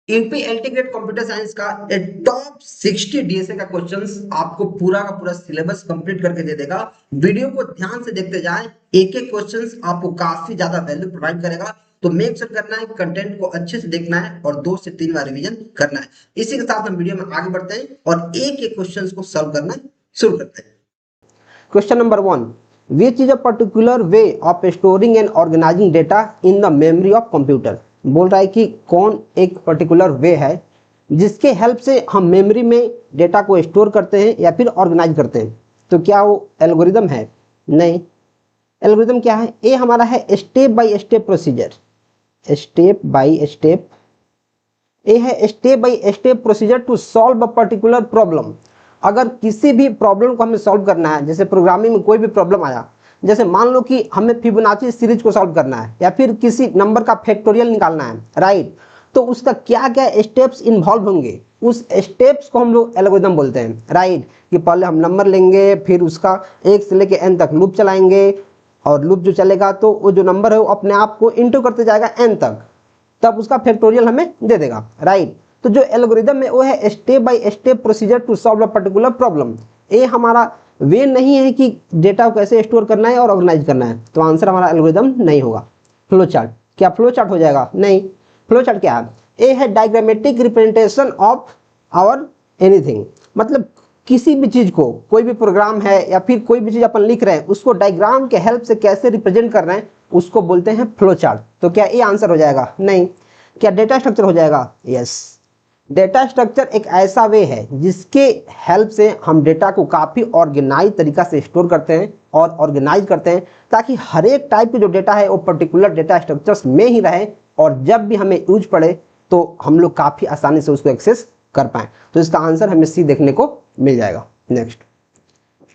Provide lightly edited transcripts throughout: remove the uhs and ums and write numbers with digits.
यूपीएलटी grade computer science का top 60 DSA का questions आपको पूरा का पूरा सिलेबस कंप्लीट करके दे देगा। वीडियो को ध्यान से देखते जाएं, एक एक क्वेश्चंस आपको काफी ज्यादा वैल्यू प्रोवाइड करेगा। तो मेक श्योर करना है, कंटेंट को अच्छे से देखना है और 2 से 3 बार रिवीजन करना है। इसी के साथ हम वीडियो में आगे बढ़ते हैं और एक एक क्वेश्चंस को सॉल्व करना शुरू करते हैं। Question number 1, which is a particular way of storing and organizing data in the memory of computer. बोल रहा है कि कौन एक पर्टिकुलर वे है जिसके हेल्प से हम मेमोरी में डेटा को स्टोर करते हैं या फिर ऑर्गेनाइज करते हैं। तो क्या वो एल्गोरिदम है? नहीं। एल्गोरिदम क्या है? ए हमारा है step by step procedure. Step by step, ए है step by step procedure to solve a particular problem. अगर किसी भी प्रॉब्लम को हमें सॉल्व करना है, जैसे प्रोग्रामिंग में कोई भी प्रॉब्लम आया, जैसे मान लो कि हमें फिबोनाची सीरीज को सॉल्व करना है या फिर किसी नंबर का फैक्टोरियल निकालना है, राइट, तो उसका क्या क्या स्टेप्स इन्वॉल्व होंगे, उस स्टेप्स को हम लोग एल्गोरिदम बोलते हैं, राइट। कि पहले हम नंबर लेंगे, फिर उसका 1 से लेके n तक लूप चलाएंगे और लूप जो चलेगा तो वो जो नंबर है वो अपने आप को इंटू करते जाएगा n तक, तब उसका फैक्टोरियल हमें दे देगा, राइट। तो जो एल्गोरिदम है वो है step by step procedure to solve a particular problem. ये हमारा वे नहीं है कि डेटा को कैसे स्टोर करना है और ऑर्गेनाइज करना है, तो आंसर हमारा एल्गोरिदम नहीं होगा। फ्लो चार्ट, क्या फ्लो चार्ट हो जाएगा? नहीं। फ्लो चार्ट क्या है? ए है diagrammatic representation of our anything. मतलब किसी भी चीज को, कोई भी प्रोग्राम है या फिर कोई भी चीज अपन लिख रहे हैं, उसको डायग्राम के हेल्प से कैसे रिप्रेजेंट कर रहे हैं उसको बोलते हैं फ्लो चार्ट। तो क्या ये आंसर हो जाएगा? नहीं। क्या डेटा स्ट्रक्चर हो जाएगा? यस। डेटा स्ट्रक्चर एक ऐसा वे है जिसके हेल्प से हम डेटा को काफ़ी ऑर्गेनाइज तरीका से स्टोर करते हैं और ऑर्गेनाइज करते हैं, ताकि हर एक टाइप के जो डेटा है वो पर्टिकुलर डेटा स्ट्रक्चर्स में ही रहे और जब भी हमें यूज पड़े तो हम लोग काफ़ी आसानी से उसको एक्सेस कर पाएँ। तो इसका आंसर हमें सी देखने को मिल जाएगा। Next,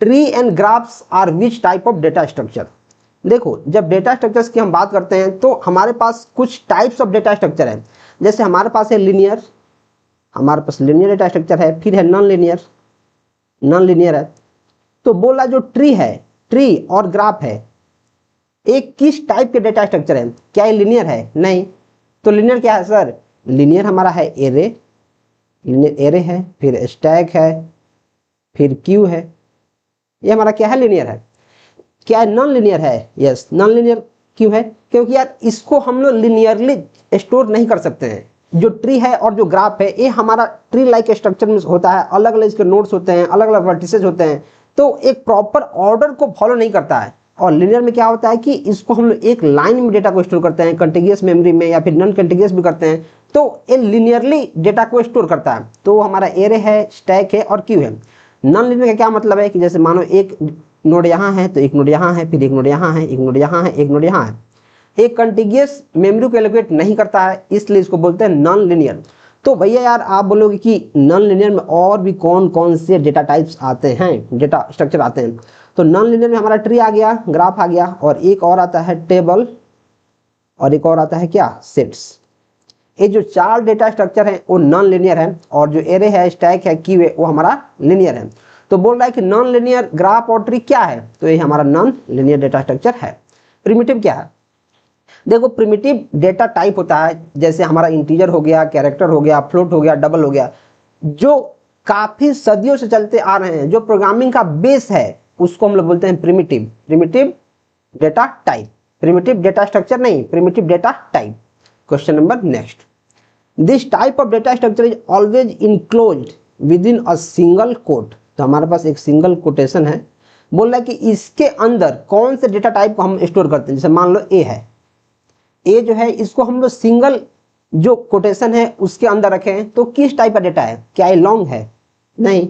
tree and graphs are which type of data structure. देखो, जब डेटा स्ट्रक्चर्स की हम बात करते हैं तो हमारे पास कुछ टाइप्स ऑफ डेटा स्ट्रक्चर है। जैसे हमारे पास है लीनियर, हमारे पास लीनियर डेटा स्ट्रक्चर है, फिर है नॉन लीनियर, नॉन लीनियर है। तो बोला जो ट्री है, ट्री और ग्राफ है, एक किस टाइप के डेटा स्ट्रक्चर है? क्या ये लीनियर है? नहीं। तो लीनियर क्या है सर? लीनियर हमारा है एरे, लीनियर एरे है, फिर स्टैक है, फिर क्यू है। ये हमारा क्या है? लीनियर है। क्या नॉन लीनियर है? यस, नॉन लीनियर क्यों है? क्योंकि यार इसको हम लोग लीनियरली स्टोर नहीं कर सकते हैं। जो ट्री है और जो ग्राफ है ये हमारा ट्री लाइक स्ट्रक्चर में होता है, अलग अलग इसके नोड्स होते हैं, अलग अलग वर्टिसेस होते हैं, तो एक प्रॉपर ऑर्डर को फॉलो नहीं करता है। और लीनियर में क्या होता है कि इसको हम लोग एक लाइन में डेटा को स्टोर करते हैं, कंटिन्यूअस मेमोरी में या फिर नॉन कंटिन्यूअस भी करते हैं, तो ये लीनियरली डेटा को स्टोर करता है। तो हमारा एरे है, स्टैक है और क्यू है। नॉन लीनियर का क्या मतलब है कि जैसे मानो एक नोड यहाँ है तो एक नोड यहाँ है, फिर एक नोड यहाँ है, एक नोड यहाँ है, एक नोड यहाँ है, एक कंटिन्यूअस मेमोरी को एलोकेट नहीं करता है, इसलिए इसको बोलते हैं नॉन लीनियर। तो भैया यार आप बोलोगे कि नॉन लीनियर में और भी कौन कौन से डेटा टाइप्स आते हैं, डेटा स्ट्रक्चर आते हैं? तो नॉन लीनियर में हमारा ट्री आ गया, ग्राफ आ गया, और एक और आता है टेबल, और एक और आता है क्या? सेट्स। ये जो 4 डेटा स्ट्रक्चर है वो नॉन लीनियर है, और जो एरे है, स्टैक है, क्यू है, वो हमारा लीनियर है। तो बोल रहा है कि नॉन लीनियर ग्राफ और ट्री क्या है? तो ये हमारा नॉन लीनियर डेटा स्ट्रक्चर है। प्रिमिटिव क्या है? देखो, प्रिमिटिव डेटा टाइप होता है जैसे हमारा इंटीजर हो गया, कैरेक्टर हो गया, फ्लोट हो गया, डबल हो गया, जो काफी सदियों से चलते आ रहे हैं, जो प्रोग्रामिंग का बेस है, उसको हम लोग बोलते हैं primitive, primitive data type. Primitive data structure नहीं, primitive data type. Question number next, this type of data structure is always enclosed within a single quote. तो हमारे पास एक सिंगल कोटेशन है, बोल रहा है कि इसके अंदर कौन से डेटा टाइप को हम स्टोर करते हैं। जैसे मान लो ए है, ए जो है इसको हम लोग सिंगल जो कोटेशन है उसके अंदर रखें, तो किस टाइप का डेटा है? क्या ये लॉन्ग है? नहीं।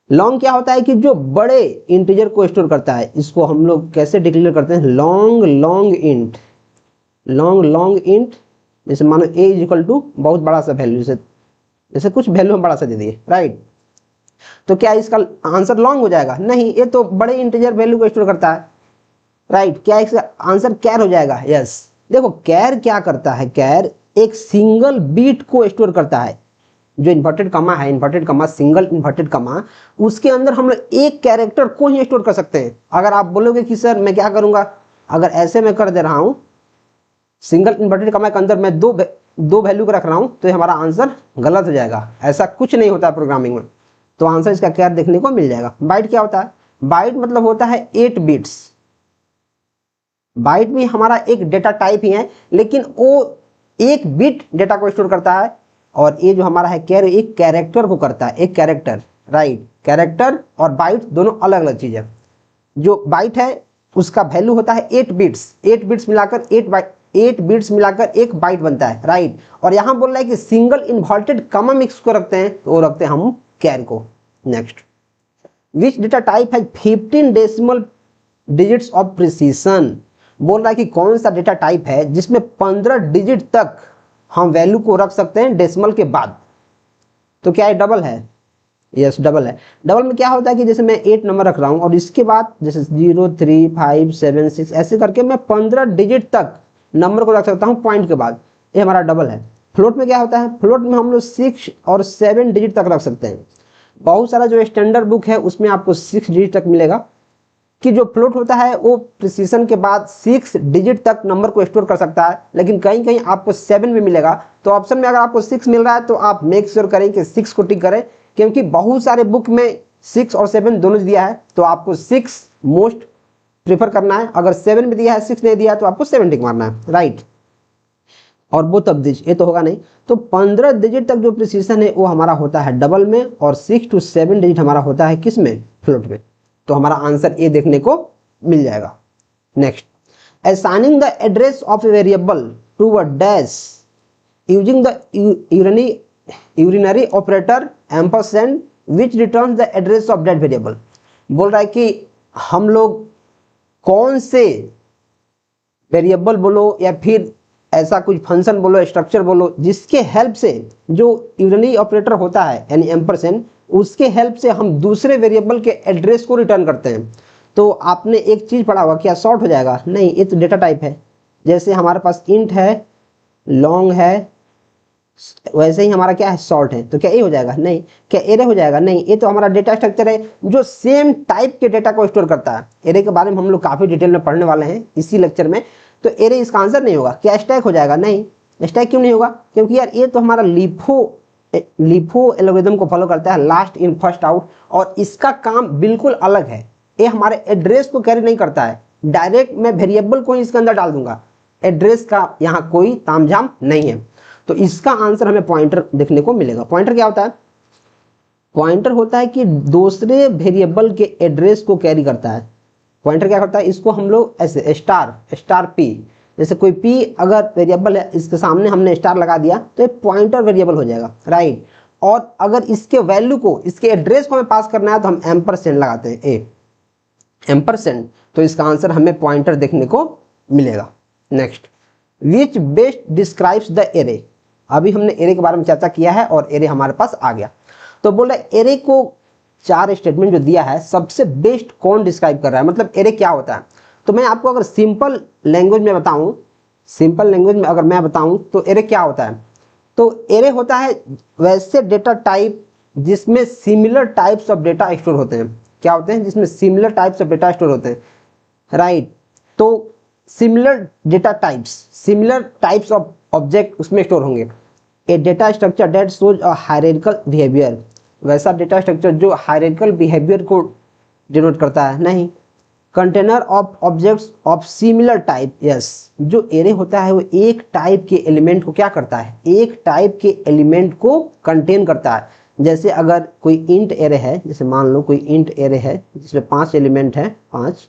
लॉन्ग क्या होता है कि जो बड़े इंटीजर को स्टोर करता है, इसको हम लोग कैसे डिक्लेयर करते हैं? Long long int, long long int. जैसे मानो ए इज इक्वल टू बहुत बड़ा सा वैल्यू, जैसे कुछ वैल्यू हम बड़ा सा दे दिए, राइट। तो क्या इसका आंसर लॉन्ग हो जाएगा? नहीं, ये तो बड़े इंटीजर वैल्यू को स्टोर करता है, राइट। क्या इसका आंसर कैर हो जाएगा? यस। देखो, कैर क्या करता है? कैर एक सिंगल बीट को स्टोर करता है। जो इन्वर्टेड कमा है, इन्वर्टेड कमा, सिंगल इन्वर्टेड कमा, उसके अंदर हम लोग एक कैरेक्टर को ही स्टोर कर सकते हैं। अगर आप बोलोगे कि सर मैं क्या करूंगा, अगर ऐसे मैं कर दे रहा हूं, सिंगल इन्वर्टेड कमा के अंदर मैं 2 2 वैल्यू को रख रहा हूं तो ये हमारा आंसर गलत हो जाएगा। ऐसा कुछ नहीं होता प्रोग्रामिंग में। तो आंसर इसका क्या देखने को मिल जाएगा। बाइट क्या होता है? बाइट मतलब होता है 8 बिट्स। बाइट भी हमारा एक डेटा टाइप ही है, लेकिन वो 1 बिट डेटा को स्टोर करता है, और ये जो हमारा है एक कैरेक्टर को करता है, एक कैरेक्टर, राइट। कैरेक्टर और बाइट दोनों अलग अलग चीज है। जो बाइट है उसका वैल्यू होता है 8 बिट्स। 8 बिट्स मिलाकर 8 बिट्स मिलाकर एक बाइट बनता है, राइट। और यहां बोल रहा है कि सिंगल इन्वर्टेड कॉमा मिक्स को रखते हैं, तो वो रखते हैं हम कैर को। नेक्स्ट, विच डेटा टाइप है 15 डेसिमल डिजिट्स ऑफ प्रिसीजन। बोल रहा है कि कौन सा डेटा टाइप है जिसमें 15 डिजिट तक हम वैल्यू को रख सकते हैं डेसिमल के बाद। तो क्या है? डबल है। यस, डबल है। डबल में क्या होता है कि जैसे मैं 8 नंबर रख रहा हूं और इसके बाद जैसे 0 3 5 7 6 ऐसे करके मैं 15 डिजिट तक नंबर को रख सकता हूं पॉइंट के बाद। ये हमारा डबल है। फ्लोट में क्या होता है? फ्लोट में हम लोग 6 और 7 डिजिट तक रख सकते हैं। बहुत सारा जो स्टैंडर्ड बुक है उसमें आपको 6 डिजिट तक मिलेगा, कि जो फ्लोट होता है वो प्रिसीजन के बाद 6 डिजिट तक नंबर को स्टोर कर सकता है, लेकिन कहीं कहीं आपको 7 भी मिलेगा। तो ऑप्शन में अगर आपको 6 मिल रहा है तो आप मेक श्योर करें कि 6 को टिक करें, क्योंकि बहुत सारे बुक में 6 और 7 दोनों दिया है, तो आपको 6 मोस्ट प्रेफर करना है। अगर 7 में दिया है, 6 नहीं दिया है, तो आपको 7 टिक मारना है, राइट। और बोथ ऑफ दिस, ये तो होगा नहीं। तो 15 डिजिट तक जो प्रिसीजन है वो हमारा होता है डबल में, और 6 to 7 डिजिट हमारा होता है किस में? फ्लोट में। तो हमारा आंसर ए देखने को मिल जाएगा। Next, assigning the address of a variable to a dash using the urinary operator ampersand which returns the address of that variable। बोल रहा है कि हम लोग कौन से वेरिएबल बोलो या फिर ऐसा कुछ फंक्शन बोलो, स्ट्रक्चर बोलो, जिसके हेल्प से जो यूनियरी ऑपरेटर होता है यानी एम्परसेंड, उसके हेल्प से हम दूसरे वेरिएबल के एड्रेस को रिटर्न करते हैं। तो आपने एक चीज पढ़ा होगा, क्या शॉर्ट हो जाएगा? नहीं, ये तो डेटा टाइप है। जैसे हमारे पास इंट है, लॉन्ग है, वैसे ही हमारा क्या है? शॉर्ट है। तो क्या ये हो जाएगा? नहीं। क्या एरे हो जाएगा? नहीं। ये तो हमारा डेटा स्ट्रक्चर है जो सेम टाइप के डेटा को स्टोर करता है। एरे के बारे में हम लोग काफी डिटेल में पढ़ने वाले हैं इसी लेक्चर में। तो एरे इसका आंसर नहीं होगा। क्या स्टैक हो जाएगा? नहीं। स्टैक क्यों नहीं होगा? क्योंकि यार ये तो हमारा लिफो एल्गोरिथम को फॉलो करता है, लास्ट इन फर्स्ट आउट, और इसका काम बिल्कुल अलग है। ये हमारे एड्रेस को कैरी नहीं करता है, डायरेक्ट मैं वेरिएबल को ही इसके अंदर डाल दूंगा। एड्रेस का यहाँ कोई तामझाम नहीं है। तो इसका आंसर हमें पॉइंटर देखने को मिलेगा। पॉइंटर क्या होता है? पॉइंटर होता है कि दूसरे वेरिएबल के एड्रेस को कैरी करता है। पॉइंटर क्या करता है? इसको हम लोग ऐसे स्टार पी, जैसे कोई पी अगर वेरिएबल है, इसके सामने हमने स्टार लगा दिया तो ये पॉइंटर वेरिएबल हो जाएगा, राइट। और अगर इसके वैल्यू को, इसके एड्रेस को हमें पास करना है तो हम एम्परसेंड लगाते हैं, ए एम्परसेंड। तो इसका आंसर हमें पॉइंटर देखने को मिलेगा। Next, which best describes the array. अभी हमने एरे के बारे में चर्चा किया है और एरे हमारे पास आ गया। तो बोला एरे को 4 स्टेटमेंट जो दिया है, सबसे बेस्ट कौन डिस्क्राइब कर रहा है, मतलब एरे क्या होता है। तो मैं आपको अगर सिंपल लैंग्वेज में बताऊं, सिंपल लैंग्वेज में अगर मैं बताऊं तो एरे क्या होता है, तो एरे होता है वैसे डेटा टाइप जिसमें similar types of data store होते हैं। क्या होते हैं? जिसमें similar types of data store होते हैं, राइट। तो similar data types, similar types of object उसमें स्टोर होंगे। A data structure that shows a hierarchical behaviour, वैसा डेटा स्ट्रक्चर जो हायरार्किकल बिहेवियर को डिनोट करता है। नहीं। Container of objects of similar type, yes. जो एरे होता है वो एक टाइप के एलिमेंट को क्या करता है? एक टाइप के एलिमेंट को कंटेन करता है। जैसे अगर कोई इंट एरे है, जैसे मान लो कोई इंट एरे है जिसमें 5 एलिमेंट है, 5,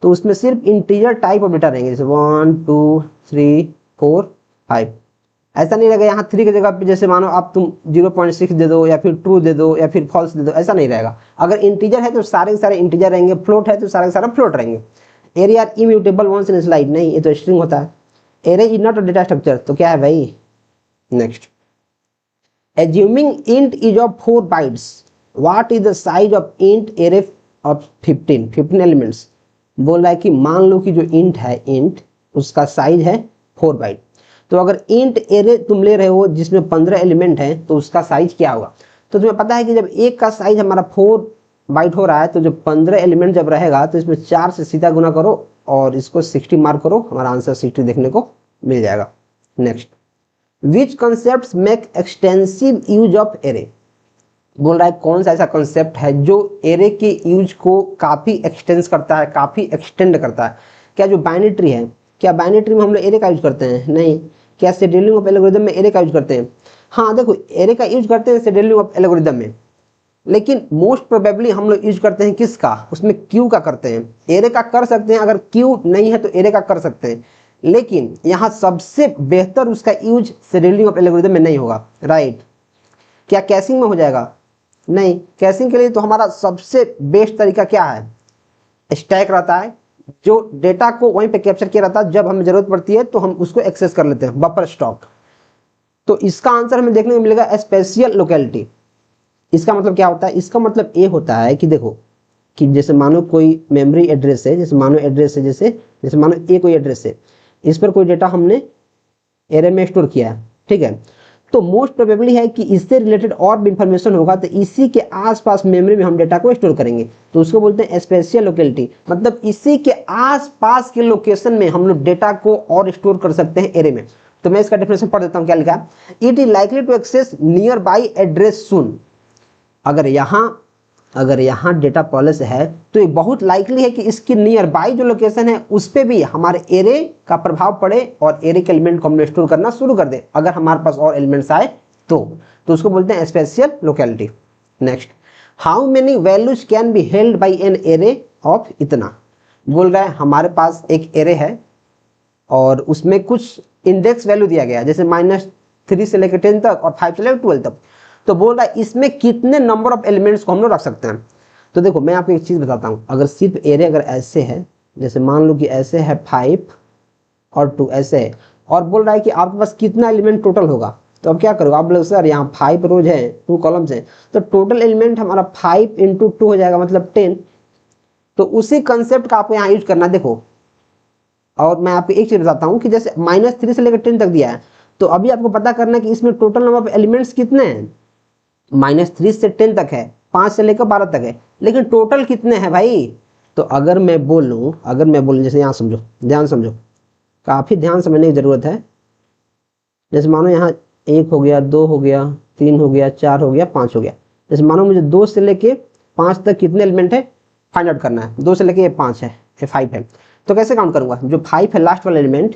तो उसमें सिर्फ इंटीजर टाइप ऑफ डेटा रहेंगे, जैसे 1 2 3 4 5। ऐसा नहीं रहेगा यहाँ 3 की जगह पे जैसे मानो आप तुम 0.6 दे दो या फिर ट्रू दे दो या फिर फॉल्स दे दो, ऐसा नहीं रहेगा। अगर इंटीजर है तो सारे के सारे इंटीजर रहेंगे, फ्लोट है तो सारे के सारे फ्लोट रहेंगे। Array are immutable once in slide, नहीं, ये तो स्ट्रिंग होता है। Array is not a data structure, तो क्या है भाई? Next, assuming int is of 4 bytes, what is the size of int array of 15 elements. बोल रहा है कि मान लो कि जो इंट है, इंट उसका साइज है 4 बाइट। तो अगर इंट एरे तुम ले रहे हो जिसमें 15 एलिमेंट हैं तो उसका साइज क्या होगा? तो तुम्हें पता है कि जब एक का साइज हमारा 4 बाइट हो रहा है तो जो 15 एलिमेंट जब रहेगा तो इसमें 4 से सीधा गुना करो और इसको 60 मार्क करो, हमारा आंसर 60 देखने को मिल जाएगा। Next, which concept make extensive use of array. बोल रहा है कौन सा ऐसा कंसेप्ट है जो एरे के यूज को काफी एक्सटेंस करता है, काफी एक्सटेंड करता है। क्या जो बाइनरी है, क्या बाइनरी में हम लोग एरे का यूज करते हैं? नहीं। क्या शेड्यूलिंग ऑफ एल्गोरिथम में एरे का यूज करते हैं? हाँ देखो, एरे का यूज करते हैं शेड्यूलिंग ऑफ एल्गोरिथम में, लेकिन मोस्ट प्रोबेबली हम लोग यूज करते हैं किसका? उसमें क्यू का करते हैं। एरे का कर सकते हैं, अगर क्यू नहीं है तो एरे का कर सकते हैं, लेकिन यहाँ सबसे बेहतर उसका यूज शेड्यूलिंग ऑफ एल्गोरिथम में नहीं होगा, राइट। क्या कैशिंग में हो जाएगा? नहीं। कैशिंग के लिए तो हमारा सबसे बेस्ट तरीका क्या है? स्टैक रहता है, जो डेटा को वहीं पे कैप्चर किया रहता है, जब हमें जरूरत पड़ती है तो हम उसको एक्सेस कर लेते हैं, बफर स्टॉक। तो इसका आंसर हमें देखने को मिलेगा स्पेशियल लोकेलिटी। इसका मतलब क्या होता है? इसका मतलब ये होता है कि देखो, कि जैसे मानो कोई मेमोरी एड्रेस है, जैसे मानो एड्रेस है, जैसे मानो ये कोई एड्रेस है, इस पर कोई डेटा हमने एरे में स्टोर किया है, ठीक है। तो मोस्ट प्रोबेबली है कि इससे रिलेटेड और भी इंफॉर्मेशन होगा, तो इसी के आसपास मेमोरी में हम डेटा को स्टोर करेंगे, तो उसको बोलते हैं स्पेशियल लोकेलिटी। मतलब इसी के आसपास के लोकेशन में हम लोग डेटा को और स्टोर कर सकते हैं एरे में। तो मैं इसका डेफिनेशन पढ़ देता हूँ, क्या लिखा है? It is likely to access nearby address सुन। अगर यहाँ डेटा पहले से है तो ये बहुत लाइकली है कि इसकी नियर बाई जो लोकेशन है उस पर भी हमारे एरे का प्रभाव पड़े और एरे के एलिमेंट को हम स्टोर करना शुरू कर दे, अगर हमारे पास और एलिमेंट्स आए तो उसको बोलते हैं spatial locality. Next, how many values can be held by an array of इतना। बोल रहा है हमारे पास एक एरे है और उसमें कुछ इंडेक्स वैल्यू दिया गया है, जैसे -3 से लेकर 10 तक और 5 से लेकर 12 तक। तो बोल रहा है इसमें कितने नंबर ऑफ एलिमेंट्स को हम लोग रख सकते हैं। तो देखो मैं आपको एक चीज बताता हूँ, अगर सिर्फ एरे अगर ऐसे है, जैसे मान लो कि ऐसे है 5 और 2 ऐसे है, और बोल रहा है कि आपके पास कितना एलिमेंट टोटल होगा, तो अब क्या करोगे आप लोग? सर यहाँ 5 रोज है, 2 कॉलम्स है, तो टोटल एलिमेंट हमारा 5 × 2 हो जाएगा, मतलब 10। तो उसी कंसेप्ट का आपको यहाँ यूज करना। देखो, और मैं आपको एक चीज बताता हूँ कि जैसे -3 से लेकर 10 तक दिया है, तो अभी आपको पता करना है कि इसमें टोटल नंबर ऑफ एलिमेंट्स कितने हैं। -3 से 10 तक है, 5 से लेकर 12 तक है, लेकिन टोटल कितने हैं भाई? तो अगर मैं बोलूं जैसे यहाँ समझो, ध्यान समझो, काफी ध्यान समझने की जरूरत है। जैसे मानो यहाँ 1 हो गया, 2 हो गया, 3 हो गया, 4 हो गया, 5 हो गया। जैसे मानो मुझे 2 से लेके 5 तक कितने एलिमेंट है फाइंड आउट करना है। 2 से लेके ये 5 है, ये 5 है, तो कैसे काउंट करूंगा? जो 5 है लास्ट वाला एलिमेंट,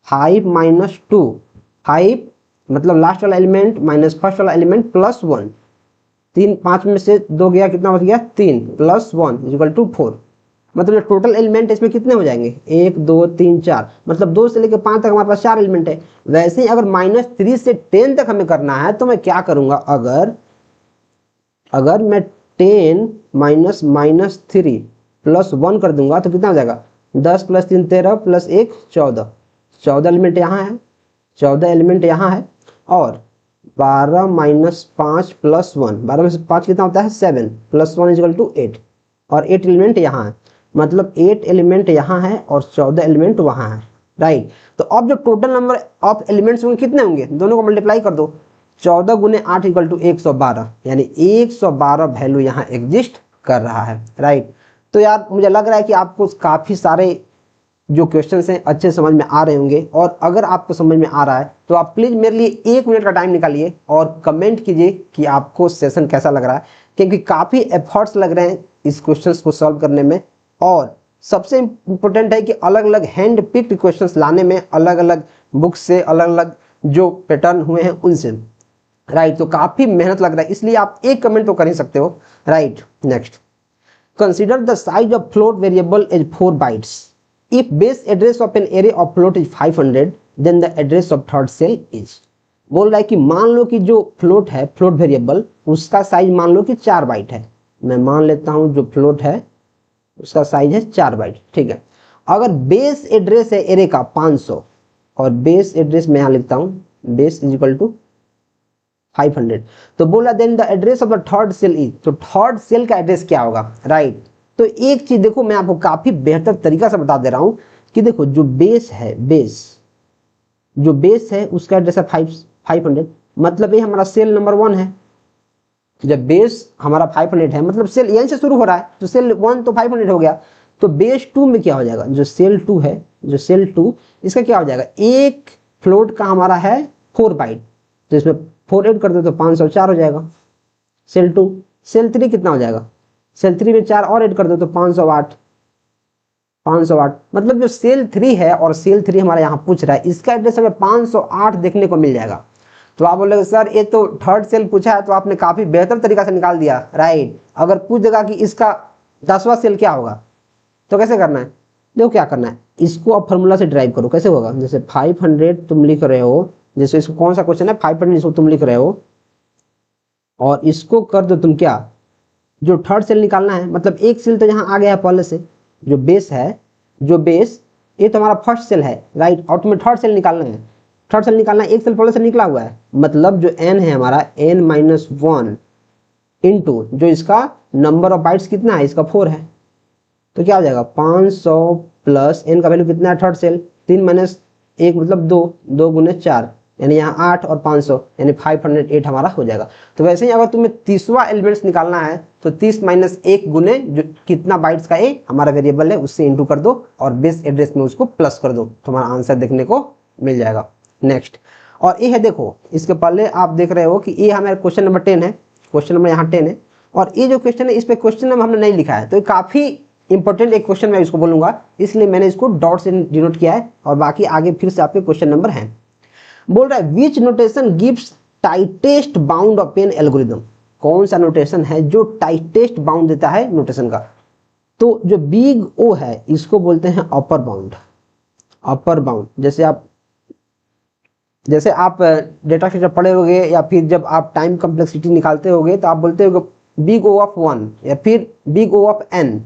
5 - 2, 5 मतलब लास्ट वाला एलिमेंट माइनस फर्स्ट वाला एलिमेंट प्लस 1, 3 5 में से 2 गया, कितना बच गया? 3 + 1 = 4। मतलब टोटल एलिमेंट इसमें कितने हो जाएंगे? 1 2 3 4, मतलब 2 से लेकर 5 तक हमारे पास 4 एलिमेंट है। वैसे ही अगर -3 से 10 तक हमें करना है तो मैं क्या करूंगा? अगर मैं 10 - -3 + 1 कर दूंगा तो कितना हो जाएगा? 10 + 3 13 + 1 14। 14 एलिमेंट यहाँ है, 14 एलिमेंट यहाँ है, और 12 - 5 + 1, 12 में से 5 कितना होता है? 7 + 1 = 8, और 8 एलिमेंट यहाँ है, मतलब 8 एलिमेंट यहाँ है और 14 एलिमेंट वहाँ है, राइट। तो अब जो टोटल नंबर ऑफ एलिमेंट्स होंगे कितने होंगे? दोनों को मल्टीप्लाई कर दो, 14 × 8 = 112, यानी 112 वैल्यू यहाँ एग्जिस्ट कर रहा है, राइट। तो यार मुझे लग रहा है कि आपको काफी सारे जो क्वेश्चंस हैं अच्छे समझ में आ रहे होंगे, और अगर आपको समझ में आ रहा है तो आप प्लीज मेरे लिए 1 मिनट का टाइम निकालिए और कमेंट कीजिए कि आपको सेशन कैसा लग रहा है, क्योंकि काफी एफर्ट्स लग रहे हैं इस क्वेश्चंस को सॉल्व करने में, और सबसे इंपॉर्टेंट है कि अलग अलग हैंड पिक्ड क्वेश्चंस लाने में, अलग अलग बुक्स से, अलग अलग जो पैटर्न हुए हैं उनसे, राइट। तो काफी मेहनत लग रहा है, इसलिए आप एक कमेंट तो कर ही सकते हो, right. Next, consider the size of float variable as 4 bytes. If base address of an array of float is 500, then the address of third cell is। बोल रहा है कि मान लो कि जो फ्लोट है, फ्लोट वेरिएबल, उसका साइज मान लो कि 4 बाइट है। मैं मान लेता हूं जो फ्लोट है उसका साइज है 4 बाइट, ठीक है। अगर बेस एड्रेस है एरे का 500, और बेस एड्रेस मैं यहां लिखता हूं, बेस = 500, तो बोला then the address of the third cell is, तो थर्ड सेल का एड्रेस क्या होगा, राइट। तो एक चीज देखो, मैं आपको काफी बेहतर तरीका से बता दे रहा हूं कि देखो जो बेस है, जो बेस है उसका एड्रेस है 500, मतलब ये हमारा सेल नंबर 1 है। जब बेस हमारा 500 है, मतलब सेल यहीं से शुरू हो रहा है, तो सेल 1 तो 500 हो गया, तो बेस 2 में क्या हो जाएगा? जो सेल 2 है, जो सेल 2, इसका क्या हो जाएगा? एक फ्लोट का हमारा है 4 बाइट, तो इसमें 4 ऐड कर दो तो 504 हो जाएगा। सेल 2, सेल 3 कितना हो जाएगा, सेल 3 में 4 और ऐड कर दो तो 508। मतलब जो सेल 3 है और सेल 3 हमारा यहाँ पूछ रहा है, इसका एड्रेस हमें 508 देखने को मिल जाएगा। तो आप बोलोगे सर ये तो थर्ड सेल पूछा है तो आपने काफी बेहतर तरीका से निकाल दिया, राइट। अगर पूछ देगा कि इसका 10वां सेल क्या होगा तो कैसे करना है, देखो क्या करना है, इसको आप फॉर्मूला से ड्राइव करो। कैसे होगा, जैसे 500 तुम लिख रहे हो, जैसे इसको कौन सा क्वेश्चन है 500 इसको तुम लिख रहे हो और इसको कर दो तुम क्या, जो थर्ड सेल निकालना है, मतलब एक सेल तो यहाँ आ गया है पहले से, जो बेस है, जो बेस ये तो हमारा फर्स्ट सेल है, राइट। और तुम्हें थर्ड सेल निकालना है, थर्ड सेल निकालना है, एक सेल पहले से निकला हुआ है, मतलब जो n है हमारा n-1 इंटू जो इसका नंबर ऑफ बाइट्स कितना है, इसका 4 है, तो क्या हो जाएगा 500 प्लस n का वैल्यू कितना है थर्ड सेल, 3 माइनस 1 मतलब 2, 2 गुने 4 यानी यहाँ 8 और 500 यानी 508 हमारा हो जाएगा। तो वैसे ही अगर तुम्हें 30वां एलिमेंट्स निकालना है तो 30 माइनस 1 गुने जो कितना बाइट्स का a हमारा वेरिएबल है उससे इंटू कर दो और बेस एड्रेस में उसको प्लस कर दो, तो हमारा आंसर देखने को मिल जाएगा। नेक्स्ट, और ये है, देखो इसके पहले आप देख रहे हो कि ये हमारा क्वेश्चन नंबर 10 है, क्वेश्चन नंबर यहाँ 10 है, और ये जो क्वेश्चन है इस पे क्वेश्चन नंबर हमने नहीं लिखा है, तो ये काफी इंपॉर्टेंट एक क्वेश्चन मैं इसको बोलूंगा, इसलिए मैंने इसको डॉट से डिनोट किया है और बाकी आगे फिर से आपके क्वेश्चन नंबर हैं। बोल रहा है which notation gives tightest bound of an algorithm, कौन सा नोटेशन है जो टाइटेस्ट बाउंड देता है नोटेशन का, तो जो बिग ओ है इसको बोलते हैं अपर बाउंड। अपर बाउंड जैसे आप डेटा स्ट्रक्चर पढ़े होगे या फिर जब आप टाइम कम्प्लेक्सिटी निकालते होगे तो आप बोलते हो बिग ओ ऑफ 1 या फिर big O of n,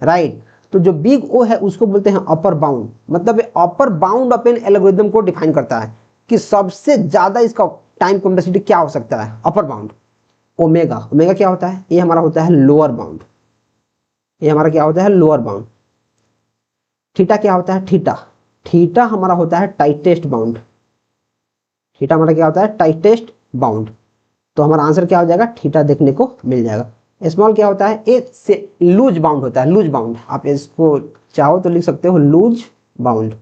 right. तो जो बिग ओ है उसको बोलते हैं अपर बाउंड, मतलब upper bound of an algorithm को डिफाइन करता है कि सबसे ज्यादा इसका टाइम कॉम्प्लेक्सिटी क्या हो सकता है, अपर बाउंड। ओमेगा, ओमेगा क्या होता है, ये हमारा होता है लोअर बाउंड, ये हमारा क्या होता है लोअर बाउंड। थीटा क्या होता है, थीटा, थीटा हमारा होता है टाइटेस्ट बाउंड, थीटा हमारा क्या होता है टाइटेस्ट बाउंड, तो हमारा आंसर क्या हो जाएगा थीटा देखने को मिल जाएगा। स्मॉल क्या होता है, ए से लूज बाउंड होता है, लूज बाउंड, आप इसको चाहो तो लिख सकते हो लूज बाउंड।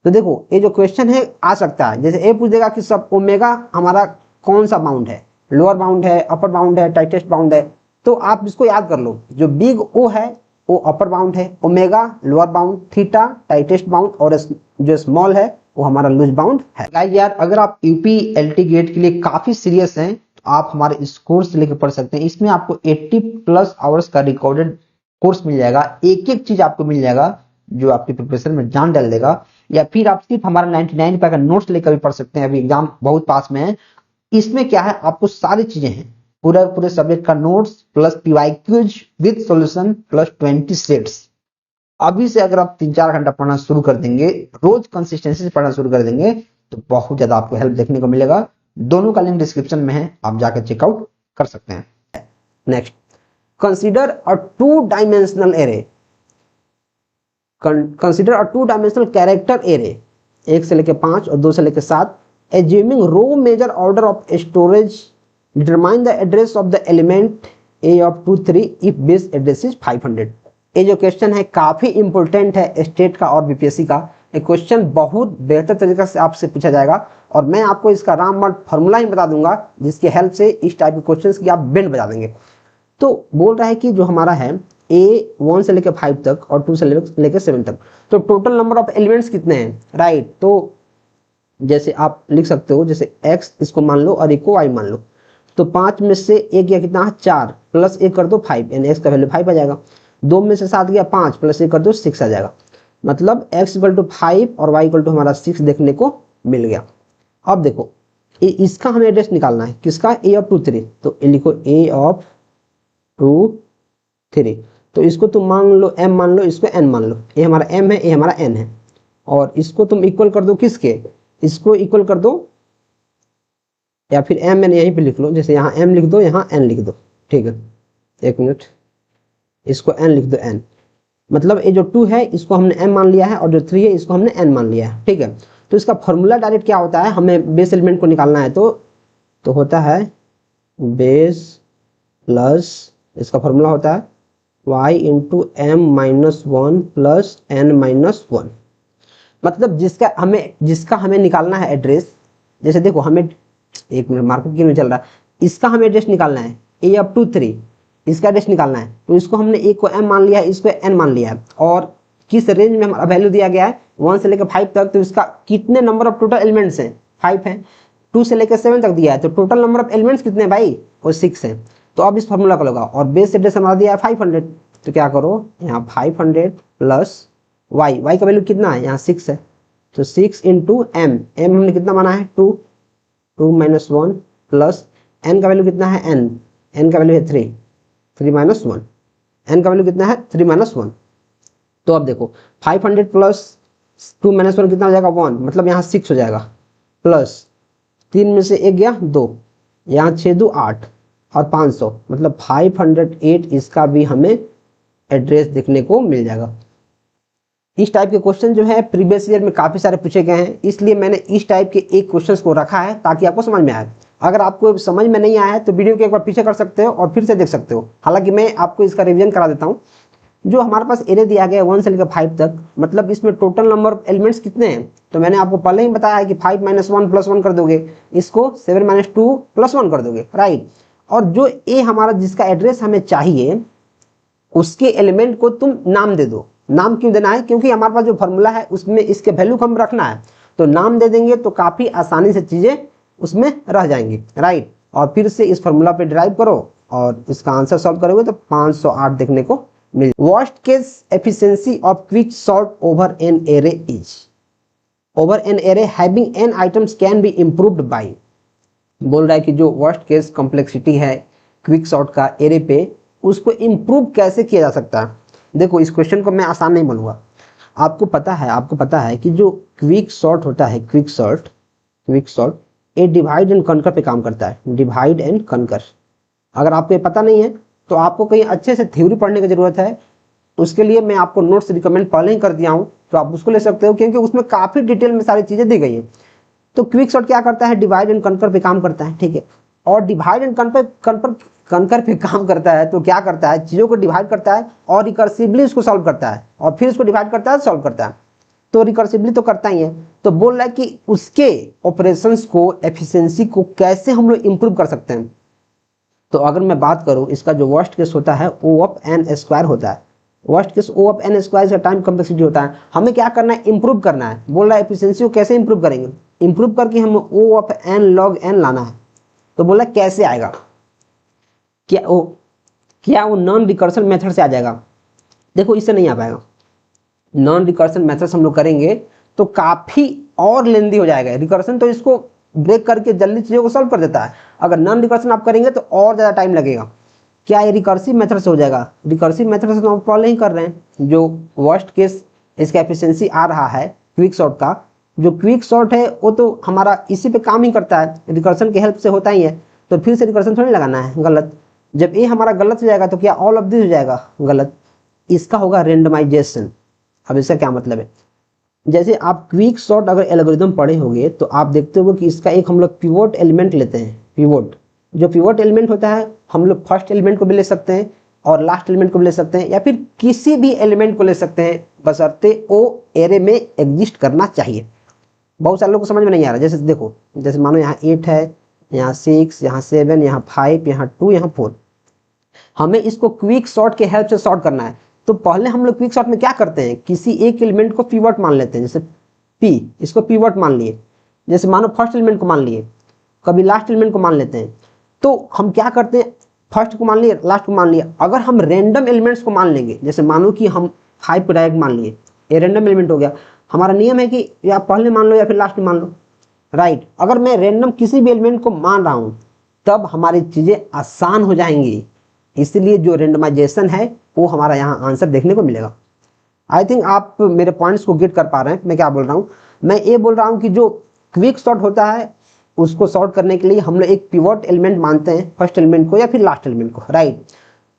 तो देखो ये जो क्वेश्चन है आ सकता है, जैसे ए पूछ देगा कि सब ओमेगा हमारा कौन सा बाउंड है, लोअर बाउंड है, अपर बाउंड है, टाइटेस्ट बाउंड है, तो आप इसको याद कर लो, जो बिग ओ है वो अपर बाउंड है, omega lower bound, theta tightest bound और जो स्मॉल है वो हमारा लूज बाउंड है। गाइस यार अगर आप यूपी एलटी गेट के लिए काफी सीरियस हैं तो आप हमारे इस कोर्स लेकर पढ़ सकते हैं, इसमें आपको 80+ आवर्स का रिकॉर्डेड कोर्स मिल जाएगा, एक एक चीज आपको मिल जाएगा जो आपकी प्रिपरेशन में जान डाल देगा। या फिर आप सिर्फ हमारा 99 रुपए का नोट्स लेकर भी पढ़ सकते हैं, अभी एग्जाम बहुत पास में है। इसमें क्या है, आपको सारी चीजें हैं, पूरे सब्जेक्ट का notes plus PYQs with solution plus 20 sets. अभी से अगर आप 3-4 घंटा पढ़ना शुरू कर देंगे, रोज कंसिस्टेंसी से पढ़ना शुरू कर देंगे तो बहुत ज्यादा आपको हेल्प देखने को मिलेगा। दोनों का लिंक डिस्क्रिप्शन में है, आप जाकर चेकआउट कर सकते हैं। Next, consider a 2 dimensional array, consider a 2 dimensional character array, 1 से लेकर 5 और 2 से लेकर 7, assuming row major order of storage, determine the address of the element A of 2 3 if base address is 500। ये जो क्वेश्चन है काफी इंपॉर्टेंट है स्टेट का और बीपीएससी का, ये क्वेश्चन बहुत बेहतर तरीके से आपसे पूछा जाएगा और मैं आपको इसका रामबाण फॉर्मूला ही बता दूंगा जिसकी हेल्प से इस टाइप के क्वेश्चंस की आप बैंड बजा देंगे। तो बोल रहा है कि जो हमारा है ए 1 से लेकर 5 तक और 2 से लेकर 7 तक, तो टोटल नंबर ऑफ एलिमेंट्स कितने हैं, राइट। तो जैसे आप लिख सकते हो, जैसे x इसको मान लो और एक को y मान लो, तो 5 में से एक गया कितना, 4 प्लस 1 कर दो 5 यानी x का वैल्यू 5 आ जाएगा। 2 में से 7 गया 5 प्लस 1 कर दो 6 आ जाएगा, मतलब x = 5 और y = हमारा 6 देखने को मिल गया। अब देखो इसका हमें एड्रेस निकालना है, किसका, a ऑफ 2 3, तो लिखो a ऑफ 2 3, तो इसको तुम मान लो m मान लो, इसको n मान लो, ये हमारा m है, ये हमारा n है, और इसको तुम इक्वल कर दो किसके, इसको इक्वल कर दो या फिर m n यहीं पे लिख लो, जैसे यहाँ m लिख दो यहाँ n लिख दो, ठीक है, एक मिनट, इसको n लिख दो n, मतलब ये जो 2 है इसको हमने m मान लिया है और जो 3 है इसको हमने n मान लिया है, ठीक है। तो इसका फॉर्मूला डायरेक्ट क्या होता है, हमें बेस एलिमेंट को निकालना है तो होता है बेस प्लस, इसका फॉर्मूला होता है y × m-1 प्लस n-1, मतलब जिसका हमें निकालना है एड्रेस, जैसे देखो हमें, एक मिनट मार्केट क्यों नहीं चल रहा, इसका हमें एड्रेस निकालना है a अप टू 3, इसका एड्रेस निकालना है, तो इसको हमने a को m मान लिया है, इसको n मान लिया है, और किस रेंज में हमारा वैल्यू दिया गया है 1 से लेकर 5 तक, तो इसका कितने नंबर ऑफ टोटल एलिमेंट्स हैं 5 हैं, 2 से लेकर 7 तक दिया है, तो टोटल नंबर ऑफ एलिमेंट्स कितने हैं भाई, वो 6 है। तो अब इस फार्मूला का लगा, और बेस एड्रेस हमारा दिया है 500, तो क्या करो यहाँ 500 प्लस y का वैल्यू कितना है यहाँ 6 है, तो 6 इंटू m हमने कितना माना है 2 माइनस 1 प्लस n का वैल्यू कितना है n का वैल्यू है 3 माइनस 1, n का वैल्यू कितना है 3 माइनस 1। तो अब देखो 500 प्लस 2 माइनस 1 कितना हो जाएगा 1, मतलब यहाँ 6 हो जाएगा, प्लस 3 में से 1 गया 2, यहाँ 6 2 8 और 500, मतलब 508 इसका भी हमें एड्रेस देखने को मिल जाएगा। इस टाइप के क्वेश्चन जो है प्रीवियस ईयर में काफी सारे पूछे गए हैं, इसलिए मैंने इस टाइप के एक क्वेश्चन को रखा है ताकि आपको समझ में आए। अगर आपको समझ में नहीं आया है तो वीडियो को एक बार पीछे कर सकते हो और फिर से देख सकते हो। हालांकि मैं आपको इसका रिवीजन करा देता हूँ। जो हमारे पास एरे दिया गया है 1 से लेकर 5 तक, मतलब इसमें टोटल नंबर ऑफ एलिमेंट्स कितने हैं, तो मैंने आपको पहले ही बताया है कि 5 माइनस 1 प्लस 1 कर दोगे, इसको 7 माइनस 2 प्लस 1 कर दोगे, राइट। और जो ए हमारा जिसका एड्रेस हमें चाहिए उसके एलिमेंट को तुम नाम दे दो। नाम क्यों देना है, क्योंकि हमारे पास जो फॉर्मूला है उसमें इसके वैल्यू को हम रखना है, तो नाम दे देंगे तो काफी आसानी से चीजें उसमें रह जाएंगी, राइट। और फिर से इस फॉर्मूला पे ड्राइव करो और इसका आंसर सॉल्व करोगे तो 508 देखने को मिल। Worst case efficiency of quick sort over an array is, over an array having n items can be improved by, बोल रहा है कि जो वर्स्ट केस कॉम्प्लेक्सिटी है क्विक सॉर्ट का एरे पे, उसको इम्प्रूव कैसे किया जा सकता है। देखो इस क्वेश्चन को मैं आसान नहीं बोलूंगा, आपको पता है कि जो क्विक सॉर्ट होता है, क्विक सॉर्ट ये डिवाइड एंड कनकर पे काम करता है, डिवाइड एंड कनकर। अगर आपको ये पता नहीं है तो आपको कहीं अच्छे से थ्योरी पढ़ने की जरूरत है, उसके लिए मैं आपको नोट्स रिकमेंड पहले ही कर दिया हूँ, तो आप उसको ले सकते हो क्योंकि उसमें काफी डिटेल में सारी चीजें दी गई है। तो क्विक सॉर्ट क्या करता है, डिवाइड एंड कनकर पे काम करता है, ठीक है। और डिवाइड एंड कनकर पे काम करता है तो क्या करता है, चीजों को डिवाइड करता है और रिकर्सिवली उसको सॉल्व करता है, और फिर उसको डिवाइड करता है सॉल्व करता है, तो रिकर्सिवली तो करता ही है। तो बोल रहा है कि उसके ऑपरेशंस को, एफिशिएंसी को कैसे हम लोग इंप्रूव कर सकते हैं। तो अगर मैं बात करूं, इसका जो वर्स्ट केस होता है O ऑफ n स्क्वायर होता है, worst case O of n square का टाइम कॉम्प्लेक्सिटी होता है। हमें क्या करना है, इंप्रूव करना है। बोल रहा है एफिशिएंसी को कैसे इंप्रूव करेंगे, इंप्रूव करके हम O of n log n लाना है। तो बोला कैसे आएगा, क्या वो नॉन रिकर्सन मेथड से आ जाएगा। देखो इससे नहीं आ पाएगा, नॉन रिकर्सन मेथड हम लोग करेंगे तो काफी और लेंदी हो जाएगा। रिकर्सन तो इसको ब्रेक करके जल्दी चीजों को सॉल्व कर देता है, अगर नॉन रिकर्सन आप करेंगे तो और ज्यादा टाइम लगेगा। क्या ये रिकर्सिव मेथड से हो जाएगा, रिकर्सिव मेथड से तो हम पहले ही कर रहे हैं। जो वर्स्ट केस इसका एफिशिएंसी आ रहा है क्विक सॉर्ट का, जो क्विक सॉर्ट है वो तो हमारा इसी पे काम ही करता है, रिकर्सन की हेल्प से होता ही है, तो फिर से रिकर्सन थोड़ी लगाना है गलत। जब ये हमारा गलत हो जाएगा तो क्या ऑल ऑफ दिस हो जाएगा गलत, इसका होगा रेंडमाइजेशन। अब इसका क्या मतलब है, जैसे आप क्विक सॉर्ट अगर एल्गोरिथम पढ़े होंगे तो आप देखते हो कि इसका एक हम लोग पिवोट एलिमेंट लेते हैं। पिवोट, जो पिवोट एलिमेंट होता है हम लोग फर्स्ट एलिमेंट को भी ले सकते हैं और लास्ट एलिमेंट को भी ले सकते हैं, या फिर किसी भी एलिमेंट को ले सकते हैं, बशर्ते वो एरे में एग्जिस्ट करना चाहिए। बहुत सारे लोगों को समझ में नहीं आ रहा, जैसे देखो, जैसे मानो यहाँ 8 है, यहाँ 6, यहाँ 7, यहाँ 5, यहाँ 2, यहाँ 4। हमें इसको क्विक सॉर्ट के हेल्प से सॉर्ट करना है। तो पहले हम लोग क्विक सॉर्ट में क्या करते हैं, किसी एक एलिमेंट को पिवट मान लेते हैं, जैसे P, इसको पिवट मान लिए, जैसे मानो फर्स्ट एलिमेंट को मान लिए, कभी लास्ट एलिमेंट को मान लेते हैं। तो हम क्या करते हैं, फर्स्ट को मान लिए, लास्ट को मान लिया। अगर हम रैंडम एलिमेंट्स को मान लेंगे, जैसे मानो कि हम 5 को डायरेक्ट मान लिए, ये रैंडम एलिमेंट हो गया। हमारा नियम है कि या पहले मान लो या फिर लास्ट में मान लो, राइट। अगर मैं रैंडम किसी भी एलिमेंट को मान रहा हूं तब हमारी चीजें आसान हो जाएंगी, इसलिए जो रेंडमाइजेशन है वो हमारा यहाँ आंसर देखने को मिलेगा। आई थिंक आप मेरे पॉइंट्स को गेट कर पा रहे हैं मैं क्या बोल रहा हूँ। मैं ये बोल रहा हूँ कि जो क्विक सॉर्ट होता है उसको सॉर्ट करने के लिए हम लोग एक पिवट एलिमेंट मानते हैं, फर्स्ट एलिमेंट को या फिर लास्ट एलिमेंट को, राइट।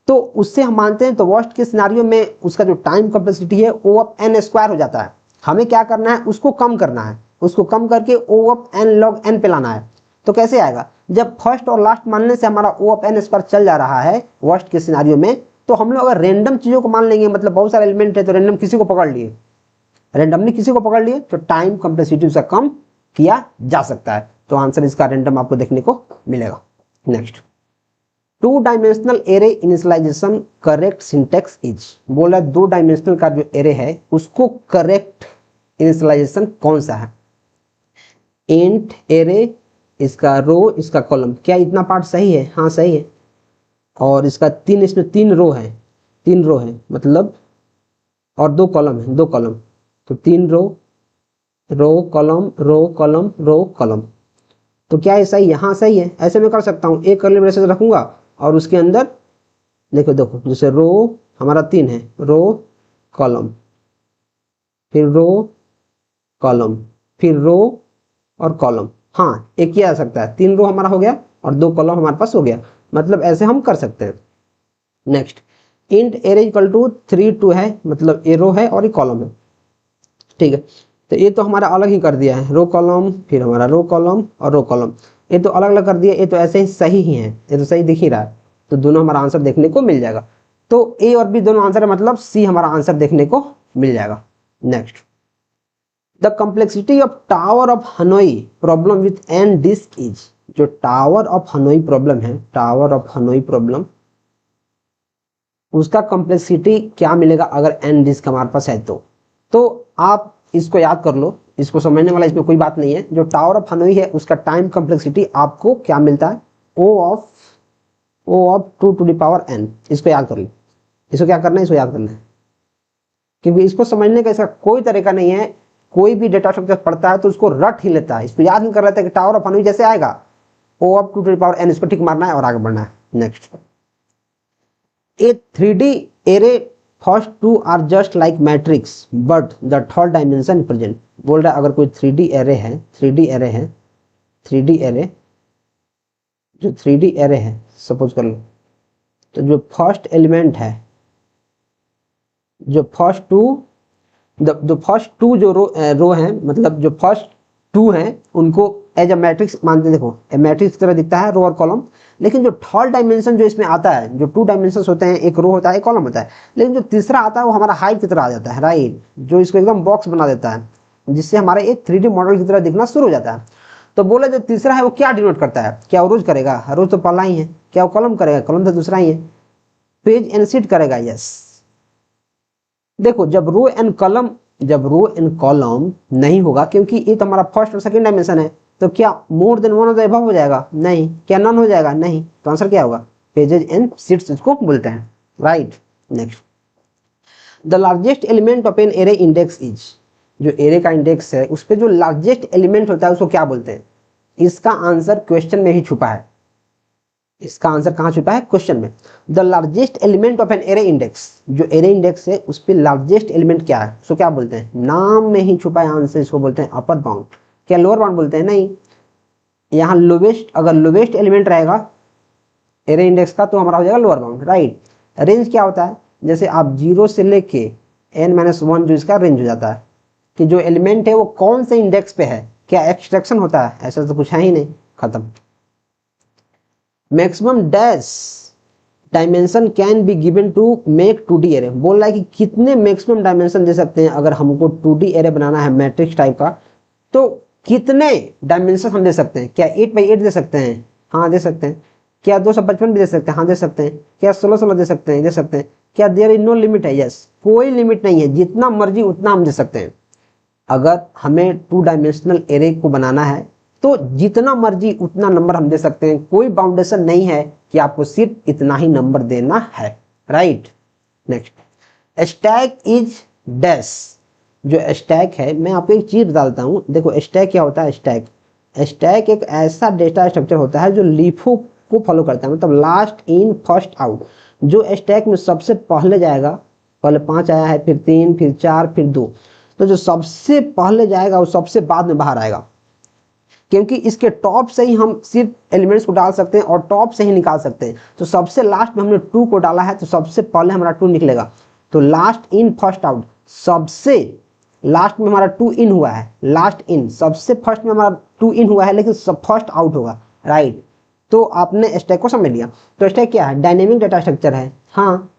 तो उससे हम मानते हैं, तो वर्स्ट के सिनारियो में उसका जो टाइम कॉम्प्लेक्सिटी है O ऑफ n स्क्वायर हो जाता है। हमें क्या करना है, उसको कम करना है, उसको कम करके O of n log n पे लाना है। तो कैसे आएगा, जब फर्स्ट और लास्ट मानने से हमारा O ऑफ n स्क्वायर चल जा रहा है वर्स्ट के सिनारियो में, तो हम लोग अगर रैंडम चीजों को मान लेंगे, मतलब बहुत सारे एलिमेंट है तो रैंडम किसी को पकड़ लिए, रैंडमली किसी को पकड़ लिए, तो टाइम कॉम्प्लेक्सिटी उसका कम किया जा सकता है। तो आंसर इसका रैंडम आपको देखने को मिलेगा। Next, 2 dimensional array initialization correct syntax is. बोला 2 डायमेंशनल का जो एरे है उसको करेक्ट इनिशियलाइजेशन कौन सा है? इंट एरे, इसका रो, इसका कॉलम। क्या इतना पार्ट सही है? हाँ सही है। और इसका 3, इसमें 3 रो है, 3 रो है मतलब, और 2 कॉलम है, 2 कॉलम, तो 3 row, row column, row column, row column. तो क्या ये सही है? हाँ सही है। ऐसे मैं कर सकता हूँ, एक कर्ली ब्रेसेस रखूंगा और उसके अंदर देखो देखो, जैसे रो हमारा 3 है, रो कॉलम, फिर रो कॉलम, फिर रो और कॉलम। हाँ, एक किया जा सकता है, 3 रो हमारा हो गया और 2 कॉलम हमारे पास हो गया, मतलब ऐसे हम कर सकते हैं। Next, int array equal to 3 2 है, मतलब ए रो है और एक कॉलम है। ठीक है, तो ये तो हमारा अलग ही कर दिया है, रो कॉलम, फिर हमारा रो कॉलम और रो कॉलम, ये तो अलग अलग कर दिया। ये तो ऐसे ही सही ही है, ये तो सही दिख ही रहा है, तो दोनों हमारा आंसर देखने को मिल जाएगा। तो ए और बी दोनों आंसर है, मतलब सी हमारा आंसर देखने को मिल जाएगा। Next, the complexity of tower of Hanoi problem with n disc is. जो टावर ऑफ हनोई प्रॉब्लम है, टावर ऑफ हनोई प्रॉब्लम, उसका कॉम्प्लेक्सिटी क्या मिलेगा अगर एन डिस्क हमारे पास है तो आप इसको याद कर लो, इसको समझने वाला इसमें कोई बात नहीं है। जो टावर ऑफ हनोई है उसका टाइम कॉम्प्लेक्सिटी आपको क्या मिलता है? O of 2 to the power n। इसको याद कर लो, इसको क्या करना है, इसको याद करना है, क्योंकि इसको समझने का इसका कोई तरीका नहीं है। कोई भी डेटा स्ट्रक्चर पढ़ता है तो उसको रट ही लेता है, इसको याद नहीं कर रहा था कि टावर ऑफ हनोई जैसे आएगा O of 2 to the power n, इसको ठीक मारना है और आगे बढ़ना है। Next, a 3D array first 2 are just like matrix but the third dimension present. बोल रहा है अगर कोई 3D एरे है, 3D एरे है, 3D एरे, जो 3D एरे है सपोज कर लो, तो जो फर्स्ट एलिमेंट है, जो फर्स्ट टू जो रो है, मतलब जो फर्स्ट 2 हैं उनको एज अ मैट्रिक्स मानते हैं। देखो मैट्रिक्स की तरह दिखता है रो और कॉलम, लेकिन जो थर्ड डायमेंशन जो इसमें आता है, जो 2 डायमेंशन होते हैं, एक रो होता है एक कॉलम होता है, लेकिन जो तीसरा आता है वो हमारा हाइट की तरह आ जाता है, राइट, जो इसको एकदम बॉक्स बना देता है, जिससे हमारा एक 3D मॉडल की तरह दिखना शुरू हो जाता है। तो बोले जो तीसरा है वो क्या डिनोट करता है? क्या वो रोज करेगा? रोज तो पहला ही है। क्या वो कॉलम करेगा? कॉलम तो दूसरा ही है। पेज एनसीड करेगा? यस। देखो जब रो एंड कॉलम नहीं होगा, क्योंकि ये तो हमारा फर्स्ट और सेकंड डायमेंशन है, तो क्या more than one of the above हो जाएगा? नहीं। क्या नन हो जाएगा? नहीं। तो आंसर क्या होगा? पेजेस एंड सीट्स इसको बोलते हैं, right. Next, the largest element of an array index is. जो एरे का इंडेक्स है उस पे जो लार्जेस्ट एलिमेंट होता है उसको क्या बोलते हैं? इसका आंसर क्वेश्चन में ही छुपा है। इसका आंसर कहाँ छुपा है? क्वेश्चन में। The largest element of an array index, जो एरे इंडेक्स है उस पे लार्जेस्ट एलिमेंट क्या है उसको क्या बोलते हैं? नाम में ही छुपा है आंसर, इसको बोलते हैं अपर बाउंड। क्या लोअर बाउंड बोलते हैं? नहीं। यहाँ लोवेस्ट, अगर लोवेस्ट एलिमेंट रहेगा एरे इंडेक्स का तो हमारा हो जाएगा लोअर बाउंड, राइट। रेंज क्या होता है? जैसे आप 0 से लेके n-1 जो इसका रेंज हो जाता है, कि जो एलिमेंट है वो कौन से इंडेक्स पे है। क्या एक्सट्रैक्शन होता है? ऐसा तो कुछ है ही नहीं, खत्म। Maximum dash dimension can be given to make 2D array. बोल रहा है कि कितने मैक्सिमम डायमेंशन दे सकते हैं अगर हमको 2D एरे बनाना है मैट्रिक्स टाइप का, तो कितने डायमेंशन हम दे सकते हैं? क्या 8x8 दे सकते हैं? हाँ दे सकते हैं। क्या 255 भी दे सकते हैं? हाँ दे सकते हैं। क्या 16 दे सकते हैं? दे सकते हैं। क्या देयर इज नो लिमिट है? यस, कोई लिमिट नहीं है, जितना मर्जी उतना हम दे सकते हैं। अगर हमें 2 डायमेंशनल एरे को बनाना है तो जितना मर्जी उतना नंबर हम दे सकते हैं, कोई बाउंडेशन नहीं है कि आपको सिर्फ इतना ही नंबर देना है, right. Next, stack is dash. जो स्टैक है, मैं आपको एक चीज डालता हूं, देखो स्टैक क्या होता है? स्टैक एक ऐसा डेटा स्ट्रक्चर होता है जो लीफो को फॉलो करता है, मतलब लास्ट इन फर्स्ट आउट। जो स्टैक में सबसे पहले जाएगा, पहले 5 आया है, फिर 3, फिर 4, फिर 2, तो जो सबसे पहले जाएगा वो सबसे बाद में बाहर आएगा, क्योंकि इसके टॉप से ही हम सिर्फ एलिमेंट्स को डाल सकते हैं और टॉप से ही निकाल सकते हैं। तो सबसे लास्ट में हमने 2 को डाला है तो सबसे पहले हमारा 2 निकलेगा, तो लास्ट इन फर्स्ट आउट। सबसे लास्ट में हमारा 2 इन हुआ है, लास्ट इन, सबसे फर्स्ट में हमारा 2 इन हुआ है लेकिन सब फर्स्ट आउट होगा, राइट। तो आपने स्टैक को समझ लिया। तो स्टैक क्या है? डायनेमिक डेटा स्ट्रक्चर है, हाँ।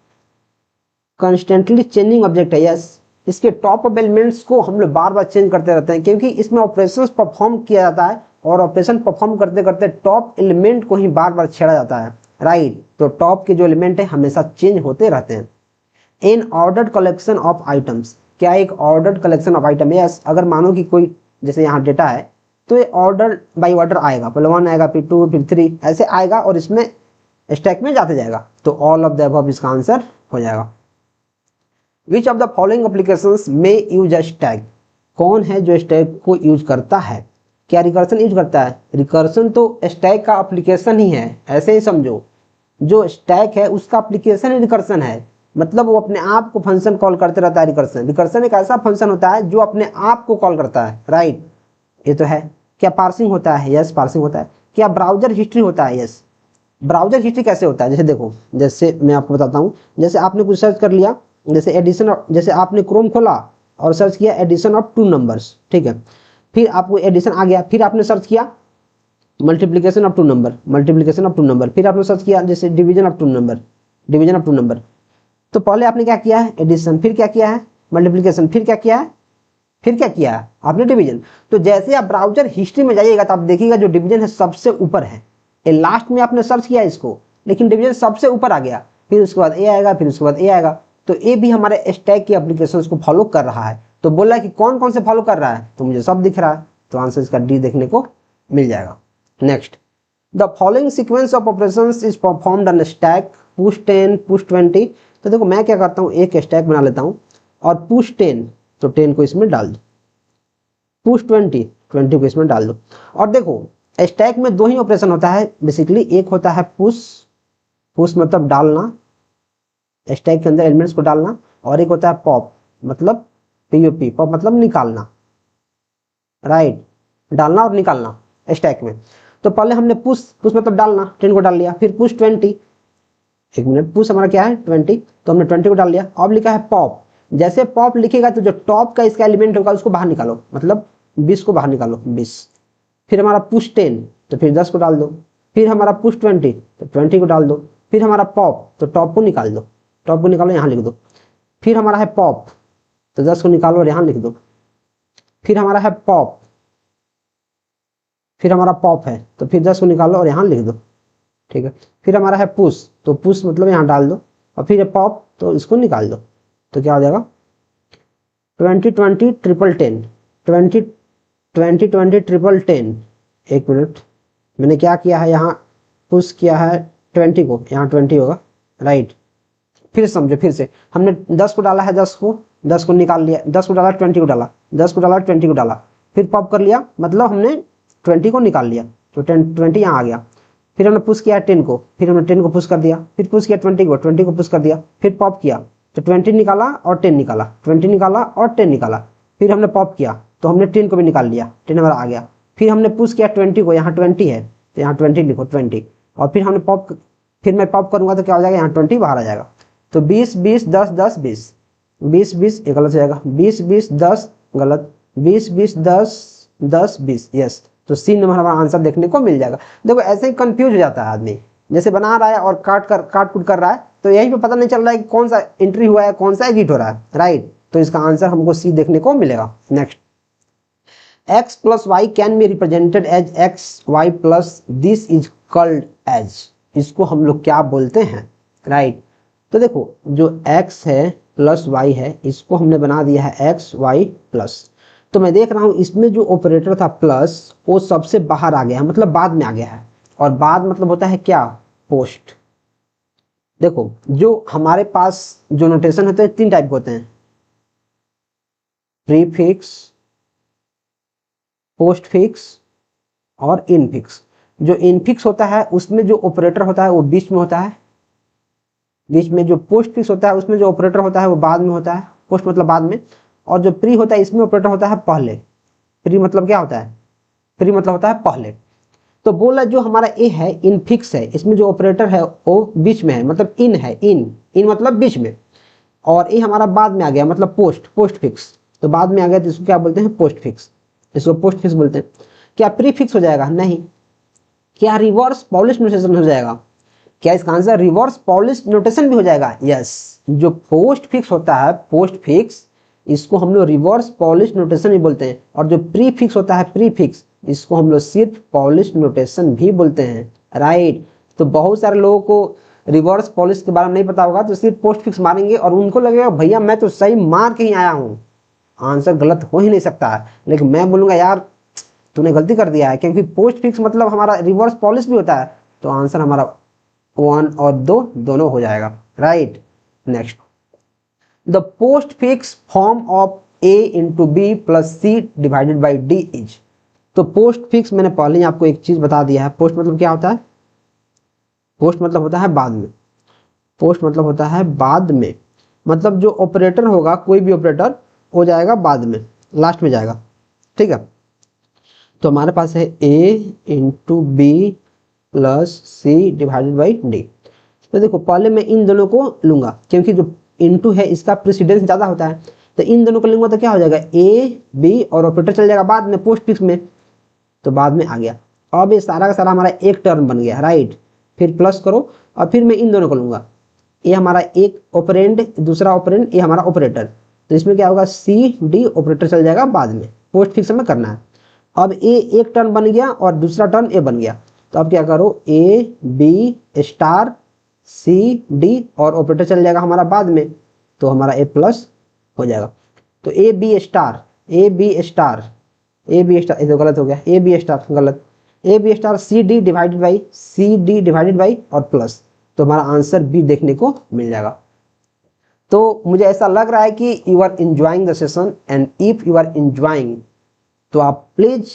कॉन्स्टेंटली चेंजिंग ऑब्जेक्ट है, यस। इसके टॉप ऑफ एलिमेंट्स को हम लोग बार बार चेंज करते रहते हैं, क्योंकि इसमें ऑपरेशंस परफॉर्म किया जाता है और ऑपरेशन परफॉर्म करते करते टॉप एलिमेंट को ही बार बार छेड़ा जाता है, राइट। तो टॉप के जो एलिमेंट है हमेशा चेंज होते रहते हैं। In ordered collection of items, क्या एक ordered collection of item? Yes, अगर मानो कि कोई जैसे यहाँ डेटा है तो ये ऑर्डर बाई ऑर्डर आएगा, पहले 1 आएगा, फिर 2, फिर 3 ऐसे आएगा और इसमें स्टैक में जाते जाएगा। तो ऑल ऑफ द अबव इसका आंसर हो जाएगा। विच ऑफ द फॉलोइंग एप्लीकेशंस में यूज अ स्टैक? कौन है जो स्टैक को यूज करता है? क्या रिकर्सन यूज करता है? रिकर्सन तो स्टैक का एप्लीकेशन ही है, ऐसे ही समझो। जो स्टैक है उसका एप्लीकेशन ही रिकर्सन है, मतलब वो अपने आप को फंक्शन कॉल करते रहता है। रिकर्सन, रिकर्सन एक ऐसा फंक्शन होता है जो अपने आप को कॉल करता है, राइट। ये तो है। क्या पार्सिंग होता है? यस, पार्सिंग होता है। क्या ब्राउजर हिस्ट्री होता है? यस। ब्राउजर हिस्ट्री कैसे होता है? जैसे देखो, जैसे मैं आपको बताता हूँ, जैसे आपने कुछ सर्च कर लिया, जैसे एडिशन, जैसे आपने क्रोम खोला और सर्च किया एडिशन ऑफ 2 नंबर्स, ठीक है, फिर आपको एडिशन आ गया, फिर आपने सर्च किया multiplication of 2 number, multiplication of 2 number, फिर आपने सर्च किया जैसे division of 2 number, division of 2 number. तो पहले आपने क्या किया है? एडिशन, फिर क्या किया है? मल्टीप्लीकेशन, फिर क्या किया है? फिर क्या किया है आपने? डिवीजन। तो जैसे आप ब्राउजर हिस्ट्री में जाइएगा तो आप देखिएगा जो डिवीजन है सबसे ऊपर है। ये लास्ट में आपने सर्च किया इसको, लेकिन डिवीजन सबसे ऊपर आ गया, फिर उसके बाद ए आएगा, फिर उसके बाद ए आएगा। तो ये भी हमारे स्टैक की एप्लीकेशंस को फॉलो कर रहा है। तो बोला कि कौन कौन से फॉलो कर रहा है, तो मुझे सब दिख रहा है, तो आंसर इसका डी देखने को मिल जाएगा। Next, the following sequence of operations is performed on stack push 10 push 20। तो देखो मैं क्या करता हूँ, एक स्टैक बना लेता हूँ और पुश 10, तो 10 को इसमें डाल दो, पुश 20, 20 को इसमें डाल दो। और देखो स्टैक में 2 ही ऑपरेशन होता है बेसिकली, एक होता है पुश, पुश मतलब डालना, स्टैक के अंदर एलिमेंट्स को डालना, और एक होता है पॉप मतलब पीओपी, पॉप मतलब निकालना, राइट, डालना और निकालना स्टैक में। तो पहले हमने पुश, पुश मतलब डालना, 10 को डाल लिया, फिर पुश 20, एक मिनट, पुश हमारा क्या है 20, तो हमने 20 को डाल लिया। अब लिखा है पॉप, जैसे पॉप लिखेगा तो जो टॉप का इसका एलिमेंट होगा उसको बाहर निकालो, मतलब 20 को बाहर निकालो, 20। फिर हमारा पुश 10, तो फिर 10 को डाल दो। फिर हमारा पुश 20, तो 20 को डाल दो। फिर हमारा पॉप, तो टॉप को निकाल दो, टॉप को निकालो यहाँ लिख दो। फिर हमारा है पॉप, तो 10 को निकालो और यहाँ लिख दो। फिर हमारा है पॉप, फिर हमारा पॉप है तो फिर 10 को निकालो और यहाँ लिख दो, ठीक है। फिर हमारा है पुश, तो पुश मतलब यहाँ डाल दो, और फिर पॉप तो इसको निकाल दो। तो क्या हो जाएगा 20 20 ट्रिपल 10, 20 20 20 ट्रिपल 10। एक मिनट, मैंने क्या किया है, यहाँ पुश किया है 20 को, यहाँ 20 होगा, राइट। फिर समझो, फिर से हमने 10 को डाला है, 10 को निकाल लिया, 10 को डाला 20 को डाला, 10 को डाला 20 को डाला, फिर पॉप कर लिया, मतलब हमने 20 को निकाल लिया, तो 20 यहाँ आ गया। फिर हमने पुश किया 10 को, फिर हमने 10 को पुश कर दिया, फिर पुश किया 20 को पुश कर दिया, फिर पॉप किया तो 20 निकाला और 10 निकाला, 20 निकाला और 10 निकाला। फिर हमने पॉप किया तो हमने 10 को भी निकाल लिया, 10 हमारा आ गया। फिर हमने पुश किया 20 को, यहाँ 20 है तो यहाँ 20 लिखो 20, और फिर हमने पॉप, फिर मैं पॉप करूंगा तो क्या हो जाएगा, यहाँ 20 बाहर आ जाएगा। तो 20 20 10 10 20, 20 20 ये गलत हो जाएगा, 20 20 10 गलत, 20 20 10 10 20, यस। तो सी नंबर हमारा आंसर देखने को मिल जाएगा। देखो ऐसे ही कंफ्यूज हो जाता है आदमी, जैसे बना रहा है और काट कूट कर रहा है, तो यहीं पे पता नहीं चल रहा है कि कौन सा एंट्री हुआ है, कौन सा एडिट हो रहा है, राइट। तो इसका आंसर हमको सी देखने को मिलेगा। Next, x plus y can be represented as x y plus this is called as, इसको हम लोग क्या बोलते हैं, राइट। तो देखो जो x है प्लस y है, इसको हमने बना दिया है x y प्लस। तो मैं देख रहा हूं इसमें जो ऑपरेटर था प्लस, वो सबसे बाहर आ गया है, मतलब बाद में आ गया है, और बाद मतलब होता है क्या, पोस्ट। देखो जो हमारे पास जो नोटेशन होते हैं 3 टाइप के होते हैं, प्रीफिक्स, पोस्ट फिक्स और इनफिक्स। जो इनफिक्स होता है उसमें जो ऑपरेटर होता है वो बीच में होता है, बीच में जो पोस्ट फिक्स होता है उसमें जो ऑपरेटर होता है वो बाद में होता है, पोस्ट मतलब बाद में, और जो प्री होता है इसमें ऑपरेटर होता है पहले। प्री मतलब क्या होता है, प्री मतलब होता है पहले। तो बोला जो हमारा ए है इनफिक्स है, इसमें जो ऑपरेटर है वो बीच में है, मतलब इन है, इन मतलब बीच में, और ए हमारा बाद में आ गया मतलब पोस्ट फिक्स। तो बाद में आ गया तो इसको क्या बोलते हैं, पोस्ट फिक्स, इसको पोस्ट फिक्स बोलते हैं। क्या प्रीफिक्स हो जाएगा, नहीं। क्या रिवर्स पॉलिश नोटेशन हो जाएगा, क्या इसका आंसर रिवर्स पॉलिश नोटेशन भी हो जाएगा, यस। जो पोस्ट फिक्स होता है, पोस्ट फिक्स, इसको हम लोग रिवर्स पॉलिश नोटेशन भी बोलते हैं, और जो प्रीफिक्स होता है प्रीफिक्स, इसको हम लोग सिर्फ पॉलिश नोटेशन भी बोलते हैं, राइट। तो बहुत सारे लोगों को रिवर्स पॉलिश के बारे में नहीं पता होगा, तो सिर्फ पोस्ट फिक्स मारेंगे और उनको लगेगा भैया मैं तो सही मार के ही आया हूँ, आंसर गलत हो ही नहीं सकता है। लेकिन मैं बोलूँगा यार तूने गलती कर दिया है, क्योंकि पोस्ट फिक्स मतलब हमारा रिवर्स पॉलिश भी होता है, तो आंसर हमारा 1 और 2 दोनों हो जाएगा, right. Next, the postfix form of a into B plus C divided by D is. तो पोस्ट फिक्स मैंने पहले ही आपको एक चीज बता दिया है, पोस्ट मतलब क्या होता है, पोस्ट मतलब होता है बाद में, पोस्ट मतलब होता है बाद में, मतलब जो ऑपरेटर होगा कोई भी ऑपरेटर हो जाएगा बाद में, लास्ट में जाएगा, ठीक है। तो हमारे पास है a into B plus C divided by D. तो देखो पहले मैं इन दोनों को लूंगा, क्योंकि जो इंटू है इसका प्रेसिडेंस ज़्यादा होता है, तो इन दोनों को लूंगा तो क्या हो जाएगा, ए बी और ऑपरेटर चल जाएगा बाद में पोस्ट फिक्स में, तो बाद में आ गया। अब ये सारा का सारा हमारा एक टर्म बन गया, राइट। फिर प्लस करो और फिर मैं इन दोनों को लूंगा, ये हमारा एक ऑपरेंड दूसरा ऑपरेंड, ये हमारा ऑपरेटर, तो इसमें क्या होगा सी डी ऑपरेटर चल जाएगा बाद में, पोस्ट फिक्स में करना है। अब ए एक टर्म बन गया और दूसरा टर्म ए बन गया, तो अब क्या करो A B star C D और ऑपरेटर चल जाएगा हमारा बाद में, तो हमारा ए प्लस हो जाएगा। तो A B star A B star A B star, ये तो गलत हो गया, ए बी स्टार गलत, A B star C D divided by और प्लस, तो हमारा आंसर बी देखने को मिल जाएगा। तो मुझे ऐसा लग रहा है कि you are enjoying the session, and if you are enjoying तो आप प्लीज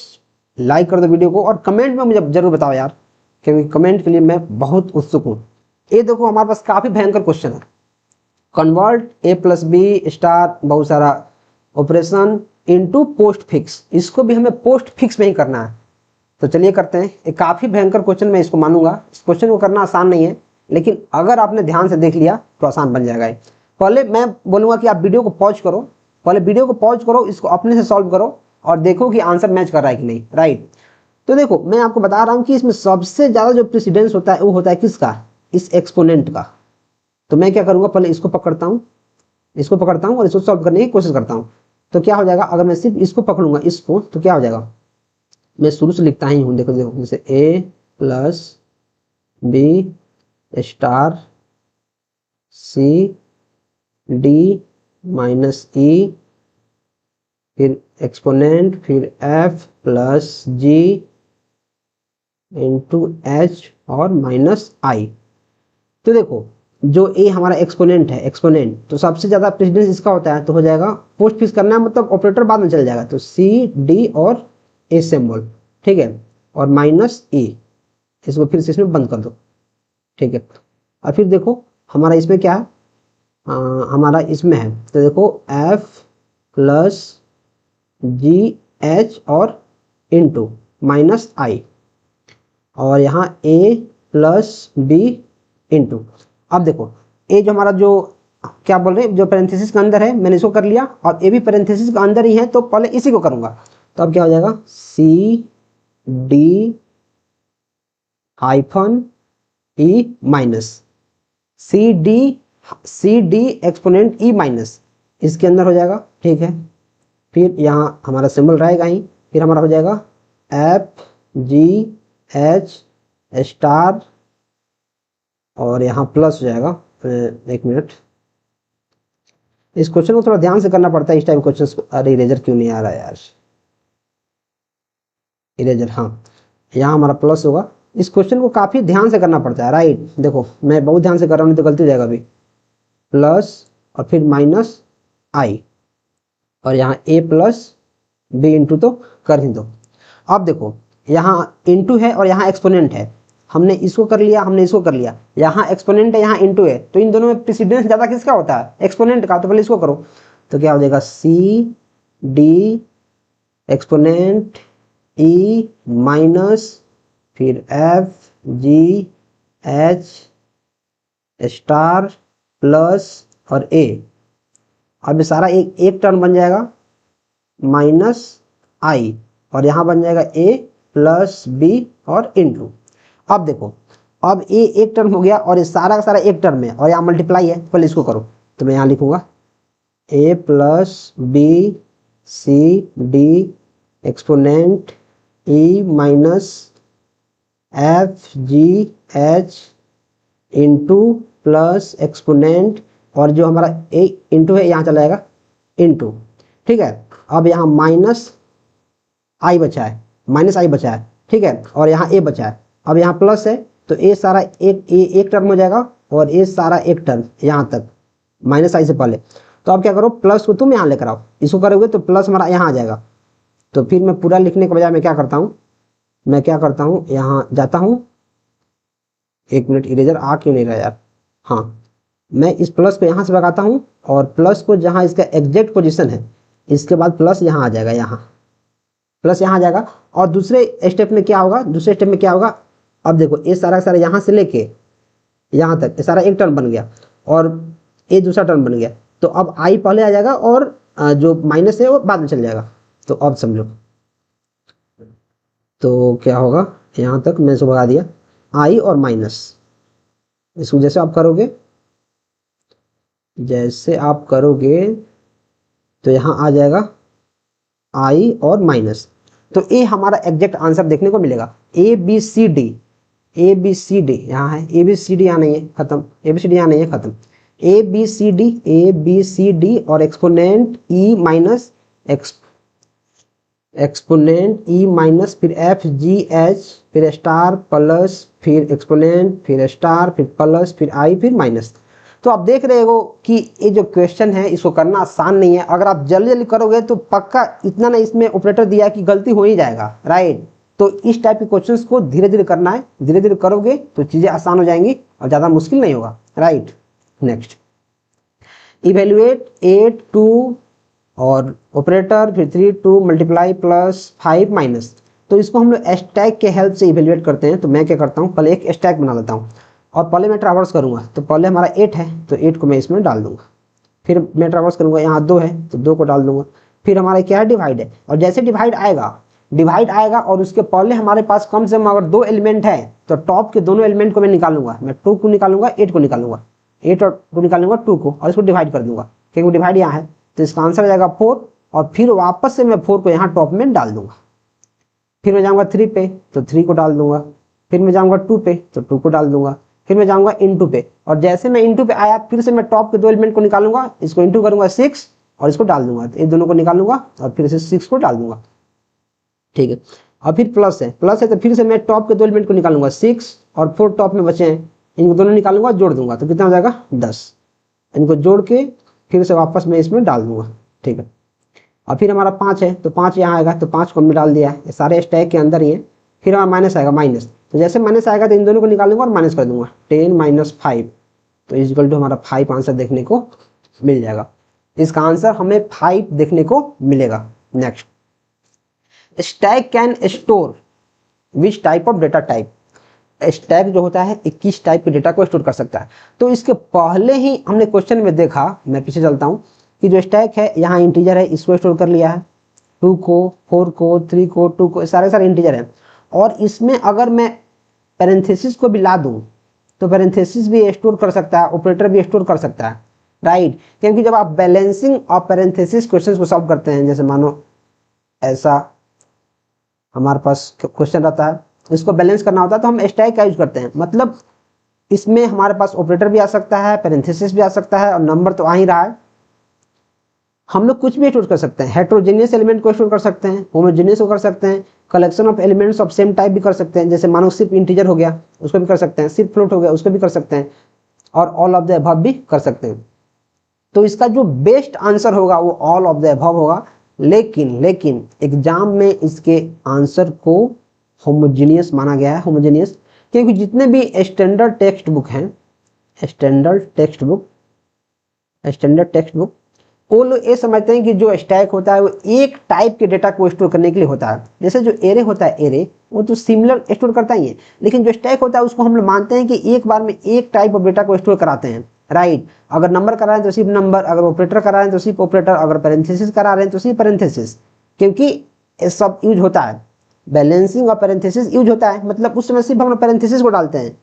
लाइक कर दो वीडियो को और कमेंट में मुझे जरूर बताओ यार, क्योंकि कमेंट के लिए मैं बहुत उत्सुक हूँ। ये देखो हमारे पास काफी भयंकर क्वेश्चन है, कन्वर्ट ए प्लस बी स्टार बहुत सारा ऑपरेशन इनटू पोस्ट फिक्स, इसको भी हमें पोस्ट फिक्स में ही करना है। तो चलिए करते हैं, एक काफी भयंकर क्वेश्चन मैं इसको मानूंगा, इस क्वेश्चन को करना आसान नहीं है, लेकिन अगर आपने ध्यान से देख लिया तो आसान बन जाएगा। पहले मैं बोलूंगा कि आप वीडियो को पॉज करो, पहले वीडियो को पॉज करो, इसको अपने से सॉल्व करो और देखो कि आंसर मैच कर रहा है कि नहीं, राइट। तो देखो मैं आपको बता रहा हूं कि इसमें सबसे ज्यादा जो प्रेसिडेंस होता है वो होता है किसका, इस एक्सपोनेंट का। तो मैं क्या करूंगा, पहले इसको पकड़ता हूं और इसको सॉल्व करने की कोशिश करता हूं। तो क्या हो जाएगा, अगर मैं सिर्फ इसको पकड़ूंगा इसको, तो क्या हो जाएगा, मैं शुरू से लिखता ही हूं, देखो जैसे A plus B star C D minus E, फिर एक्सपोनेंट, फिर F plus G into H और माइनस आई। तो देखो जो ए हमारा एक्सपोनेंट है, एक्सपोनेंट तो सबसे ज्यादा प्रेसिडेंस इसका होता है, तो हो जाएगा पोस्ट फिक्स करना है, मतलब ऑपरेटर बाद में चल जाएगा, तो सी डी और ए सिंबल, ठीक है, और माइनस ई, इसको फिर से इसमें बंद कर दो, ठीक है। और फिर देखो हमारा इसमें क्या है, हमारा इसमें है, तो देखो एफ प्लस जी एच और इंटू माइनस आई, और यहाँ ए प्लस बी इंटू, अब देखो ए जो हमारा जो क्या बोल रहे हैं जो पैरेंथेसिस के अंदर है मैंने इसको कर लिया, और ए भी पैरेंथेसिस के अंदर ही है, तो पहले इसी को करूंगा। तो अब क्या हो जाएगा C D hyphen E minus सी डी एक्सपोनेंट ई माइनस, इसके अंदर हो जाएगा, ठीक है। फिर यहाँ हमारा सिंबल रहेगा ही, फिर हमारा हो जाएगा एफ जी एच स्टार और यहाँ प्लस हो जाएगा। एक मिनट, इस क्वेश्चन को थोड़ा ध्यान से करना पड़ता है इस टाइप क्वेश्चन। अरे इरेजर क्यों नहीं आ रहा है यार, इरेजर, हाँ यहाँ हमारा प्लस होगा। इस क्वेश्चन को काफी ध्यान से करना पड़ता है, राइट। देखो मैं बहुत ध्यान से कर रहा हूँ, नहीं तो गलती हो जाएगा अभी, प्लस और फिर माइनस आई, और यहाँ ए प्लस बी इंटू तो कर ही दो। अब देखो यहाँ इंटू है और यहाँ एक्सपोनेंट है, हमने इसको कर लिया, हमने इसको कर लिया, यहाँ एक्सपोनेंट है यहाँ इंटू है, तो इन दोनों में प्रेसिडेंस ज्यादा किसका होता है, एक्सपोनेंट का। तो पहले इसको करो, तो क्या हो जाएगा सी डी एक्सपोनेंट ई माइनस फिर F G H star plus और ए, अब ये सारा एक टर्म बन जाएगा माइनस आई, और यहाँ बन जाएगा ए प्लस बी और इंटू। अब देखो अब ए एक टर्म हो गया और ये सारा का सारा एक टर्म है, और यहाँ मल्टीप्लाई है, पहले इसको करो। तो मैं यहाँ लिखूंगा A plus B C D exponent E minus F G H into plus exponent, और जो हमारा ए इंटू है यहाँ चला जाएगा इंटू, ठीक है। अब यहाँ माइनस आई बचा है, माइनस आई बचा है, ठीक है, और यहाँ ए बचा है। अब यहाँ प्लस है तो ए सारा एक टर्म हो जाएगा और ए सारा एक टर्म यहाँ तक माइनस आई से पहले। तो अब क्या करो, प्लस को तुम यहाँ लेकर आओ, इसको करोगे तो प्लस हमारा यहाँ आ जाएगा। तो फिर मैं पूरा लिखने के बजाय मैं क्या करता हूँ, यहाँ जाता हूँ, एक मिनट, इरेजर आ क्यों नहीं रहा यार, हाँ, मैं इस प्लस को यहाँ से भगाता हूँ और प्लस को जहाँ इसका एग्जैक्ट पोजीशन है इसके बाद प्लस यहाँ आ जाएगा, यहाँ प्लस यहाँ आ जाएगा। और दूसरे स्टेप में क्या होगा, अब देखो ये सारा यहाँ से लेके यहाँ तक ये सारा एक टर्म बन गया और ये दूसरा टर्म बन गया। तो अब आई पहले आ जाएगा और जो माइनस है वो बाद में चल जाएगा। तो अब समझो, तो क्या होगा, यहाँ तक मैं इसको भगा दिया, आई और माइनस, इसको जैसे आप करोगे तो यहाँ आ जाएगा आई और माइनस। तो ये हमारा एग्जैक्ट आंसर देखने को मिलेगा। ए बी सी डी यहाँ है, ए बी सी डी यहाँ नहीं है, खत्म, ए बी सी डी यहाँ नहीं है, खत्म, ए बी सी डी और एक्सपोनेंट ई माइनस फिर एफ जी एच फिर स्टार प्लस फिर एक्सपोनेंट फिर स्टार फिर प्लस फिर आई फिर माइनस। तो आप देख रहे हो कि ये जो क्वेश्चन है इसको करना आसान नहीं है। अगर आप जल्दी जल्दी करोगे तो पक्का इतना ना इसमें ऑपरेटर दिया कि गलती हो ही जाएगा, राइट। तो इस टाइप के क्वेश्चंस को धीरे धीरे करना है, धीरे धीरे करोगे तो चीजें आसान हो जाएंगी और ज्यादा मुश्किल नहीं होगा, राइट। नेक्स्ट, इवेल्युएट 8 2 और ऑपरेटर फिर 3 2 मल्टीप्लाई प्लस 5 माइनस। तो इसको हम लोग स्टैक के हेल्प से इवेल्युएट करते हैं। तो मैं क्या करता हूँ, पहले एक स्टैक बना लेता हूँ और पहले मैं ट्रावर्स करूंगा। तो पहले हमारा 8 है तो 8 को मैं इसमें डाल दूंगा, फिर मैं ट्रावर्स करूंगा, यहाँ 2 है तो 2 को डाल दूंगा, फिर हमारा क्या है, डिवाइड है। और जैसे डिवाइड आएगा और उसके पहले हमारे पास कम से कम अगर 2 एलिमेंट है तो टॉप के दोनों एलिमेंट को मैं निकालूंगा, मैं 2 को निकालूंगा, 8 को निकालूंगा, 8 और 2 निकालूंगा 2 को, और इसको डिवाइड कर दूंगा क्योंकि डिवाइड यहाँ है। तो इसका आंसर आ जाएगा 4 और फिर वापस से मैं 4 को यहाँ टॉप में डाल दूंगा। फिर मैं जाऊंगा 3 पे तो 3 को डाल दूंगा, फिर मैं जाऊंगा 2 पे तो 2 को डाल दूंगा, फिर मैं जाऊंगा इंटू पे, और जैसे मैं इंटू पे आया फिर से मैं टॉप के 2 एलिमेंट को निकालूंगा, इसको इंटू करूंगा 6 और इसको डाल दूंगा, तो ये दोनों को निकालूंगा और फिर से 6 को डाल दूंगा, ठीक है। और फिर प्लस है तो फिर से मैं टॉप के 2 एलिमेंट को निकालूंगा 6 और 4 टॉप में बचे हैं, इनको दोनों निकालूंगा, जोड़ दूंगा तो कितना हो जाएगा 10। इनको जोड़ के फिर से वापस मैं इसमें डाल दूंगा, ठीक है। और फिर हमारा 5 है तो 5 यहाँ आएगा तो 5 को हमने डाल दिया है, ये सारे स्टैक के अंदर ही है। फिर हमारा माइनस आएगा, माइनस, तो जैसे माइनस आएगा तो इन दोनों को निकालूंगा और माइनस कर दूंगा, 10 माइनस 5 तो इक्वल टू हमारा 5 आंसर देखने को मिल जाएगा। इसका आंसर हमें 5 देखने को मिलेगा। Next, stack can store which type of data type. Stack जो होता है 21 टाइप के डेटा को स्टोर कर सकता है। तो इसके पहले ही हमने क्वेश्चन में देखा, मैं पीछे चलता हूँ, कि जो स्टैक है यहाँ इंटीजर है, इसको स्टोर कर लिया है, 2 को 4 को 3 को 2 को, सारे इंटीजर है। और इसमें अगर मैं पैरेंथेसिस को भी ला दूं तो पैरेंथेसिस भी स्टोर कर सकता है, ऑपरेटर भी स्टोर कर सकता है, राइट। क्योंकि जब आप बैलेंसिंग और पैरेंथेसिस क्वेश्चंस को सॉल्व करते हैं, जैसे मानो ऐसा हमारे पास क्वेश्चन रहता है, इसको बैलेंस करना होता है तो हम स्टैक का यूज करते हैं। मतलब इसमें हमारे पास ऑपरेटर भी आ सकता है, पैरेंथेसिस भी आ सकता है और नंबर तो आ ही रहा है। हम लोग कुछ भी स्टोर कर सकते हैं, हेट्रोजेनियस एलिमेंट को स्टोर कर सकते हैं, होमोजेनियस को कर सकते हैं, collection of elements of same type भी कर सकते हैं, जैसे मानो सिर्फ इंटीजर हो गया उसको भी कर सकते हैं, सिर्फ फ्लोट हो गया उसको भी कर सकते हैं, और ऑल ऑफ द अबव भी कर सकते हैं। तो इसका जो बेस्ट आंसर होगा वो ऑल ऑफ द अबव होगा। लेकिन एग्जाम में इसके आंसर को होमोजेनियस माना गया है, होमोजेनियस, क्योंकि जितने भी स्टैंडर्ड टेक्स्ट बुक हैं, स्टैंडर्ड टेक्स्ट बुक वो लोग ये समझते हैं कि जो स्टैक होता है वो एक टाइप के डेटा को स्टोर करने के लिए होता है। जैसे जो एरे होता है, एरे वो तो सिमिलर स्टोर करता ही है, लेकिन जो स्टैक होता है उसको हम लोग मानते हैं कि एक बार में एक टाइप ऑफ डेटा को स्टोर कराते हैं, राइट। अगर नंबर करा रहे हैं तो सिर्फ नंबर, अगर ऑपरेटर करा रहे हैं तो सिर्फ ऑपरेटर, अगर पैरेंथेसिस करा रहे हैं तो सिर्फ पैरेंथेसिस, क्योंकि ये सब यूज होता है, बैलेंसिंग और पैरेंथेसिस यूज होता है। मतलब उस समय सिर्फ हम लोग पैरेंथेसिस को डालते हैं,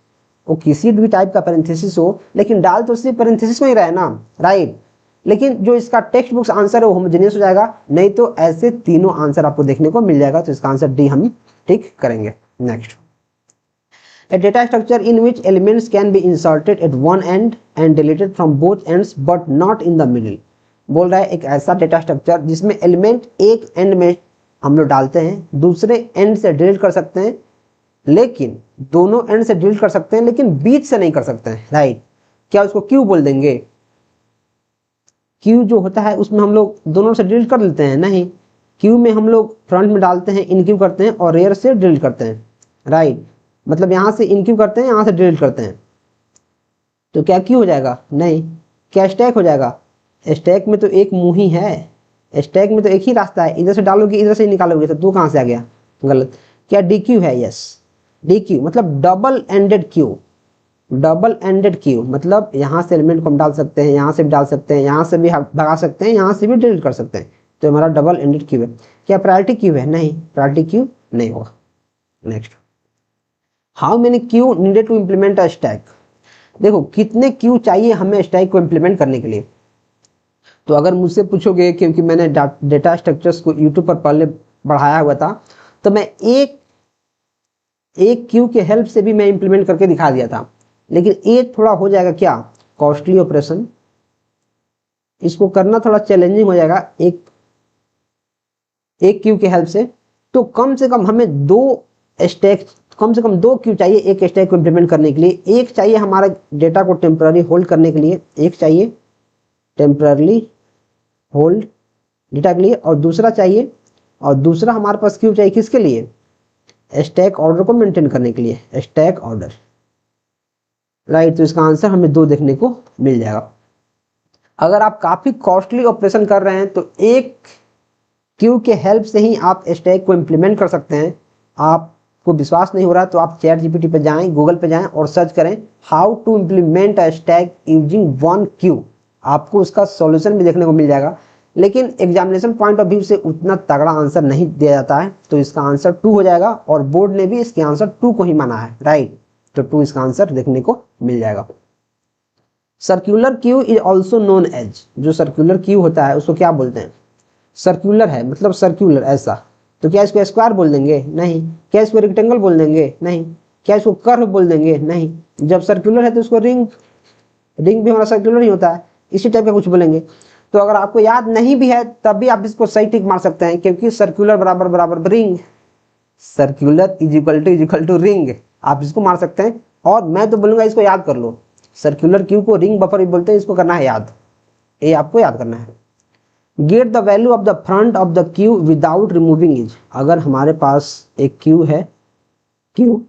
वो किसी भी टाइप का पैरेंथेसिस हो, लेकिन डाल तो सिर्फ पैरेंथेसिस में ही रहे ना, राइट। लेकिन जो इसका टेक्स्ट बुक्स आंसर है वो होमोजेनियस हो जाएगा, नहीं तो ऐसे तीनों आंसर आपको देखने को मिल जाएगा। तो इसका आंसर डी हम टिक करेंगे। Next, a data structure in which elements can be inserted at one end and deleted from both ends but not in the middle। बोल रहा है एक ऐसा डेटा स्ट्रक्चर जिसमें एलिमेंट एक एंड में हम लोग डालते हैं, दूसरे एंड से डिलीट कर सकते हैं, लेकिन दोनों एंड से डिलीट कर सकते हैं लेकिन बीच से नहीं कर सकते हैं, राइट। क्या उसको क्यू बोल देंगे? क्यू जो होता है उसमें हम लोग दोनों से डिलीट कर लेते हैं, नहीं, क्यू में हम लोग फ्रंट में डालते हैं, इनक्यू करते हैं और रेयर से डिलीट करते हैं, राइट। मतलब यहाँ से इनक्यू करते हैं, यहाँ से डिलीट करते हैं, तो क्या क्यू हो जाएगा? नहीं। क्या स्टैक हो जाएगा? स्टैक में तो एक मुंह ही है, स्टैक में तो एक ही रास्ता है, इधर से डालोगे इधर से निकालोगे, तो 2 कहाँ से आ गया? गलत। क्या डी क्यू है? यस, डी क्यू मतलब double ended queue. Double ended queue मतलब यहाँ से एलिमेंट को हम डाल सकते हैं, यहाँ से भी डाल सकते हैं, यहाँ से भी भगा सकते हैं, यहाँ से भी डिलीट कर सकते हैं, तो हमारा डबल एंडेड क्यू है। क्या प्रायोरिटी क्यू है? नहीं, प्रायोरिटी क्यू नहीं होगा। Next, how many queue needed to implement a stack. देखो कितने क्यू चाहिए हमें स्टैक को इम्प्लीमेंट करने के लिए। तो अगर मुझसे पूछोगे, क्योंकि मैंने डेटा स्ट्रक्चर्स को यूट्यूब पर पहले बढ़ाया हुआ था, तो मैं एक क्यू के हेल्प से भी मैं इम्प्लीमेंट करके दिखा दिया था, लेकिन ये थोड़ा हो जाएगा क्या, कॉस्टली ऑपरेशन, इसको करना थोड़ा चैलेंजिंग हो जाएगा एक क्यू के हेल्प से। तो कम से कम हमें कम से कम 2 क्यू चाहिए एक स्टैक को इम्प्लीमेंट करने के लिए। एक चाहिए हमारा डेटा को टेम्पररी होल्ड करने के लिए, एक चाहिए टेम्पररी होल्ड डेटा के लिए, और दूसरा हमारे पास क्यू चाहिए किसके लिए? स्टैक ऑर्डर को मेंटेन करने के लिए, स्टैक ऑर्डर, राइट। तो इसका आंसर हमें 2 देखने को मिल जाएगा। अगर आप काफी कॉस्टली ऑपरेशन कर रहे हैं तो एक क्यू के हेल्प से ही आप स्टैक को इम्प्लीमेंट कर सकते हैं। आपको विश्वास नहीं हो रहा तो आप चैट जीपीटी पे जाएं, गूगल पे जाएं और सर्च करें how to implement a stack using 1 queue, आपको उसका सॉल्यूशन भी देखने को मिल जाएगा। लेकिन एग्जामिनेशन पॉइंट ऑफ व्यू से उतना तगड़ा आंसर नहीं दिया जाता है, तो इसका आंसर 2 हो जाएगा, और बोर्ड ने भी इसके आंसर 2 को ही माना है, राइट। तो 2 इसका आंसर देखने को मिल जाएगा। Circular queue is also known as, जो सर्कुलर क्यू होता है उसको क्या बोलते हैं? सर्कुलर है मतलब सर्कुलर ऐसा, तो क्या इसको स्क्वायर बोल देंगे? नहीं। क्या इसको रेक्टेंगल बोल देंगे? नहीं। क्या इसको कर्व बोल देंगे? नहीं। जब सर्कुलर है तो इसको रिंग भी हमारा सर्कुलर ही होता है, इसी टाइप का कुछ बोलेंगे। तो अगर आपको याद नहीं भी है तब भी आप इसको सही टिक मार सकते हैं, क्योंकि सर्कुलर बराबर बराबर ring, circular is equal to ring, आप इसको मार सकते हैं। और मैं तो बोलूंगा इसको याद कर लो, सर्कुलर क्यू को रिंग बफर भी बोलते हैं, इसको करना है याद, ये आपको याद करना है। Get the value of the front of the Q without removing is, अगर हमारे पास एक क्यू है, क्यू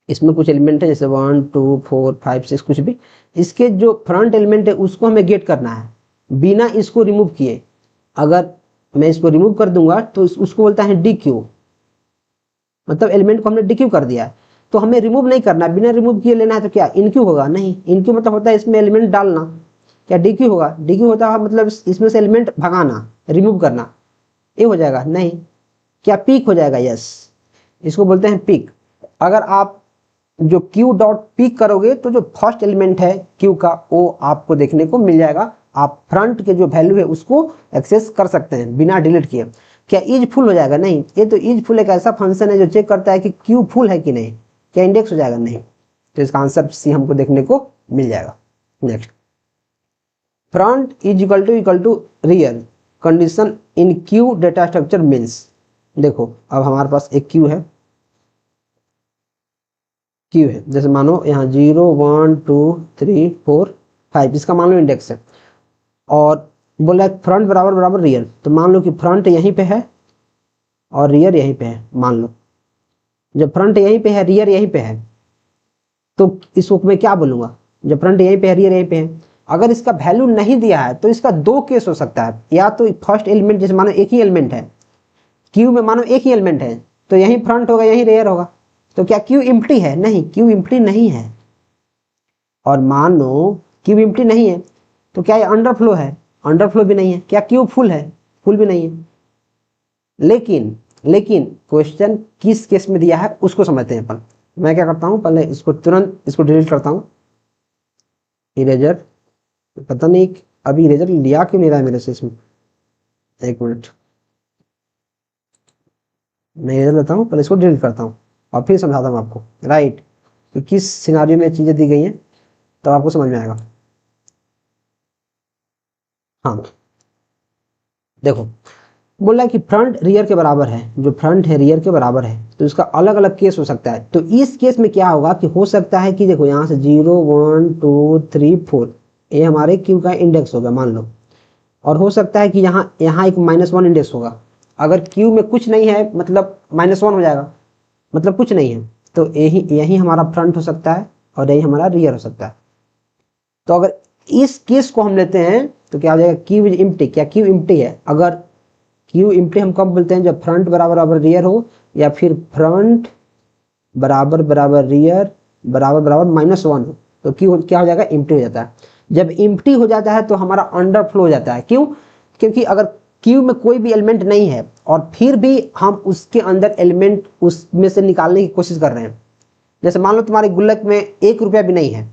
इसमें कुछ एलिमेंट है जैसे 1 2 4 5 6 कुछ भी, इसके जो फ्रंट एलिमेंट है उसको हमें गेट करना है बिना इसको रिमूव किए। अगर मैं इसको रिमूव कर दूंगा तो उसको बोलता है डी क्यू, मतलब एलिमेंट को हमने डी क्यू कर दिया है। तो हमें रिमूव नहीं करना, बिना रिमूव किए लेना है, तो क्या इनक्यू होगा? नहीं, इनक्यू मतलब होता है इसमें एलिमेंट डालना। क्या डी क्यू होगा? डी क्यू होता है मतलब इसमें से एलिमेंट भगाना, रिमूव करना, ये हो जाएगा? नहीं। क्या पीक हो जाएगा? यस, इसको बोलते हैं पीक। अगर आप जो क्यू डॉट पीक करोगे तो जो फर्स्ट एलिमेंट है क्यू का वो आपको देखने को मिल जाएगा, आप फ्रंट के जो वैल्यू है उसको एक्सेस कर सकते हैं बिना डिलीट किए। क्या इज फुल हो जाएगा? नहीं, ये तो इज फुल एक ऐसा फंक्शन है जो चेक करता है कि क्यू फुल है कि नहीं। क्या इंडेक्स हो जाएगा? नहीं। तो इसका आंसर सी हमको देखने को मिल जाएगा। Next, front is equal to rear condition in queue data structure means. देखो अब हमारे पास एक क्यू है, जैसे मानो यहाँ 0 1 2 3 4 5 इसका मान लो इंडेक्स है, और बोला फ्रंट बराबर बराबर रियर, तो मान लो कि फ्रंट यहीं पे है और रियर यहीं पे है। मान लो जब फ्रंट यहीं पे है रियर यहीं पे है, तो इसको मैं क्या बोलूंगा? जब फ्रंट यहीं पे है रियर यहीं पे है, अगर इसका वैल्यू नहीं दिया है तो इसका 2 केस हो सकता है। या तो फर्स्ट एलिमेंट, जैसे मानो एक ही एलिमेंट है क्यू में, मानो एक ही एलिमेंट है, तो यहीं फ्रंट होगा यहीं रियर होगा, तो क्या क्यू इम्प्टी है? नहीं, क्यू इम्प्टी नहीं है। और मानो क्यू इम्प्टी नहीं है तो क्या ये अंडरफ्लो है? अंडरफ्लो भी नहीं है। क्या क्यू फुल है? फुल भी नहीं है। लेकिन क्वेश्चन किस केस में दिया है उसको समझते हैं अपन। मैं क्या करता हूं, पहले इसको तुरंत इसको डिलीट करता हूं, इरेजर, पता नहीं अभी इरेजर लिया क्यों नहीं रहा है मेरे से इसमें, एक मिनट, मैं इरेजर लेता हूँ, पहले इसको डिलीट करता हूँ और फिर समझाता हूँ आपको, राइट, कि किस सिनारियो में चीज़ें दी गई हैं तो आपको समझ में आएगा। हाँ देखो, बोल रहा है कि फ्रंट रियर के बराबर है, जो फ्रंट है रियर के बराबर है, तो इसका अलग अलग केस हो सकता है। तो इस केस में क्या होगा कि हो सकता है कि देखो यहाँ से 0 1 2 3 4 ये हमारे क्यू का इंडेक्स होगा मान लो, और हो सकता है कि यहाँ यहाँ एक -1 इंडेक्स होगा। अगर क्यू में कुछ नहीं है मतलब -1 हो जाएगा, मतलब कुछ नहीं है, तो यही यही हमारा फ्रंट हो सकता है और यही हमारा रियर हो सकता है। तो अगर इस केस को हम लेते हैं तो क्या हो जाएगा, क्यू इज इम्प्टी। क्या क्यू इम्प्टी है? अगर क्यू इम्प्टी हम कब बोलते हैं, जब फ्रंट बराबर बराबर रियर हो, या फिर फ्रंट बराबर बराबर रियर बराबर बराबर -1 हो, तो क्यू क्या हो जाएगा, इम्प्टी हो जाता है। जब इम्प्टी हो जाता है तो हमारा अंडरफ्लो हो जाता है। क्यों? क्योंकि अगर क्यू में कोई भी एलिमेंट नहीं है और फिर भी हम उसके अंदर एलिमेंट उसमें से निकालने की कोशिश कर रहे हैं, जैसे मान लो तुम्हारे गुल्लक में 1 रुपया भी नहीं है,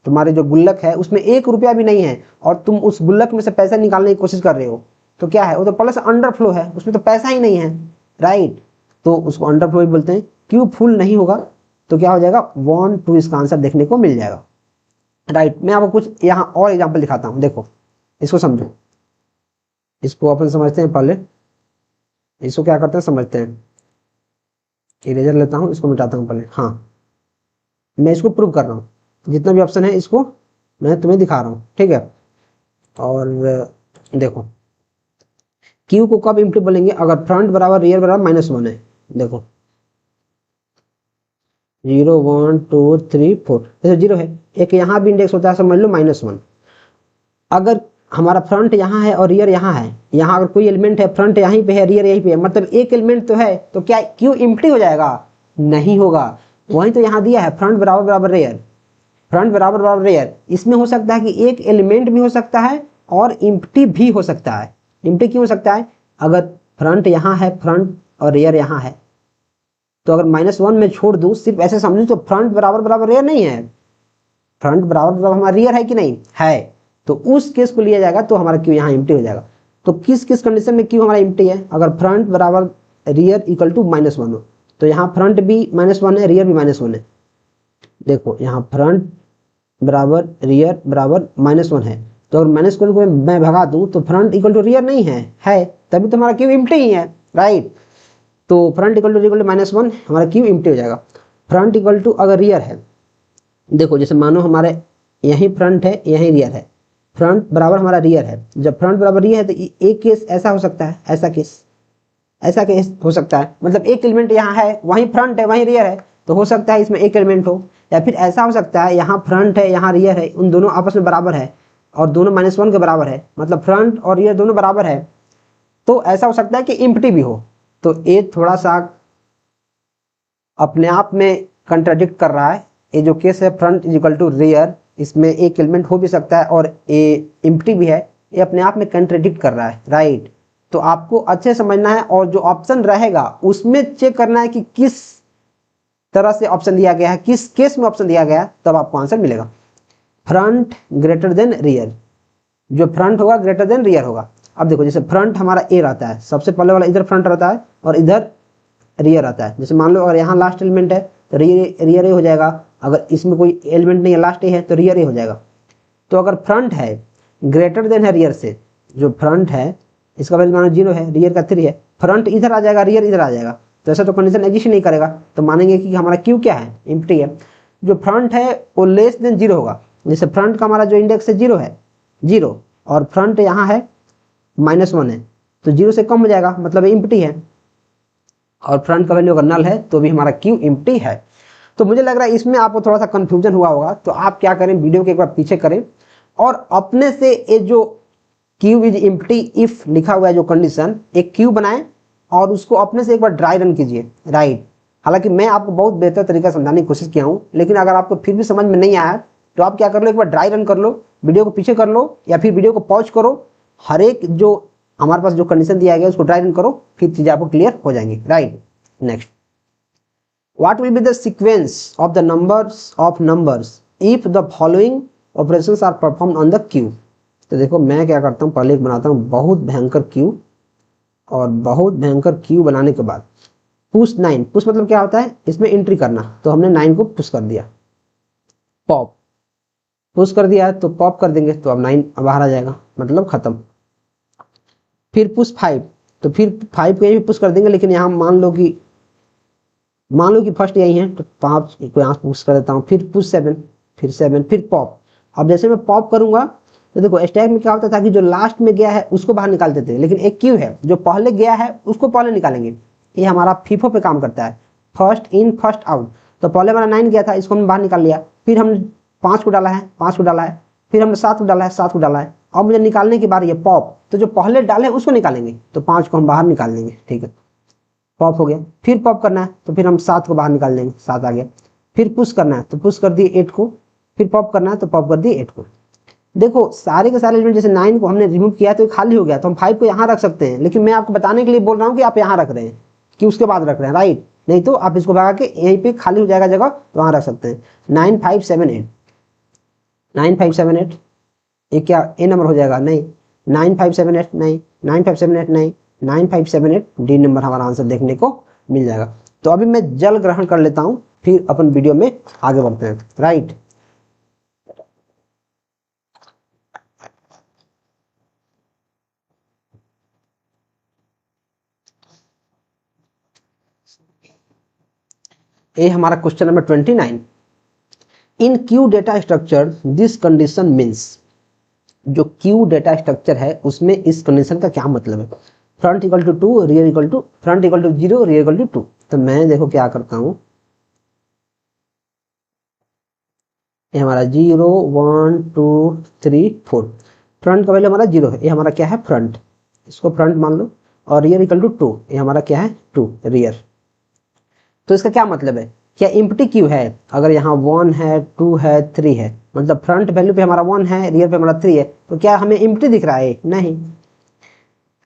तुम्हारे जो गुल्लक है उसमें 1 रुपया भी नहीं है और तुम उस गुल्लक में से पैसा निकालने की कोशिश कर रहे हो, तो क्या है, वो तो प्लस अंडरफ्लो है, उसमें तो पैसा ही नहीं है, राइट। तो उसको अंडरफ्लो भी बोलते हैं। क्यू फुल नहीं होगा तो क्या हो जाएगा, 1 2 इसका आंसर देखने को मिल जाएगा, राइट। मैं आपको कुछ यहाँ और एग्जाम्पल दिखाता हूँ, देखो इसको समझो, इसको अपन समझते हैं पहले, इसको क्या करते हैं समझते हैं। इरेजर लेता हूँ, इसको मिटाता हूँ पहले। हाँ, मैं इसको प्रूव कर रहा हूँ, जितना भी ऑप्शन है इसको मैं तुम्हें दिखा रहा हूँ, ठीक है। और देखो क्यू को कब इम्प्टी बोलेंगे, अगर फ्रंट बराबर रियर बराबर -1 है। देखो 0 1 2 3 4, जैसे 0 है, एक यहाँ भी इंडेक्स होता है, समझ लो -1। अगर हमारा फ्रंट यहाँ है और रियर यहाँ है, यहाँ अगर कोई एलिमेंट है, फ्रंट यहीं पे है रियर यहीं पे है, मतलब एक एलिमेंट तो है, तो क्या क्यू इम्प्टी हो जाएगा? नहीं होगा। वहीं तो यहाँ दिया है फ्रंट बराबर बराबर रियर, फ्रंट बराबर बराबर रियर, इसमें हो सकता है कि एक एलिमेंट भी हो सकता है और इम्प्टी भी हो सकता है। इम्प्टी क्यों हो सकता है? अगर फ्रंट यहाँ है, फ्रंट और रियर यहाँ है, तो अगर -1 में छोड़ दूं, सिर्फ ऐसे समझू तो फ्रंट बराबर बराबर रियर नहीं है, फ्रंट बराबर बराबर हमारा रियर है कि नहीं है, तो उस केस को लिया जाएगा तो हमारा क्यू यहाँ इम्प्टी हो जाएगा। तो किस किस कंडीशन में क्यू हमारा इम्प्टी है, अगर फ्रंट बराबर रियर इक्वल टू -1 हो, तो यहाँ फ्रंट भी -1 है, रियर भी -1 है। देखो यहाँ फ्रंट बराबर रियर बराबर -1 है, तो अगर -1 को मैं भगा दूं तो फ्रंट इक्वल टू रियर नहीं है तभी तो हमारा क्यू इम्प्टी ही है, राइट। तो फ्रंट इक्वल टू -1 हमारा क्यू इम्प्टी हो जाएगा। फ्रंट इक्वल टू अगर रियर है, देखो जैसे मानो हमारे यही फ्रंट है यही रियर है, फ्रंट बराबर हमारा रियर है, जब फ्रंट बराबर रियर है तो एक केस ऐसा हो सकता है, ऐसा केस हो सकता है, मतलब एक एलिमेंट यहाँ है, वहीं फ्रंट है वहीं रियर है, तो हो सकता है इसमें एक एलिमेंट हो। या फिर ऐसा हो सकता है यहाँ फ्रंट है यहाँ रियर है, उन दोनों आपस में बराबर है और दोनों -1 के बराबर है, मतलब फ्रंट और रियर दोनों बराबर है, तो ऐसा हो सकता है कि इम्प्टी भी हो। तो ये थोड़ा सा अपने आप में कंट्राडिक्ट कर रहा है। ये जो केस है front is equal to rear, इसमें एक एलिमेंट हो भी सकता है और ये इम्प्टी भी है, ये अपने आप में कंट्राडिक्ट कर रहा है, राइट। तो आपको अच्छे समझना है और जो ऑप्शन रहेगा उसमें चेक करना है कि किस तरह से ऑप्शन दिया गया है, किस केस में ऑप्शन दिया गया है, तब आपको आंसर मिलेगा। फ्रंट ग्रेटर देन रियर, जो फ्रंट होगा ग्रेटर देन रियर होगा। अब देखो जैसे फ्रंट हमारा ए रहता है, सबसे पहले वाला इधर फ्रंट रहता है और इधर रियर आता है। जैसे मान लो अगर यहाँ लास्ट एलिमेंट है तो रियर ए हो जाएगा, अगर इसमें कोई एलिमेंट नहीं है लास्ट ए है तो रियर ए हो जाएगा। तो अगर फ्रंट है ग्रेटर देन है रियर से, जो फ्रंट है इसका वैल्यू मानो 0 है, रियर का 3 है, फ्रंट इधर आ जाएगा रियर इधर आ जाएगा, तो ऐसा तो कंडीशन एग्जिस्ट नहीं करेगा, तो मानेंगे कि हमारा क्यू क्या है, इम्प्टी है। जो फ्रंट है वो लेस देन 0 होगा, जैसे फ्रंट का हमारा जो इंडेक्स है 0 है, 0 और फ्रंट यहाँ है -1 है, तो 0 से कम हो जाएगा, मतलब इम्प्टी है। और फ्रंट का वैल्यू अगर नल है तो भी हमारा क्यू इम्प्टी है। तो मुझे लग रहा है इसमें आपको थोड़ा सा कंफ्यूजन हुआ होगा, तो आप क्या करें, वीडियो के एक बार पीछे करें और अपने से ये जो क्यू इज इम्प्टी इफ लिखा हुआ है जो कंडीशन, एक क्यू बनाएं और उसको अपने से एक बार ड्राई रन कीजिए, राइट। हालांकि मैं आपको बहुत बेहतर तरीका समझाने की कोशिश किया हूँ, लेकिन अगर आपको फिर भी समझ में नहीं आया तो आप क्या कर लो, एक बार ड्राई रन कर लो, वीडियो को पीछे कर लो या फिर वीडियो को पॉज करो, हर एक जो हमारे पास जो कंडीशन दिया गया उसको ड्राई रन करो, फिर चीजें आपको क्लियर हो जाएंगी, right. Next, what will be the sequence of the numbers of numbers if the following operations are performed on the queue. तो देखो मैं क्या करता हूँ, पहले एक बनाता हूँ बहुत भयंकर क्यू, और बहुत भयंकर क्यू बनाने के बाद पुश 9, पुश मतलब क्या होता है, इसमें एंट्री करना, तो हमने 9 को पुश कर दिया, पॉप पुश कर दिया तो पॉप कर देंगे, तो अब 9 बाहर आ जाएगा, मतलब खत्म। फिर पुश 5, तो फिर 5 को यही पुश कर देंगे, लेकिन यहाँ मान लो कि फर्स्ट यही है, तो 5 को यहाँ पुश कर देता हूँ। फिर पुश 7, फिर 7, फिर पॉप। अब जैसे मैं पॉप करूंगा तो देखो स्टैक में क्या होता था कि जो लास्ट में गया है उसको बाहर निकाल देते हैं, लेकिन एक क्यू है जो पहले गया है उसको पहले निकालेंगे। ये हमारा फीफो पे काम करता है, फर्स्ट इन फर्स्ट आउट। तो पहले हमारा 9 गया था, इसको हमने बाहर निकाल लिया, फिर हमने 5 को डाला है, 5 को डाला है, फिर हमने 7 को डाला है, 7 को डाला है। अब मुझे निकालने की बारी है पॉप, तो जो पहले डाले उसको निकालेंगे, तो 5 को हम बाहर निकाल देंगे, ठीक है, पॉप हो गया। फिर पॉप करना है तो फिर हम 7 को बाहर निकाल देंगे, 7 आ गया। फिर पुश करना है तो पुश कर दिए 8 को, फिर पॉप करना है तो पॉप कर दिए 8 को। देखो सारे के सारे एलिमेंट, जैसे 9 को हमने रिमूव किया तो खाली हो गया, तो हम 5 को यहाँ रख सकते हैं, लेकिन मैं आपको बताने के लिए बोल रहा हूँ कि आप यहाँ रख रहे हैं, कि उसके बाद रख रहे हैं, राइट। नहीं तो आप इसको भगा के यहीं पे खाली हो जाएगा जगह, तो वहां रख सकते हैं। 9 5 7 8, 9 5 7 8, ये क्या ए नंबर हो जाएगा? नहीं, 9 5 7 8 नहीं, 9 5 7 8 नहीं, 9 5 7 8 डी नंबर हमारा आंसर देखने को मिल जाएगा। तो अभी मैं जल ग्रहण कर लेता हूँ, फिर अपन वीडियो में आगे बढ़ते हैं, राइट। ये हमारा question number 29। In queue data structure this condition means, जो क्यू डेटा स्ट्रक्चर है उसमें इस कंडीशन का क्या मतलब है? Front equal to 2, rear equal to, front equal to 0, rear equal to 2। तो मैं देखो क्या करता हूं, ये हमारा 0 1 2 3 4, फ्रंट का वैल्यू हमारा 0 है, ये हमारा क्या है? फ्रंट, इसको फ्रंट मान लो। और रियर इक्वल टू 2, ये हमारा क्या है? 2 रियर। तो इसका क्या मतलब है? क्या एम्प्टी क्यू है? अगर यहाँ 1 है 2 है 3 है, मतलब फ्रंट वैल्यू पे हमारा 1 है, रियर पे हमारा 3 है, तो क्या हमें एम्प्टी दिख रहा है? नहीं।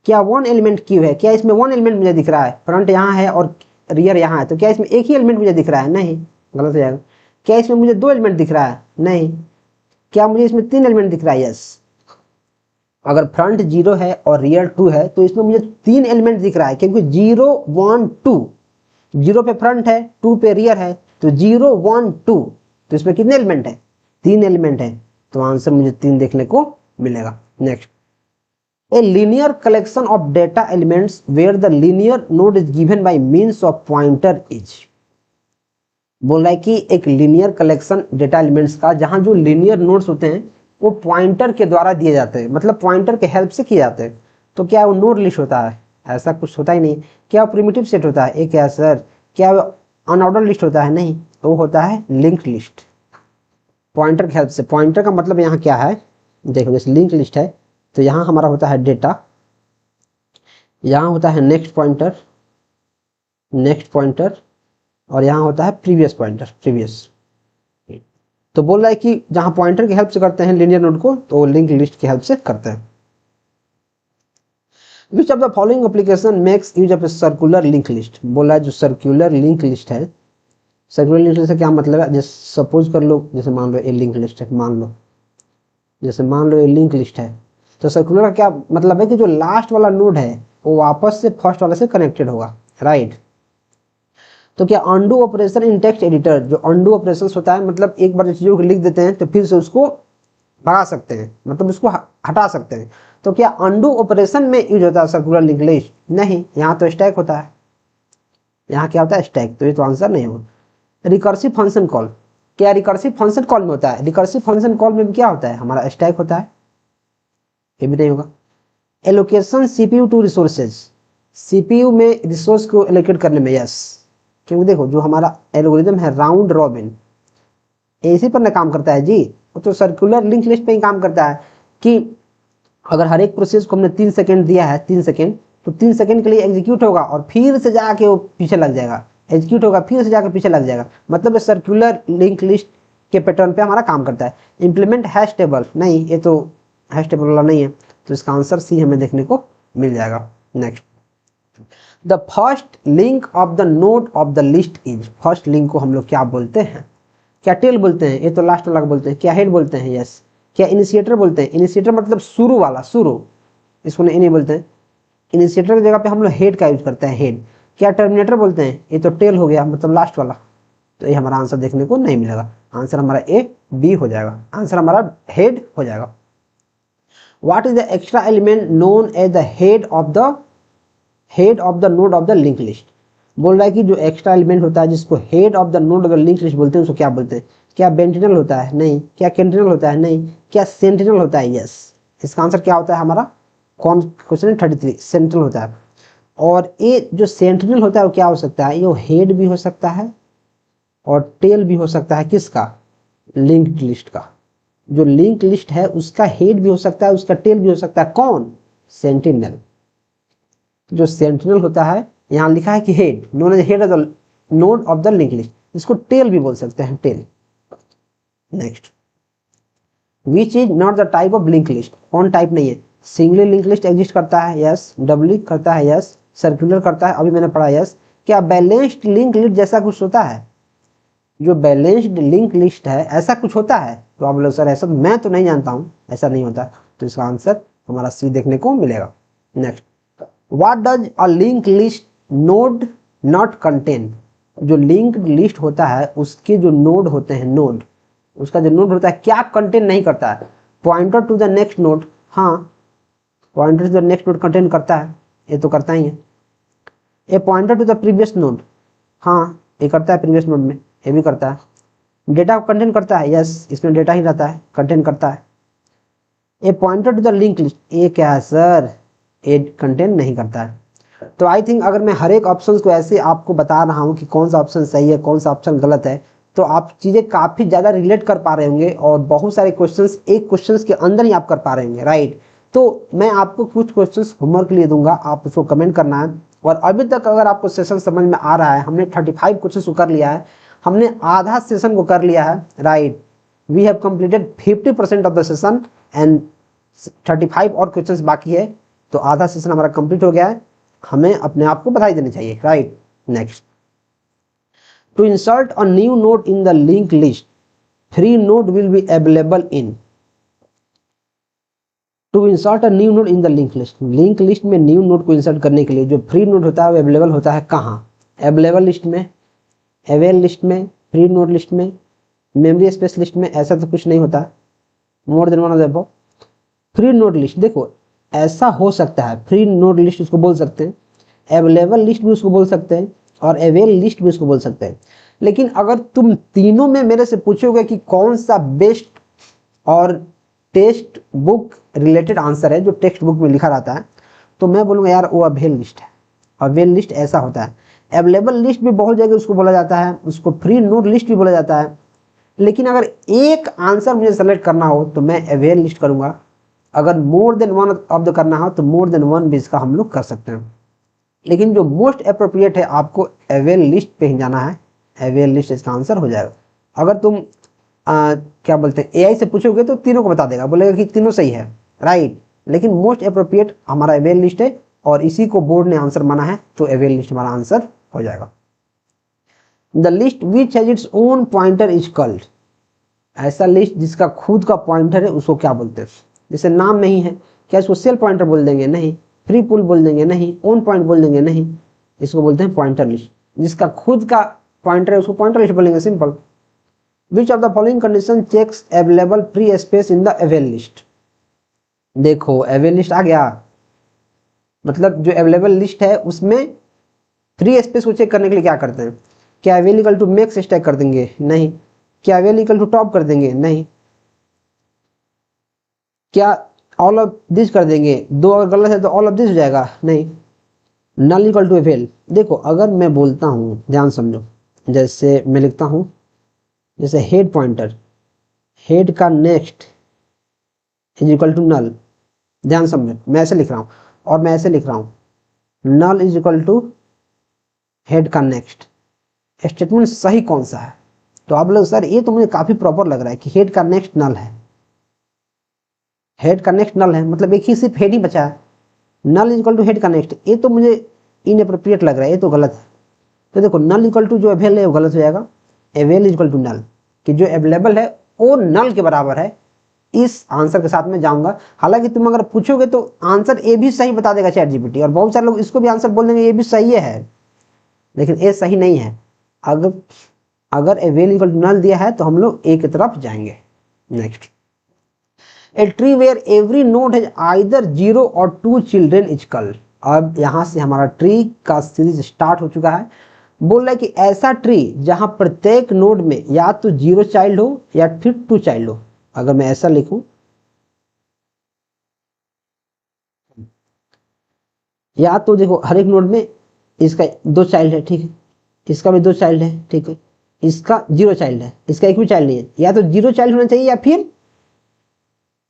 क्या 1 एलिमेंट क्यू है? क्या इसमें 1 एलिमेंट मुझे दिख रहा है? फ्रंट यहाँ है और रियर यहाँ है, तो क्या इसमें एक ही एलिमेंट मुझे दिख रहा है? नहीं, गलत हो जाएगा। क्या इसमें मुझे 2 एलिमेंट दिख रहा है? नहीं। क्या मुझे इसमें 3 एलिमेंट दिख रहा है? यस। अगर फ्रंट 0 है और रियर 2 है तो इसमें मुझे 3 एलिमेंट दिख रहा है, क्योंकि 0 1 2, 0 पे फ्रंट है, 2 पे रियर है, तो 0 1 2, तो इसमें कितने एलिमेंट है? 3 एलिमेंट है, तो आंसर मुझे 3 देखने को मिलेगा। Next, a linear collection of data elements where the linear node is given by means of pointer is. बोल रहा है कि एक लीनियर कलेक्शन डेटा एलिमेंट्स का, जहां जो लीनियर नोड्स होते हैं वो पॉइंटर के द्वारा दिए जाते हैं, मतलब पॉइंटर के हेल्प से किए जाते हैं। तो क्या वो नोड लिस्ट होता है? ऐसा कुछ होता ही नहीं। क्या प्रिमिटिव सेट होता है? एक है सर। क्या अनऑर्डर लिस्ट होता है? नहीं, तो वो होता है लिंक लिस्ट, पॉइंटर के हेल्प से। पॉइंटर का मतलब यहाँ क्या है, देखो जैसे लिंक लिस्ट है तो यहाँ हमारा होता है डेटा, यहाँ होता है नेक्स्ट पॉइंटर, नेक्स्ट पॉइंटर, और यहाँ होता है प्रीवियस पॉइंटर, प्रीवियस। तो बोल रहा है कि जहां पॉइंटर की हेल्प से करते हैं लीनियर नोड को, तो लिंक लिस्ट की हेल्प से करते हैं। Which of the following application makes use of a circular linked list? बोला है जो सर्कुलर लिंक लिस्ट है, सर्कुलर लिंक लिस्ट से क्या मतलब है? जैसे सपोज कर लो, जैसे मान लो ये लिंक लिस्ट है, मान लो जैसे मान लो ये लिंक लिस्ट है, तो सर्कुलर का क्या मतलब है कि जो लास्ट वाला नोड है वो वापस से फर्स्ट वाले से कनेक्टेड होगा, राइट। तो क्या undo operation in text editor, जो अंडू ऑपरेशन होता है, मतलब एक बार चीजों को लिख देते हैं तो फिर से उसको भगा सकते हैं, मतलब उसको हटा सकते हैं। तो क्या अंडू ऑपरेशन में यूज होता है सर्कुलर लिंक लिस्ट? नहीं, यहाँ तो स्टैक होता है, यहाँ क्या होता है? स्टैक, तो ये तो आंसर नहीं होगा। रिकर्सिव फंक्शन कॉल, क्या रिकर्सिव फंक्शन कॉल में होता है? रिकर्सिव फंक्शन कॉल में क्या होता है? हमारा स्टैक होता है, ये भी नहीं होगा। Allocation CPU to resources, CPU में रिसोर्स को एलोकेट करने में, यस, क्योंकि देखो जो हमारा एल्गोरिदम है राउंड रॉबिन, इसी पर ना काम करता है जी, वो तो सर्कुलर लिंक लिस्ट पे ही काम करता है कि अगर हर एक प्रोसेस को हमने 3 सेकंड दिया है, 3 सेकंड, तो 3 सेकंड के लिए एग्जीक्यूट होगा और फिर से जाके वो पीछे लग जाएगा, एग्जीक्यूट होगा फिर से जाके पीछे लग जाएगा, मतलब सर्कुलर लिंक लिस्ट के पैटर्न पे हमारा काम करता है। इंप्लीमेंट हैश टेबल, नहीं, ये तो हैश टेबल वाला नहीं है, तो इसका आंसर सी हमें देखने को मिल जाएगा। Next, the first link of the node of the list is, first link को हम लोग क्या बोलते हैं? क्या टेल बोलते हैं? ये तो लास्ट वाला बोलते हैं। क्या हेड बोलते हैं? यस। क्या इनिशिएटर बोलते हैं? इनिशिएटर मतलब शुरू वाला, शुरू, इसको नहीं बोलते हैं। इनिशिएटर की जगह पे हम लोग हेड का यूज करते हैं, हेड। क्या टर्मिनेटर बोलते हैं? ये तो टेल हो गया, मतलब लास्ट वाला। तो ये हमारा आंसर देखने को नहीं मिलेगा। आंसर हमारा ए बी हो जाएगा, आंसर हमारा हेड हो जाएगा। What is the extra element known as the head of the node of the link list? बोल रहा है कि जो एक्स्ट्रा एलिमेंट होता है जिसको head of the node of the link list बोलते हैं, उसको क्या बोलते हैं? क्या बेंटिनल होता है? नहीं। क्या कैंटिनल होता है? नहीं। क्या सेंटिनल होता है? यस। इसका आंसर क्या होता है हमारा? कौन क्वेश्चन 33, सेंटिनल होता है। और ये जो सेंटिनल होता है वो क्या हो सकता है? ये हेड भी हो सकता है और टेल भी हो सकता है। किसका? लिंक्ड लिस्ट का। जो लिंक लिस्ट है उसका हेड भी हो सकता है, उसका टेल भी हो सकता है। कौन? सेंटिनल। जो सेंटिनल होता है, यहाँ लिखा है कि head, known as head of the node of the link list, इसको टेल भी बोल सकते हैं, tail. Next, which is not the type of link list? कौन टाइप नहीं है? सिंगली लिंक लिस्ट एग्जिस्ट करता है, यस। डबली करता है, यस। सर्कुलर करता है, अभी मैंने पढ़ा, यस। क्या बैलेंस्ड लिंक लिस्ट जैसा कुछ होता है? जो बैलेंस्ड लिंक लिस्ट है ऐसा कुछ होता है? तो आप लोग सर ऐसा मैं तो नहीं जानता हूं, ऐसा नहीं होता। तो इसका आंसर हमारा सी देखने को मिलेगा। Next, what does a link list node not contain? जो लिंक लिस्ट होता है उसके जो नोड होते हैं, नोड, उसका जो नोड होता है क्या कंटेन नहीं करता है? Pointer to the next node, हाँ, pointer to the next node contain करता है, ये तो करता ही है। A pointer to the previous node, हाँ ये करता है, प्रीवियस नोड में ये भी करता है। डेटा कंटेन करता है, यस, इसमें डेटा ही रहता है, कंटेन करता है। A pointer to the link list, ये क्या है सर? ये कंटेन नहीं करता है। तो आई थिंक अगर मैं हर एक ऑप्शन को ऐसे आपको बता रहा हूँ कि कौन सा ऑप्शन सही है, कौन सा ऑप्शन गलत है, तो आप चीजें काफी ज्यादा रिलेट कर पा रहे होंगे और बहुत सारे क्वेश्चंस एक क्वेश्चंस के अंदर ही आप कर पा रहे होंगे, राइट। तो मैं आपको कुछ क्वेश्चंस होमवर्क के लिए दूंगा, आप उसको कमेंट करना है। और अभी तक अगर आपको सेशन समझ में आ रहा है, हमने 35 क्वेश्चन को कर लिया है, हमने आधा सेशन को कर लिया है, right. We have completed 50% of the session and 35 और क्वेश्चंस बाकी है, तो आधा सेशन हमारा कंप्लीट हो गया है। हमें अपने आप को बधाई देनी चाहिए, right. Next, to insert a new node in the link list, free node will be available in. To insert a new node in the link list में न्यू नोड को इंसर्ट करने के लिए जो फ्री नोड होता है वो available होता है कहाँ? अवेलेबल लिस्ट में, अवेल लिस्ट में, फ्री नोड लिस्ट में, मेमोरी स्पेस लिस्ट में, ऐसा तो कुछ नहीं होता। More than one of the above. Free node list, देखो ऐसा हो सकता है, फ्री नोड लिस्ट उसको बोल सकते हैं, अवेलेबल लिस्ट भी उसको बोल सकते हैं और अवेल लिस्ट भी उसको बोल सकते हैं। लेकिन अगर तुम तीनों में मेरे से पूछोगे कि कौन सा बेस्ट और टेक्स्ट बुक रिलेटेड आंसर है जो टेक्स्ट बुक में लिखा रहता है, तो मैं बोलूँगा यार वो अवेल लिस्ट है। अवेल लिस्ट ऐसा होता है। अवेलेबल लिस्ट भी बहुत जगह उसको बोला जाता है, उसको फ्री नोड लिस्ट भी बोला जाता है। लेकिन अगर एक आंसर मुझे सेलेक्ट करना हो तो मैं अवेल लिस्ट करूंगा। अगर more than one of the करना हो तो मोर देन वन भी इसका हम लोग कर सकते हैं। लेकिन जो मोस्ट अप्रोप्रिएट है आपको अवेल लिस्ट पे ही जाना है, अवेल लिस्ट इसका आंसर हो जाएगा। अगर तुम क्या बोलते हैं एआई से पूछोगे तो तीनों को बता देगा, बोलेगा कि तीनों सही है, राइट। लेकिन मोस्ट अप्रोप्रिएट हमारा अवेल लिस्ट है और इसी को बोर्ड ने आंसर माना है, तो अवेल लिस्ट हमारा आंसर हो जाएगा। The list which has its own pointer is called, ऐसा लिस्ट जिसका खुद का पॉइंटर है उसको क्या बोलते हैं? जैसे नाम नहीं है, क्या इसको सेल पॉइंटर बोल देंगे? नहीं। फ्री पुल बोल देंगे? नहीं। ओन पॉइंट बोल देंगे? नहीं। इसको बोलते हैं पॉइंटर लिस्ट। जिसका खुद का पॉइंटर है उसको पॉइंटर लिस्ट बोलेंगे, simple. Which of the following condition checks available free space in the avail list? देखो अवेल लिस्ट आ गया, मतलब जो अवेलेबल लिस्ट है उसमें फ्री स्पेस को चेक करने के लिए क्या करते हैं? क्या avail equal to max stack कर देंगे? नहीं। क्या अवेल इक्वल टू टॉप कर देंगे? नहीं। क्या ऑल ऑफ दिस कर देंगे? दो अगर गलत है तो ऑल ऑफ दिस हो जाएगा? नहीं। नल इक्वल टू अवेल, देखो अगर मैं बोलता हूं, ध्यान समझो, जैसे मैं लिखता हूं, जैसे हेड पॉइंटर, हेड का next is equal to null, ध्यान समझो, मैं ऐसे लिख रहा हूं और मैं ऐसे लिख रहा हूं, null is equal to head का नेक्स्ट। स्टेटमेंट सही कौन सा है? तो आप लोग सर ये तो मुझे काफी प्रॉपर लग रहा है कि हेड का नेक्स्ट नल है, हेड का नेक्स्ट नल है, मतलब एक ही सिर्फ हेड ही बचा है। Null is equal to head का नेक्स्ट, ये तो मुझे इनएप्रोप्रिएट लग रहा है, ये तो गलत है। तो देखो नल इक्वल टू जो अवेल है वो गलत हो जाएगा। Avail is equal to null, कि जो अवेलेबल है वो नल के बराबर है, इस आंसर के साथ में जाऊंगा। हालांकि तुम अगर पूछोगे तो आंसर ए भी सही बता देगा चैट जीपीटी, और बहुत सारे लोग इसको भी आंसर बोल देंगे ये भी सही है, लेकिन ए सही नहीं है। अगर avail equal to null दिया है तो हम लोग ए की तरफ जाएंगे। Next, a tree where every node has either 0 और 2 चिल्ड्रेन इज कॉल्ड। अब यहां से हमारा ट्री का सीरीज स्टार्ट हो चुका है। बोल रहा है कि ऐसा ट्री जहां प्रत्येक नोड में या तो 0 चाइल्ड हो या फिर 2 चाइल्ड हो। अगर मैं ऐसा लिखूं, या तो देखो हर एक नोड में इसका 2 चाइल्ड है, ठीक है, इसका भी 2 चाइल्ड है, ठीक है, इसका 0 चाइल्ड है, इसका एक भी चाइल्ड नहीं है, या तो 0 चाइल्ड होना चाहिए या फिर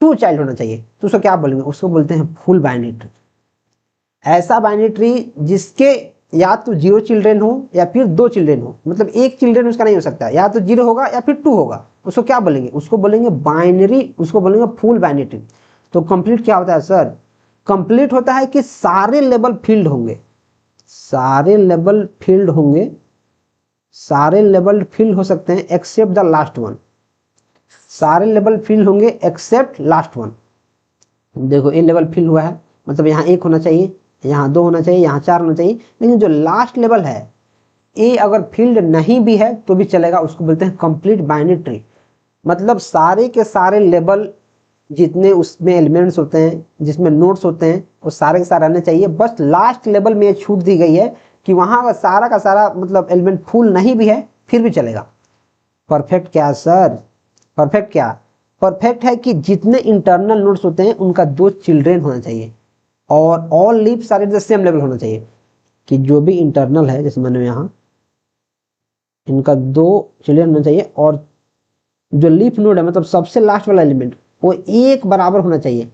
2 चाइल्ड होना चाहिए, तो उसको क्या बोलेंगे, उसको बोलते हैं फुल बाइनरी ट्री। ऐसा बाइनरी ट्री जिसके या तो 0 चिल्ड्रेन हो या फिर 2 चिल्ड्रेन हो, मतलब एक चिल्ड्रेन उसका नहीं हो सकता, या तो 0 होगा या फिर 2 होगा, उसको क्या बोलेंगे, उसको बोलेंगे बाइनरी, उसको बोलेंगे फुल बाइनरी ट्री। तो कंप्लीट क्या होता है सर, कंप्लीट होता है कि सारे लेवल फील्ड होंगे, सारे लेवल फील्ड होंगे, सारे लेवल फील्ड हो सकते हैं एक्सेप्ट द लास्ट वन, सारे लेवल फील्ड होंगे एक्सेप्ट लास्ट वन। देखो ये लेवल फील्ड हुआ है, मतलब यहाँ 1 होना चाहिए, यहाँ 2 होना चाहिए, यहाँ 4 होना चाहिए, लेकिन जो लास्ट लेवल है ए अगर फील्ड नहीं भी है तो भी चलेगा, उसको बोलते हैं कंप्लीट बाइनरी ट्री। मतलब सारे के सारे लेवल जितने उसमें एलिमेंट्स होते हैं, जिसमें नोड्स होते हैं, वो सारे के सारे रहने चाहिए। बस लास्ट लेवल में ये छूट दी गई है कि वहां अगर सारा का सारा मतलब एलिमेंट फुल नहीं भी है फिर भी चलेगा। परफेक्ट क्या सर, परफेक्ट क्या, परफेक्ट है कि जितने इंटरनल नोड्स होते हैं उनका 2 चिल्ड्रेन होना चाहिए, और all leaves are at the same level होना चाहिए, कि जो भी इंटरनल है, जैसे मैंने यहाँ इनका 2 चिल्ड्रेन होना चाहिए, और जो लीफ नोड है मतलब सबसे लास्ट वाला एलिमेंट वो एक बराबर होना चाहिए।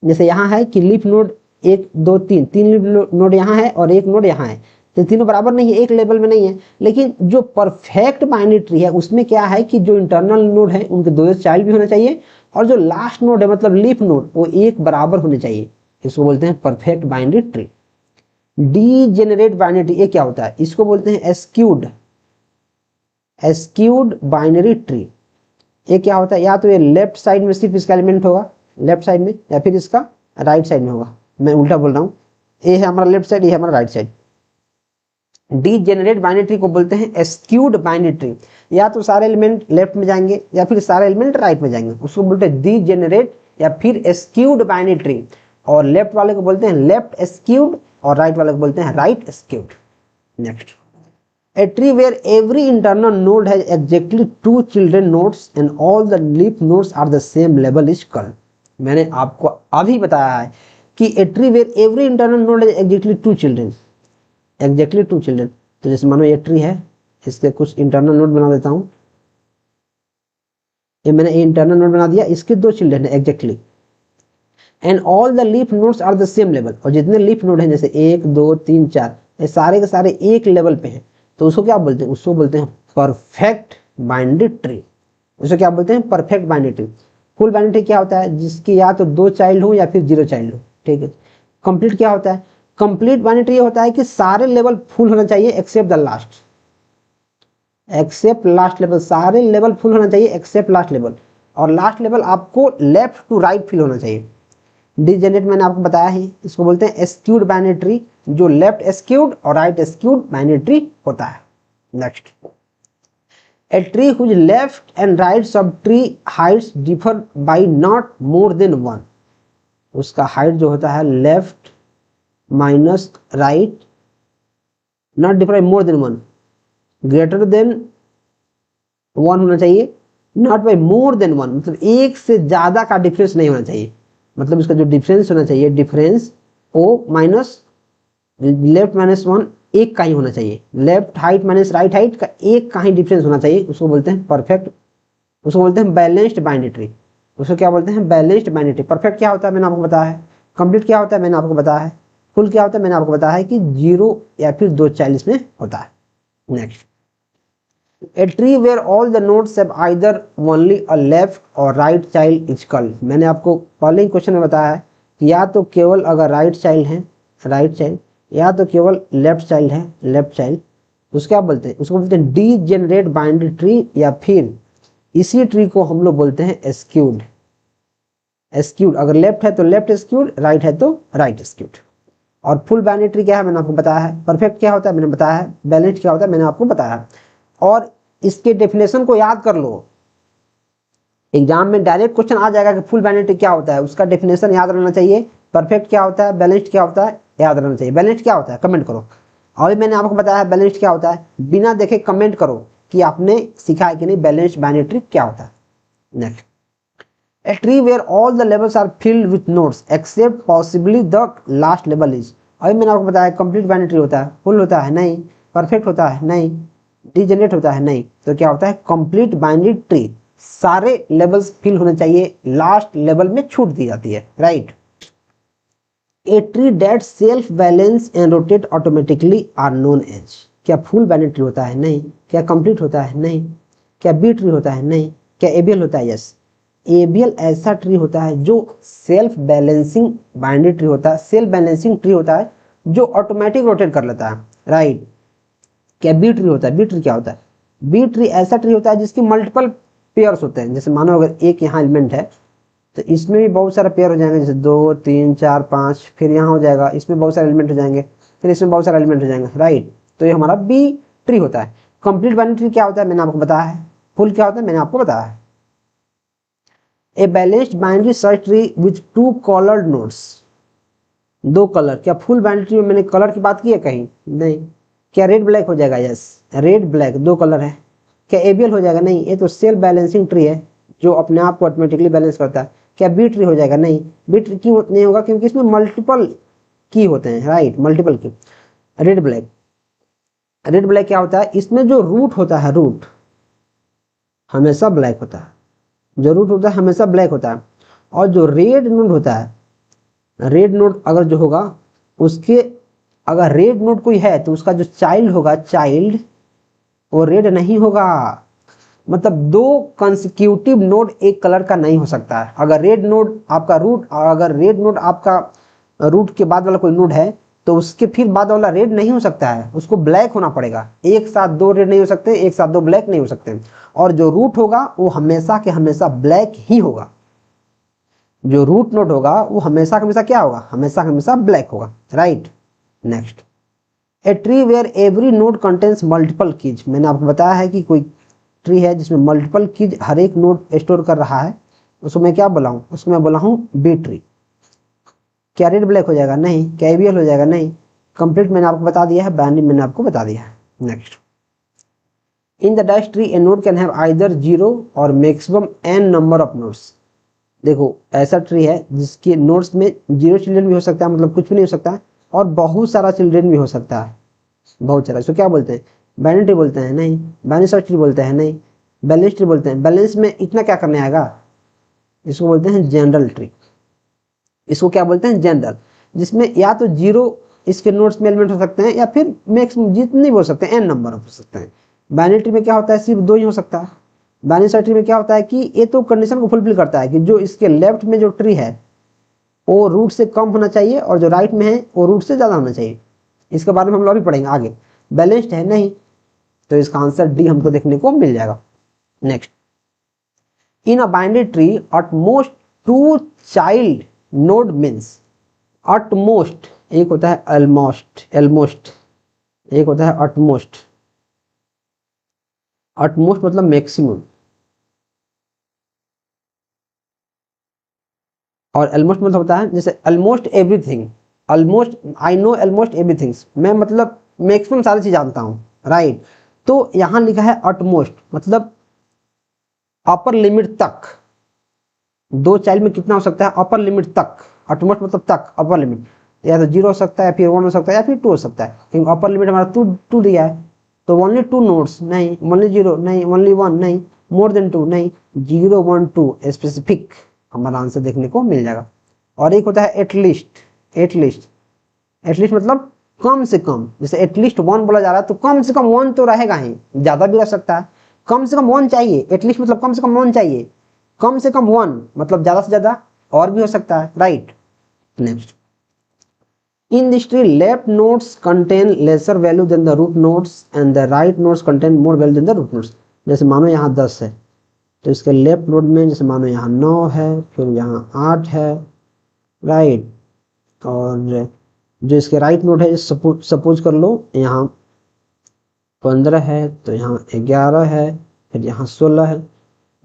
जैसे यहाँ है कि लीफ नोड 1 2 3, 3 लीफ नोड यहाँ है और 1 नोड यहाँ है, तो तीनों बराबर नहीं है, एक लेवल में नहीं है। लेकिन जो परफेक्ट बाइनरी ट्री है उसमें क्या है कि जो इंटरनल नोड है उनके 2 चाइल्ड भी होना चाहिए, और जो लास्ट नोड है मतलब लीफ नोड वो एक बराबर होने चाहिए, इसको बोलते हैं perfect binary tree. Degenerate binary tree, ये क्या होता है, इसको बोलते हैं एस्क्यूड बाइनरी ट्री। ये क्या होता है, या तो ये लेफ्ट साइड में सिर्फ इसका एलिमेंट होगा, लेफ्ट साइड में, या फिर इसका राइट साइड में होगा। मैं उल्टा बोल रहा हूँ, ये है हमारा लेफ्ट साइड, ये है हमारा right side. Degenerate binary tree को बोलते हैं एस्क्यूड बाइनरी ट्री, या तो सारे एलिमेंट लेफ्ट में जाएंगे या फिर सारे एलिमेंट राइट में जाएंगे, उसको बोलते हैं डीजेनरेट या फिर एस्क्यूड बाइनरी ट्री। और लेफ्ट वाले को बोलते हैं लेफ्ट एस्क्यूड और राइट वाले को बोलते हैं right skewed. Next, a tree where every internal node has exactly 2 children nodes and all the leaf nodes are the same level is called। मैंने आपको अभी बताया है कि a tree where every internal node has exactly 2 children, exactly 2 children। तो जैसे मानो ये ट्री है, इसके कुछ इंटरनल नोड बना देता हूँ, ये मैंने इंटरनल नोड बना दिया, इसके 2 चिल्ड्रन है exactly, and all the leaf nodes are the same level. और जितने लीफ नोड हैं जैसे 1 2 3 4, ये सारे के सारे एक लेवल पे हैं, तो उसको क्या बोलते हैं, उसको बोलते हैं परफेक्ट बाइनरी ट्री। उसको क्या बोलते हैं, perfect binary tree. Full binary tree क्या होता है, जिसकी या तो 2 चाइल्ड हो या फिर 0 चाइल्ड हो, ठीक है। कंप्लीट क्या होता है, कंप्लीट बाइनरी ट्री होता है कि सारे लेवल फुल होना चाहिए except the last, except last level, सारे लेवल फुल होना चाहिए एक्सेप्ट लास्ट लेवल, और लास्ट लेवल आपको लेफ्ट टू राइट फील होना चाहिए। डीजेनरेट मैंने आपको बताया है, इसको बोलते हैं एस्क्यूड बाइनरी ट्री, जो लेफ्ट एस्क्यूड और राइट एस्क्यूड बाइनरी ट्री होता है। Next, a tree whose left and right sub tree heights differ by not more than 1। उसका हाइट जो होता है left minus right not differ by more than 1, greater than 1 होना चाहिए, not bye more than 1 मतलब एक से ज्यादा का डिफरेंस नहीं होना चाहिए। मतलब इसका जो डिफरेंस होना चाहिए, difference o minus left minus 1 एक का ही होना चाहिए, left height minus right height का एक का ही डिफरेंस होना चाहिए, उसको बोलते हैं परफेक्ट, उसको बोलते हैं बैलेंस्ड बाइनरी ट्री। उसको क्या बोलते हैं, बैलेंस्ड बाइनरी ट्री। परफेक्ट क्या होता है मैंने आपको बताया है, कंप्लीट क्या होता है मैंने आपको बताया है, फुल क्या होता है मैंने आपको बताया है कि 0 या फिर 2 चाइल्ड इसमें होता है। Next, a tree where all the nodes have either only a left और राइट चाइल्ड इज कॉल्ड। मैंने आपको पहले ही क्वेश्चन में बताया है कि या तो केवल अगर राइट चाइल्ड है राइट चाइल्ड, या तो केवल लेफ्ट चाइल्ड है लेफ्ट चाइल्ड, उसको क्या बोलते हैं, उसको बोलते हैं डीजेनरेट बाइनरी ट्री, या फिर इसी ट्री को हम लोग बोलते हैं एस्क्यूड। स्क्यूड, अगर लेफ्ट है तो लेफ्ट स्क्यूड, राइट है तो राइट स्क्यूड। और फुल बाइनरी ट्री क्या है मैंने आपको बताया है, परफेक्ट क्या होता है मैंने बताया है, बैलेंस्ड क्या होता है मैंने आपको बताया है। और इसके डेफिनेशन को याद कर लो, एग्जाम में डायरेक्ट क्वेश्चन आ जाएगा कि फुल बाइनरी ट्री क्या होता है, उसका डेफिनेशन याद रहना चाहिए। परफेक्ट क्या होता है, बैलेंस्ड क्या होता है, याद रहना चाहिए। बैलेंस्ड क्या होता है कमेंट करो। अभी मैंने आपको बताया है बैलेंस्ड क्या होता है, बिना देखे कमेंट करो कि आपने सीखा है कि नहीं बैलेंस्ड बाइनरी ट्री क्या होता है। Next, a tree where all the levels are filled with nodes except possibly the last level is। अभी मैंने आपको बताया कंप्लीट बाइनरी ट्री होता है, फुल होता है नहीं, परफेक्ट होता है नहीं, डीजेनरेट होता है नहीं, तो क्या होता है कंप्लीट बाइनरी ट्री। सारे लेवल्स फिल होने चाहिए, लास्ट लेवल में छूट दी जाती है, right. A tree that self balance and rotate automatically are known as. क्या फुल बाइनरी ट्री होता है नहीं, क्या कंप्लीट होता है नहीं, क्या बी ट्री होता है नहीं, क्या एबीएल होता है, यस। एबीएल ऐसा ट्री होता है जो सेल्फ बैलेंसिंग बाइनरी ट्री होता है, सेल्फ बैलेंसिंग ट्री होता है जो ऑटोमेटिक रोटेट कर लेता है, राइट। क्या बी ट्री होता है, बी ट्री क्या होता है, बी ट्री ऐसा ट्री होता है जिसकी मल्टीपल पेयर्स होते हैं। जैसे मानो अगर एक यहाँ एलिमेंट है तो इसमें भी बहुत सारे पेयर हो जाएंगे, जैसे 2 3 4 5, फिर यहाँ हो जाएगा, इसमें बहुत सारे एलिमेंट हो जाएंगे, फिर इसमें बहुत सारे एलिमेंट हो जाएंगे, राइट। तो ये हमारा बी ट्री होता है। कंप्लीट बाइनरी ट्री क्या होता है मैंने आपको बताया है, फुल क्या होता है मैंने आपको बताया है। A balanced binary search tree with 2 coloured nodes, 2 colour. क्या फुल बाइनरी ट्री में मैंने कलर की बात की है कहीं, नहीं। क्या रेड ब्लैक हो जाएगा, यस रेड ब्लैक 2 कलर है। क्या एबीएल हो जाएगा, नहीं, ये तो सेल्फ बैलेंसिंग ट्री है जो अपने आप को ऑटोमेटिकली बैलेंस करता है। क्या बी ट्री हो जाएगा, नहीं, बी ट्री क्यों नहीं होगा, क्योंकि इसमें मल्टीपल की होते हैं, राइट, मल्टीपल की। रेड ब्लैक, रेड ब्लैक क्या होता है, इसमें जो रूट होता है, रूट हमेशा ब्लैक होता है, जो रूट होता है हमेशा ब्लैक होता है। और जो रेड नोड होता है, रेड नोड अगर जो होगा उसके, अगर रेड नोड कोई है तो उसका जो चाइल्ड होगा, चाइल्ड वो रेड नहीं होगा। मतलब 2 कंसेक्यूटिव नोड एक कलर का नहीं हो सकता है। अगर रेड नोड आपका रूट, अगर रेड नोड आपका रूट के बाद वाला कोई नोड है तो उसके फिर बाद वाला रेड नहीं हो सकता है, उसको ब्लैक होना पड़ेगा। एक साथ 2 रेड नहीं हो सकते, एक साथ 2 ब्लैक नहीं हो सकते। और जो रूट होगा वो हमेशा के हमेशा ब्लैक ही होगा। जो रूट नोड होगा वो हमेशा हमेशा क्या होगा, हमेशा हमेशा ब्लैक होगा, right. Next, a tree where every node contains multiple keys. मैंने आपको बताया है कि कोई ट्री है जिसमें मल्टीपल कीज हर एक नोड स्टोर कर रहा है, उसको मैं क्या बोला हूँ, उसको मैं बोला हूँ बी ट्री। क्या रेड ब्लैक हो जाएगा, नहीं। क्या एबीएल हो जाएगा, नहीं। कंप्लीट मैंने आपको बता दिया है, बाइनरी मैंने आपको बता दिया है। Next, in the dash tree A node can have either 0 और maximum n number of nodes. देखो ऐसा ट्री है जिसके नोड्स में 0 चिल्ड्रन भी हो सकता है, मतलब कुछ भी नहीं हो सकता है, और बहुत सारा चिल्ड्रन भी हो सकता है, बहुत सारा। इसको क्या बोलते हैं, बाइनरी ट्री बोलते हैं, नहीं। बाइनरी सर्च ट्री बोलते हैं, नहीं। बैलेंस ट्री बोलते हैं। बैलेंस में इतना क्या करने आएगा, इसको बोलते हैं जनरल ट्री। इसको क्या बोलते हैं, जनरल, जिसमें या तो 0 इसके नोड्स में एलिमेंट हो सकते हैं या फिर मैक्सिमम जितने भी हो सकते हैं n नंबर हो सकते हैं। बाइनरी ट्री में क्या होता है, सिर्फ 2 ही हो सकता है। बाइनरी सर्च ट्री में क्या होता है कि ये तो कंडीशन को फुलफिल करता है कि जो इसके लेफ्ट में जो ट्री है वो रूट से कम होना चाहिए और जो राइट में है वो रूट से ज्यादा होना चाहिए। इसके बारे में हम लोग भी पढ़ेंगे आगे। बैलेंस्ड है, नहीं, तो इसका आंसर डी हमको देखने को मिल जाएगा। Next, in a binary tree at most 2 child node means. At most एक होता है ऑलमोस्ट, ऑलमोस्ट एक होता है अटमोस्ट। अटमोस्ट मतलब मैक्सिमम, और ऑलमोस्ट मतलब होता है जैसे almost everything, almost I know almost everything, मैं मतलब मैक्सिमम सारी चीज जानता हूँ, राइट। तो यहां लिखा है अटमोस्ट मतलब अपर लिमिट तक। 2 चाइल्ड में कितना हो सकता है, अपर लिमिट तक। अटमोस्ट मतलब तक, अपर लिमिट, या तो 0 हो सकता है, फिर 1 हो सकता है, या फिर 2 हो सकता है, क्योंकि अपर लिमिट हमारा 2 दिया है। तो ओनली 2 नोड्स, नहीं। ओनली 0, नहीं। ओनली 1, नहीं। मोर देन 2, नहीं। 0 1 2 स्पेसिफिक हमारा आंसर देखने को मिल जाएगा। और एक होता है एटलीस्ट, एटलीस्ट, एटलीस्ट मतलब कम से कम। जैसे एटलीस्ट 1 बोला जा रहा है तो कम से कम 1 तो रहेगा ही, ज्यादा भी रह सकता है, कम से कम 1 चाहिए। एटलीस्ट मतलब कम से कम 1 चाहिए, कम से कम 1 मतलब ज्यादा से ज्यादा और भी हो सकता है, right. Next, in this tree left nodes contain lesser value than the root nodes and the right nodes contain more value than the root nodes। जैसे मानो यहाँ 10 है तो इसके लेफ्ट नोड में जैसे मानो यहाँ 9 है, फिर यहाँ 8 है, राइट। और जो इसके राइट नोड है, सपोज कर लो यहाँ 15 है, तो यहाँ 11 है, फिर यहाँ 16 है।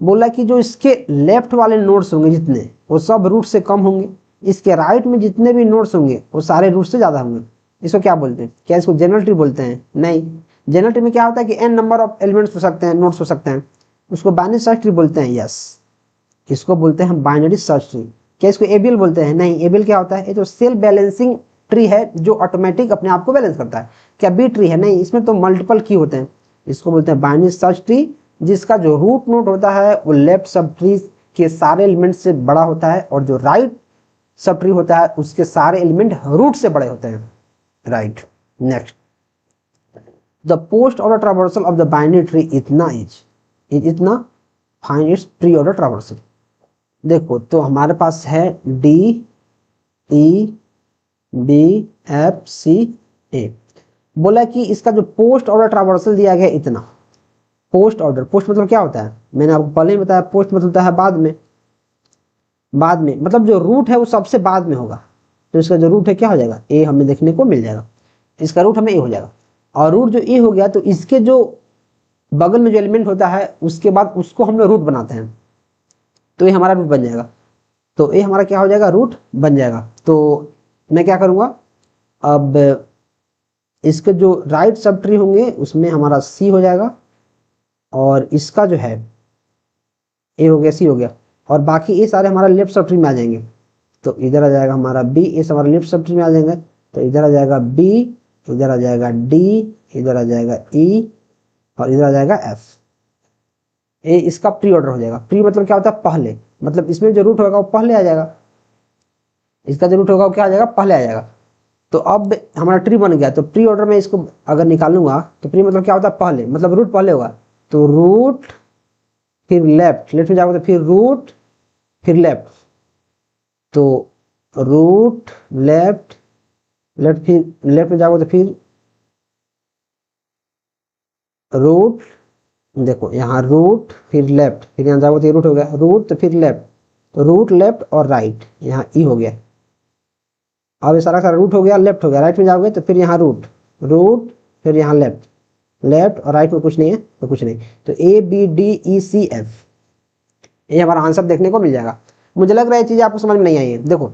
बोला कि जो इसके लेफ्ट वाले नोड्स होंगे जितने, वो सब रूट से कम होंगे। इसके राइट में जितने भी नोड्स होंगे वो सारे रूट से ज्यादा होंगे। इसको क्या बोलते हैं? क्या इसको जनरल ट्री बोलते हैं? नहीं। जनरल ट्री में क्या होता है कि n नंबर ऑफ एलिमेंट्स हो सकते हैं, नोड्स हो सकते हैं, उसको बाइनरी सर्च ट्री बोलते हैं। यस, इसको बोलते हैं बाइनरी सर्च ट्री। क्या इसको एबीएल बोलते हैं? नहीं। एबीएल क्या होता है? ये तो सेल्फ बैलेंसिंग ट्री है जो ऑटोमेटिक अपने आप को बैलेंस करता है। क्या बी ट्री है? नहीं, इसमें तो मल्टीपल की होते हैं। इसको बोलते हैं बाइनरी सर्च ट्री, जिसका जो रूट नोड होता है वो लेफ्ट सब ट्री के सारे एलिमेंट से बड़ा होता है, और जो राइट सब ट्री होता है उसके सारे एलिमेंट रूट से बड़े होते हैं, right. Next, the post order traversal of the binary tree इतना इतना find its pre order traversal. देखो, तो हमारे पास है D E B F C A. बोला कि इसका जो पोस्ट ऑर्डर ट्रावर्सल दिया गया इतना। पोस्ट ऑर्डर, पोस्ट मतलब क्या होता है? मैंने आपको पहले ही बताया, पोस्ट मतलब होता है बाद में। बाद में मतलब जो रूट है वो सबसे बाद में होगा। तो इसका जो रूट है क्या हो जाएगा? ए हमें देखने को मिल जाएगा। इसका रूट हमें ए हो जाएगा, और रूट जो ए हो गया तो इसके जो बगल में जो एलिमेंट होता है उसके बाद उसको हम लोग रूट बनाते हैं, तो ये हमारा रूट बन जाएगा। तो ये हमारा क्या हो जाएगा? रूट बन जाएगा। तो मैं क्या करूंगा, अब इसके जो राइट सब ट्री होंगे उसमें हमारा सी हो जाएगा, और इसका जो है ए हो गया, सी हो गया, और बाकी ये सारे हमारा लेफ्ट सब ट्री में आ जाएंगे। तो इधर आ जाएगा हमारा बी, ये हमारा लेफ्ट सब ट्री में आ जाएंगे। तो इधर आ जाएगा बी, इधर आ जाएगा डी, इधर आ जाएगा ई, और इधर आ जाएगा एफ। ये इसका प्री ऑर्डर हो जाएगा। प्री मतलब क्या होता है? पहले। मतलब इसमें जो रूट होगा वो पहले आ जाएगा, इसका जो रूट होगा वो क्या आ जाएगा? पहले आ जाएगा। तो अब हमारा ट्री बन गया। तो प्री ऑर्डर में इसको अगर निकालूंगा तो प्री मतलब क्या होता है? पहले, मतलब रूट पहले होगा। तो रूट फिर लेफ्ट, लेफ्ट में जाओगे तो फिर रूट फिर लेफ्ट। तो रूट लेफ्ट, लेफ्ट फिर लेफ्ट में जाओगे तो फिर रूट। देखो यहाँ रूट फिर लेफ्ट, फिर यहाँ जाओगे तो रूट हो गया, रूट तो फिर लेफ्ट, तो रूट लेफ्ट और राइट, यहाँ ई हो गया। अब ये सारा रूट हो गया, लेफ्ट हो गया। राइट में जाओगे तो फिर यहाँ रूट, रूट फिर यहाँ लेफ्ट, लेफ्ट और राइट में कुछ नहीं है तो कुछ नहीं। तो A B D E C F, ये हमारा आंसर देखने को मिल जाएगा। मुझे लग रहा है ये चीज आपको समझ में नहीं आई है। देखो,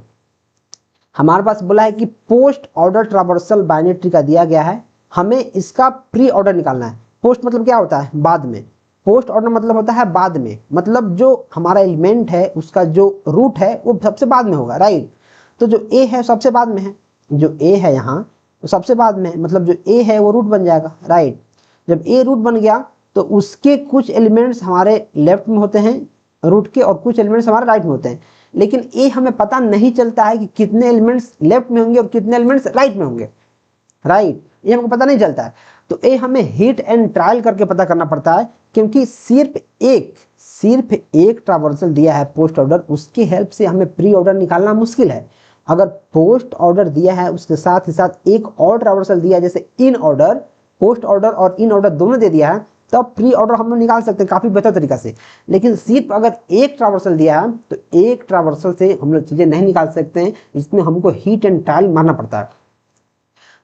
हमारे पास बोला है कि post order traversal binary tree का दिया गया है, हमें इसका प्री ऑर्डर निकालना है। पोस्ट मतलब क्या होता है? बाद में। पोस्ट ऑर्डर मतलब होता है बाद में, मतलब जो हमारा एलिमेंट है उसका जो रूट है वो सबसे बाद में होगा, राइट। तो जो ए है सबसे बाद में है, जो ए है यहाँ वो सबसे बाद में है, मतलब जो ए है वो रूट बन जाएगा, राइट। जब ए रूट बन गया तो उसके कुछ एलिमेंट्स हमारे लेफ्ट में होते हैं रूट के, और कुछ एलिमेंट्स हमारे राइट में होते हैं। लेकिन ए हमें पता नहीं चलता है कि कितने एलिमेंट्स लेफ्ट में होंगे और कितने एलिमेंट्स राइट में होंगे, राइट। ये हमको पता नहीं चलता है। तो ये हमें हिट एंड ट्रायल करके पता करना पड़ता है, क्योंकि सिर्फ एक ट्रावर्सल दिया है पोस्ट ऑर्डर, उसकी हेल्प से हमें प्री ऑर्डर निकालना मुश्किल है। अगर पोस्ट ऑर्डर दिया है उसके साथ ही साथ एक और ट्रावर्सल दिया है, जैसे इन ऑर्डर, पोस्ट ऑर्डर और इन ऑर्डर दोनों दे दिया है, तब प्री ऑर्डर हम लोग निकाल सकते हैं काफी बेहतर तरीका से। लेकिन सिर्फ अगर एक ट्रावर्सल दिया है तो एक ट्रावर्सल से हम लोग चीजें नहीं निकाल सकते हैं, इसमें हमको हिट एंड ट्रायल मारना पड़ता है।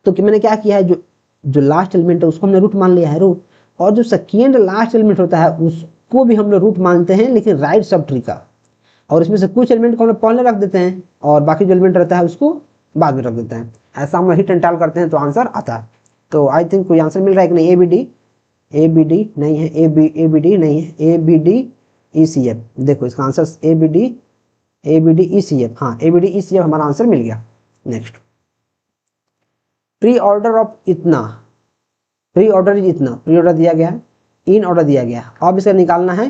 तो कि मैंने क्या किया है, जो लास्ट एलिमेंट है उसको हमने रूट मान लिया है, रूट। और जो सेकेंड लास्ट एलिमेंट होता है उसको भी हम लोग रूट मानते हैं, लेकिन राइट सब ट्री का। और इसमें से कुछ एलिमेंट को हम लोग पहले रख देते हैं और बाकी जो एलिमेंट रहता है उसको बाद में रख देते हैं। ऐसा हम लोग हिट एंड ट्रायल करते हैं तो आंसर आता है। तो आई थिंक कोई आंसर मिल रहा है कि नहीं? ए बी डी नहीं है, ए बी डी नहीं है, A B D E C F. देखो इसका answer A B D E C F. हाँ, A B D E C F हमारा आंसर मिल गया। नेक्स्ट, प्री ऑर्डर ऑफ इतना, प्री ऑर्डर इज इतना, प्री ऑर्डर दिया गया है, इन ऑर्डर दिया गया है। अब इसे निकालना है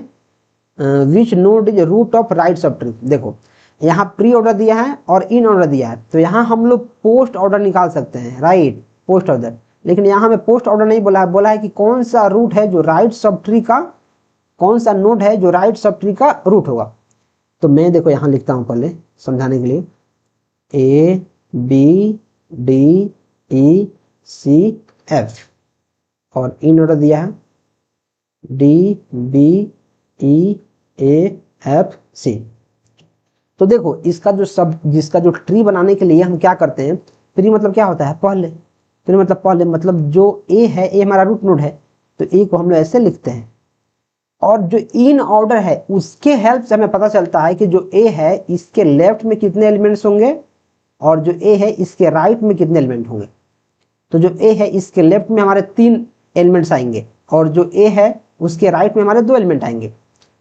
which node is root of right सब ट्री। देखो यहाँ प्री ऑर्डर दिया है और इन ऑर्डर दिया है, तो यहाँ हम लोग पोस्ट ऑर्डर निकाल सकते हैं, राइट, पोस्ट ऑर्डर। लेकिन यहाँ हमें पोस्ट ऑर्डर नहीं बोला है, बोला है कि कौन सा रूट है जो राइट सब ट्री का, कौन सा नोड है जो राइट सब ट्री का रूट होगा। तो मैं देखो यहाँ लिखता हूँ पहले समझाने के लिए, A B D E C F, और इन ऑर्डर दिया है डी बी ई AFC। तो देखो जिसका जो ट्री बनाने के लिए हम क्या करते हैं, ट्री मतलब क्या होता है, पहले, ट्री मतलब पहले, मतलब जो A है, A हमारा रूट नोड है, तो A को हम लोग ऐसे लिखते हैं। और जो इन ऑर्डर है उसके हेल्प से हमें पता चलता है कि जो A है इसके लेफ्ट में कितने एलिमेंट्स होंगे और जो A है इसके राइट में कितने एलिमेंट होंगे। तो जो A है इसके लेफ्ट में हमारे 3 एलिमेंट्स आएंगे और जो A है उसके राइट में हमारे 2 एलिमेंट आएंगे।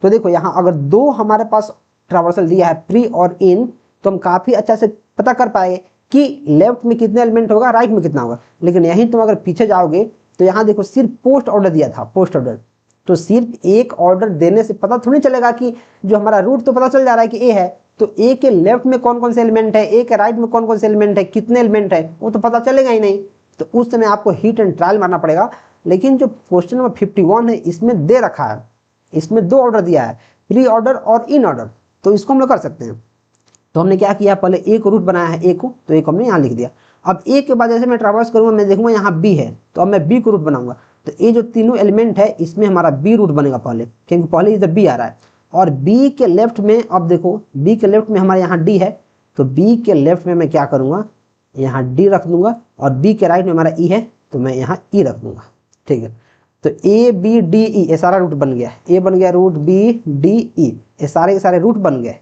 तो देखो यहाँ अगर 2 हमारे पास ट्रावर्सल दिया है, प्री और इन, तो हम काफी अच्छा से पता कर पाएंगे कि लेफ्ट में कितने एलिमेंट होगा, राइट में कितना होगा। लेकिन यहीं तुम अगर पीछे जाओगे तो यहाँ देखो सिर्फ पोस्ट ऑर्डर दिया था, पोस्ट ऑर्डर। तो सिर्फ एक ऑर्डर देने से पता थोड़ी चलेगा कि जो हमारा रूट तो पता चल जा रहा है कि ए है, तो ए के लेफ्ट में कौन कौन से एलिमेंट है, ए के राइट में कौन कौन से एलिमेंट है, कितने एलिमेंट है, वो तो पता चलेगा ही नहीं। तो उस समय आपको हिट एंड ट्रायल मारना पड़ेगा। लेकिन जो क्वेश्चन नंबर 51 है इसमें दे रखा है, इसमें 2 ऑर्डर दिया है, प्री ऑर्डर और इन ऑर्डर, तो इसको हम लोग कर सकते हैं। तो हमने क्या किया, पहले ए को रूट बनाया है, ए को, तो ए को हमने यहाँ लिख दिया। अब ए के बाद जैसे मैं ट्रावर्स करूंगा, मैं देखूंगा यहाँ बी है, तो अब मैं बी को रूट बनाऊंगा। तो ये जो तीनों एलिमेंट है इसमें हमारा बी रूट बनेगा पहले, क्योंकि पहले इधर बी आ रहा है। और बी के लेफ्ट में, अब देखो बी के लेफ्ट में हमारे यहाँ डी है, तो बी के लेफ्ट में मैं क्या करूंगा, यहाँ डी रख दूंगा। और बी के राइट में हमारा ई है, तो मैं यहाँ ई रख दूंगा। ठीक है, तो ए बी डी ई ये सारा रूट बन गया, ए बन गया रूट, बी डी ई ये सारे के सारे रूट बन गए।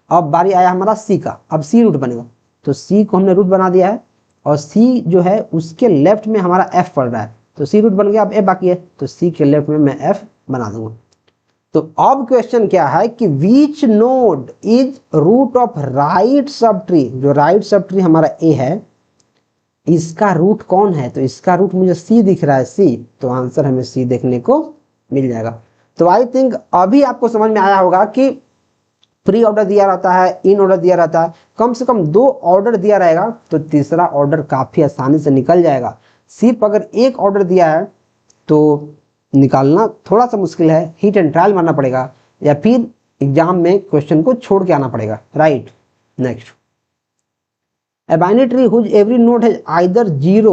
अब बारी आया हमारा सी का, अब सी रूट बनेगा। तो सी को हमने रूट बना दिया है और सी जो है उसके लेफ्ट में हमारा एफ पड़ रहा है, तो सी रूट बन गया। अब एफ बाकी है, तो सी के लेफ्ट में मैं एफ बना दूंगा। तो अब क्वेश्चन क्या है कि which node is root of right सब ट्री, जो राइट सब ट्री हमारा ए है इसका रूट कौन है। तो इसका रूट मुझे सी दिख रहा है, सी, तो आंसर हमें सी देखने को मिल जाएगा। तो आई थिंक अभी आपको समझ में आया होगा कि प्री ऑर्डर दिया रहता है, इन ऑर्डर दिया रहता है, कम से कम 2 ऑर्डर दिया रहेगा तो तीसरा ऑर्डर काफी आसानी से निकल जाएगा। सिर्फ अगर एक ऑर्डर दिया है तो निकालना थोड़ा सा मुश्किल है, हिट एंड ट्रायल मारना पड़ेगा या फिर एग्जाम में क्वेश्चन को छोड़ के आना पड़ेगा। Right, next, A binary tree whose every node has either 0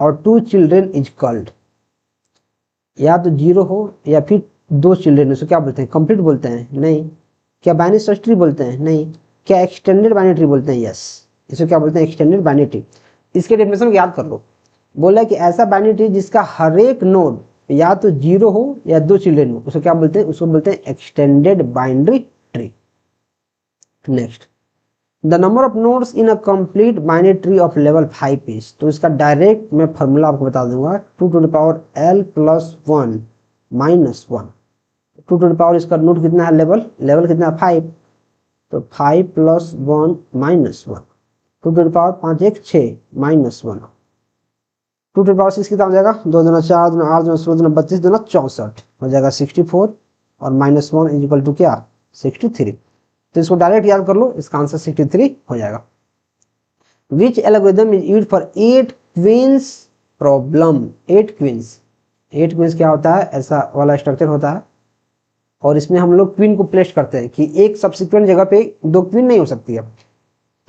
or 2 children is called। या तो 0 हो या फिर 2 चिल्ड्रेन, उसको क्या बोलते हैं, कंप्लीट बोलते हैं, नहीं। क्या बाइनरी सर्च ट्री बोलते हैं, नहीं। क्या एक्सटेंडेड बाइनरी ट्री बोलते हैं, यस, इसको क्या बोलते हैं, एक्सटेंडेड बाइनरी ट्री। इसके डेफिनेशन को याद कर लो। बोला कि ऐसा बाइनरी ट्री जिसका हर एक नोड या तो 0 हो या 2 चिल्ड्रेन हो, उसको क्या बोलते हैं, उसको बोलते हैं extended binary tree. Next, the number of nodes in a complete binary tree of level 5 is. तो इसका डायरेक्ट मैं फॉर्मूला आपको बता दूंगा, 2 to the power l plus 1 minus 1। 2 to the power इसका नोड कितना है, लेवल कितना है, 5, तो 5 plus 1 minus 1। 2 to the power 5 1 6 minus 1। 2 to the power 6 कितना हो जाएगा, 2 दूना 4 दूना 8 दूना 16 दूना 32 दूना 64 हो जाएगा 64, और माइनस 1 इज इक्वल टू क्या, 63। तो इसको डायरेक्ट याद कर लो, इसका आंसर 63 हो जाएगा। Which algorithm is used for 8 queens problem. 8 queens क्या होता है, ऐसा वाला स्ट्रक्चर होता है और इसमें हम लोग क्वीन को प्लेस करते हैं कि एक सब्सिक्वेंट जगह पे 2 क्वीन नहीं हो सकती है।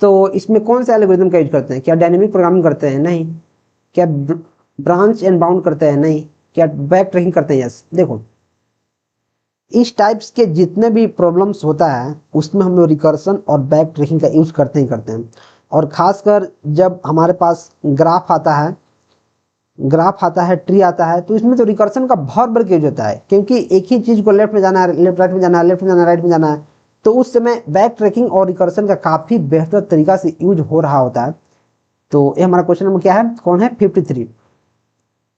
तो इसमें कौन सा एल्गोरिथम का यूज करते हैं, क्या डायनेमिक प्रोग्रामिंग करते हैं, नहीं। क्या ब्रांच एंड बाउंड करते हैं, नहीं। क्या बैक ट्रैकिंग करते हैं, यस। देखो इस टाइप्स के जितने भी प्रॉब्लम्स होता है उसमें हम लोग रिकर्सन और बैक ट्रैकिंग का यूज करते हैं। और खासकर जब हमारे पास ग्राफ आता है, ट्री आता है, तो इसमें तो रिकर्सन का बहुत बड़ा यूज होता है, क्योंकि एक ही चीज को लेफ्ट में जाना है, लेफ्ट राइट में जाना है, लेफ्ट में जाना है, राइट में जाना है, तो उस समय बैक ट्रैकिंग और रिकर्सन का काफी बेहतर तरीका से यूज हो रहा होता है। तो ये हमारा क्वेश्चन नंबर क्या है, कौन है, 53।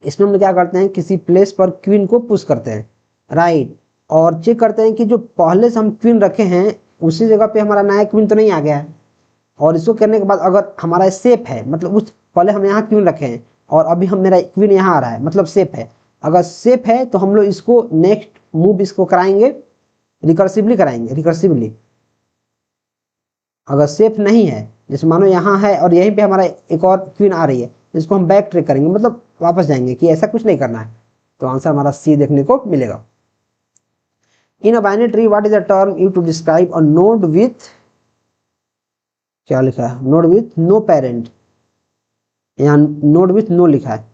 इसमें हम क्या करते हैं, किसी प्लेस पर क्वीन को पुश करते हैं, राइट, और चेक करते हैं कि जो पहले से हम क्वीन रखे हैं उसी जगह पे हमारा नया क्वीन तो नहीं आ गया है। और इसको करने के बाद अगर हमारा सेफ है, मतलब उस पहले हम यहाँ क्वीन रखे हैं और अभी हम मेरा क्वीन यहाँ आ रहा है, मतलब सेफ है। अगर सेफ है तो हम लोग इसको नेक्स्ट मूव इसको कराएंगे, रिकर्सिवली कराएंगे, रिकर्सिवली। अगर सेफ नहीं है, जैसे मानो यहाँ है और यहीं पे हमारा एक और क्वीन आ रही है, इसको हम बैक ट्रैक करेंगे, मतलब वापस जाएंगे कि ऐसा कुछ नहीं करना है। तो आंसर हमारा सी देखने को मिलेगा। In a binary tree, what is the term used to describe a node with, क्या लिखा है, node with no parent, यहाँ node with no लिखा है,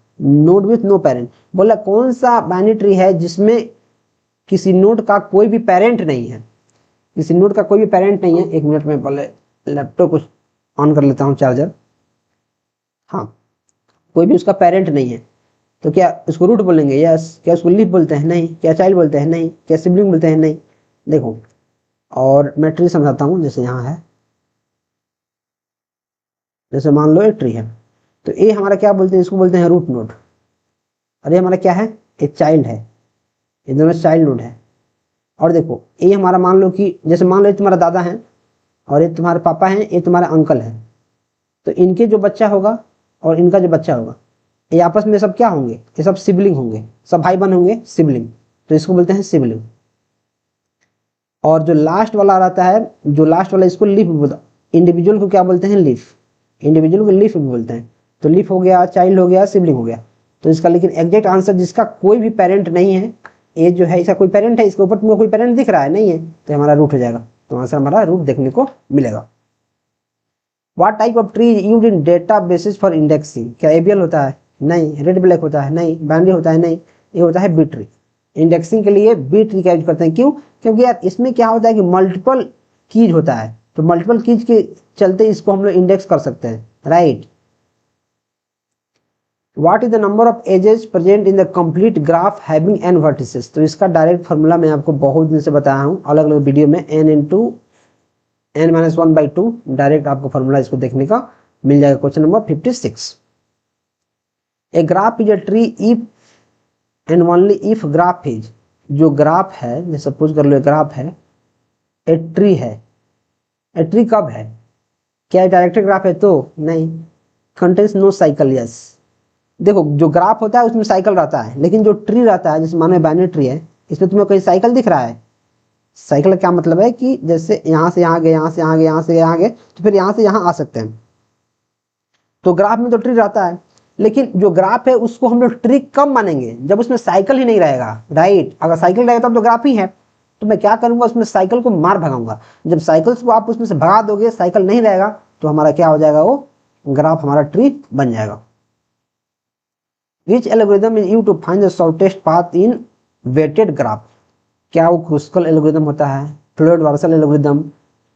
node with no parent। बोला कौन सा बाइनरी ट्री है जिसमें किसी नोड का कोई भी पेरेंट नहीं है, किसी नोड का कोई भी पेरेंट नहीं है। एक मिनट में पहले लैपटॉप को ऑन कर लेता हूँ चार्जर। हाँ, कोई भी उसका पेरेंट नहीं है, तो क्या उसको रूट बोलेंगे? यस। क्या उसको लीफ बोलते हैं? नहीं। क्या चाइल्ड बोलते हैं? नहीं। क्या सिबलिंग बोलते हैं? नहीं। देखो, और मैं ट्री समझाता हूँ। जैसे यहाँ है, जैसे मान लो एक ट्री है, तो ये हमारा क्या बोलते हैं? इसको बोलते हैं रूट नोड। और ये हमारा क्या है? एक चाइल्ड है। ये दोनों चाइल्ड नोड है। और देखो, ये हमारा मान लो कि जैसे मान लो ये तुम्हारा दादा है और ये तुम्हारे पापा हैं, ये तुम्हारा अंकल है, तो इनके जो बच्चा होगा और इनका जो बच्चा होगा, ये आपस में सब क्या होंगे? ये सब सिबलिंग होंगे, सब भाई बहन होंगे, सिबलिंग। तो इसको बोलते हैं सिबलिंग। और जो लास्ट वाला रहता है, जो लास्ट वाला, इसको लीफ बोलते हैं। इंडिविजुअल को क्या बोलते हैं? लीफ। इंडिविजुअल को लीफ भी बोलते हैं। तो लीफ हो गया, चाइल्ड हो गया, सिबलिंग हो गया। तो इसका लेकिन एग्जैक्ट आंसर, जिसका कोई भी पेरेंट नहीं है, ये जो है इसका कोई पेरेंट है, इसके ऊपर तुम्हें कोई पेरेंट दिख रहा है? नहीं है, तो हमारा रूट हो जाएगा। तो आंसर हमारा रूट देखने को मिलेगा। What type of tree used in data basis for indexing? क्या एबीएल होता है? नहीं। रेड ब्लैक होता है? नहीं। बाइनरी होता है? नहीं। ये होता है बी ट्री। इंडेक्सिंग के लिए बी ट्री का यूज करते हैं। क्यों? क्योंकि यार इसमें क्या होता है कि मल्टीपल कीज होता है, तो मल्टीपल कीज के चलते इसको हम लोग इंडेक्स कर सकते हैं, right. What is the number of edges present in the complete graph having n vertices? तो इसका डायरेक्ट फॉर्मूला मैं आपको बहुत दिन से बताया हूँ अलग अलग वीडियो में, n इंटू n-1/2। डायरेक्ट आपको फॉर्मूला इसको देखने का मिल जाएगा। Question number 56। A graph is a tree if and only if graph is, जो ग्राफ है, जैसे सपोज कर लो एक ग्राफ है, ए ट्री है। ए ट्री कब है? क्या डायरेक्टेड ग्राफ है? तो नहीं। Contains no cycle, yes. देखो, जो ग्राफ होता है उसमें साइकिल रहता है, लेकिन जो ट्री रहता है, जैसे मानो बाइनरी ट्री है, इसमें तुम्हें कोई साइकिल दिख रहा है? साइकिल का क्या मतलब है कि जैसे यहाँ से यहाँ गए, यहाँ से यहाँ गए, यहाँ से यहाँ गए, तो फिर यहाँ से यहाँ आ सकते हैं। तो ग्राफ में तो ट्री रहता है, लेकिन जो ग्राफ है उसको हम लोग ट्री कब मानेंगे? जब उसमें साइकिल ही नहीं रहेगा, राइट। अगर साइकिल रहेगा तब तो ग्राफ ही है। तो मैं क्या करूंगा? उसमें साइकिल को मार भगाऊंगा। जब साइकिल को आप उसमें से भगा दोगे, साइकिल नहीं रहेगा, तो हमारा क्या हो जाएगा? वो ग्राफ हमारा ट्री बन जाएगा। Which algorithm is used to find the shortest path in weighted graph? क्या वो क्रुस्कल एल्गोरिदम होता है, फ्लोयड वार्सल एल्गोरिदम,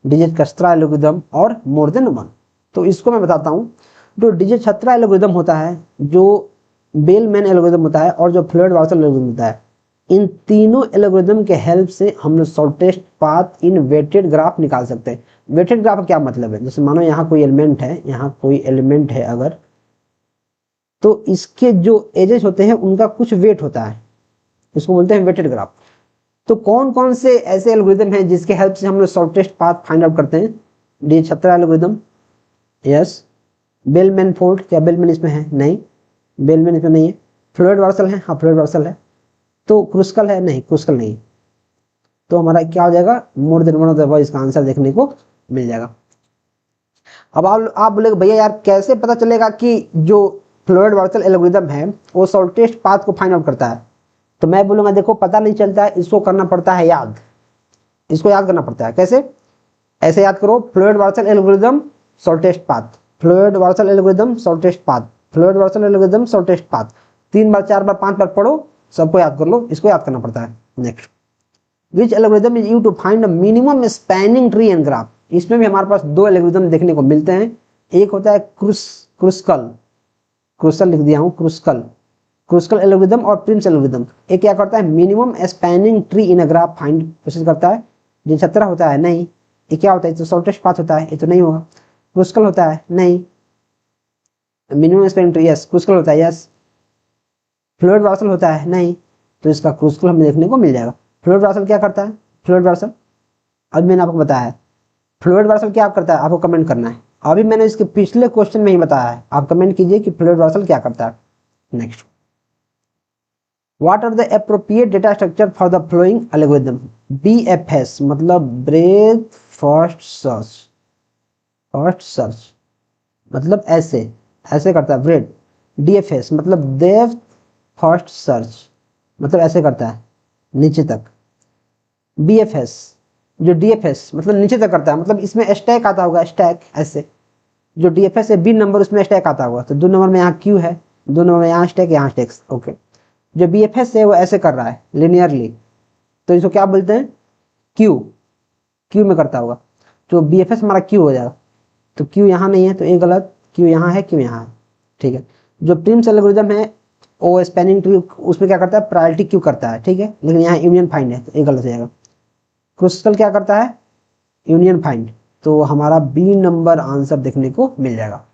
डिजिट-कस्त्रा एल्गोरिदम और मोर देन वन? तो इसको मैं बताता हूँ। जो डिजिट-कस्त्रा एल्गोरिदम होता है, जो बेलमैन एल्गोरिदम होता है और जो फ्लोयड वार्सल एल्गोरिदम होता है, इन तीनों एल्गोरिदम के हेल्प से हम लोग shortest path in weighted graph निकाल सकते हैं। वेटेड ग्राफ का क्या मतलब है? जैसे मानो यहाँ कोई एलिमेंट है, यहाँ कोई एलिमेंट है अगर, तो इसके जो एजेस होते हैं उनका कुछ वेट होता है, इसको बोलते हैं वेटेड ग्राफ। तो कौन कौन से ऐसे एल्गोरिदम हैं जिसके हेल्प से हम लोग शॉर्टेस्ट पाथ फाइंड आउट करते हैं? डिजिट-कस्त्रा एल्गोरिदम, यस। बेलमैन फोल्ड, क्या बेलमैन इसमें है? नहीं, बेलमैन इसमें नहीं है। फ्लोयड वार्सल है? हाँ, फ्लोयड वार्सल है। तो क्रुस्कल है? नहीं, क्रुस्कल नहीं। तो हमारा क्या हो जाएगा? More than one of the above, इसका आंसर देखने को मिल जाएगा। अब आप बोलेगे भैया यार कैसे पता चलेगा कि जो फ्लोयड वार्सल एल्गोरिदम है वो शॉर्टेस्ट पाथ को फाइंड आउट करता है? तो मैं बोलूंगा देखो, पता नहीं चलता है, इसको करना पड़ता है याद। इसको याद करना पड़ता है। कैसे? ऐसे याद करो, Floyd Warshall algorithm shortest path, Floyd Warshall algorithm shortest path, Floyd Warshall algorithm shortest path. 3 बार 4 बार 5 बार पढ़ो, सबको याद कर लो, इसको याद करना पड़ता है। Next, which algorithm is used to find a minimum spanning tree and graph? इसमें भी हमारे पास 2 एल्गोरिदम देखने को मिलते हैं। एक होता है क्रुस्कल, क्रुस्कल लिख दिया हूं, क्रुस्कल एल्गोरिदम और प्रिम्स एल्गोरिदम। एक क्या करता है? Minimum spanning tree in a graph find कोशिश करता है। डिजिट-कस्त्रा होता है? नहीं। ये क्या होता है? तो शॉर्टेस्ट पाथ होता है, ये तो नहीं होगा। क्रुस्कल होता है? नहीं। Minimum spanning tree, yes, Kruskal होता है, यस। फ्लोयड वार्सल होता है? नहीं। तो इसका क्रुस्कल हमें देखने को मिल जाएगा। फ्लोयड वार्सल क्या करता है? फ्लोयड वार्सल, अब मैंने आपको बताया है। फ्लोयड वार्सल क्या करता है? आपको कमेंट करना है। अभी मैंने इसके पिछले क्वेश्चन में ही बताया है, आप कमेंट कीजिए कि फ्लोयड वार्सल क्या करता है। Next, what are the appropriate data structure for the following algorithm? BFS मतलब breadth first search, first search मतलब ऐसे करता है ब्रेथ। DFS मतलब डेप्थ फर्स्ट सर्च मतलब ऐसे करता है नीचे तक। BFS जो DFS मतलब नीचे तक करता है, मतलब इसमें स्टैक आता होगा, स्टैक ऐसे। जो DFS है, 20 नंबर उसमें स्टैक आता होगा, तो 2 नंबर में यहाँ Q है, 2 नंबर में यहाँ स्टैक, यहाँ स्टैक, ओके। जो BFS है वो ऐसे कर रहा है लिनियरली, तो इसको क्या बोलते हैं, क्यू, क्यू में करता होगा, तो BFS हमारा क्यू हो जाएगा। तो क्यू यहाँ नहीं है तो ये गलत, क्यू यहाँ है, क्यू यहाँ है, ठीक है। जो प्रिम्स एल्गोरिथम है वो स्पैनिंग ट्री, उसमें क्या करता है, प्रायोरिटी क्यू करता है, ठीक है, लेकिन यहाँ यूनियन फाइंड है तो ये गलत हो जाएगा। क्रुस्कल क्या करता है, यूनियन फाइंड, तो हमारा बी नंबर आंसर देखने को मिल जाएगा।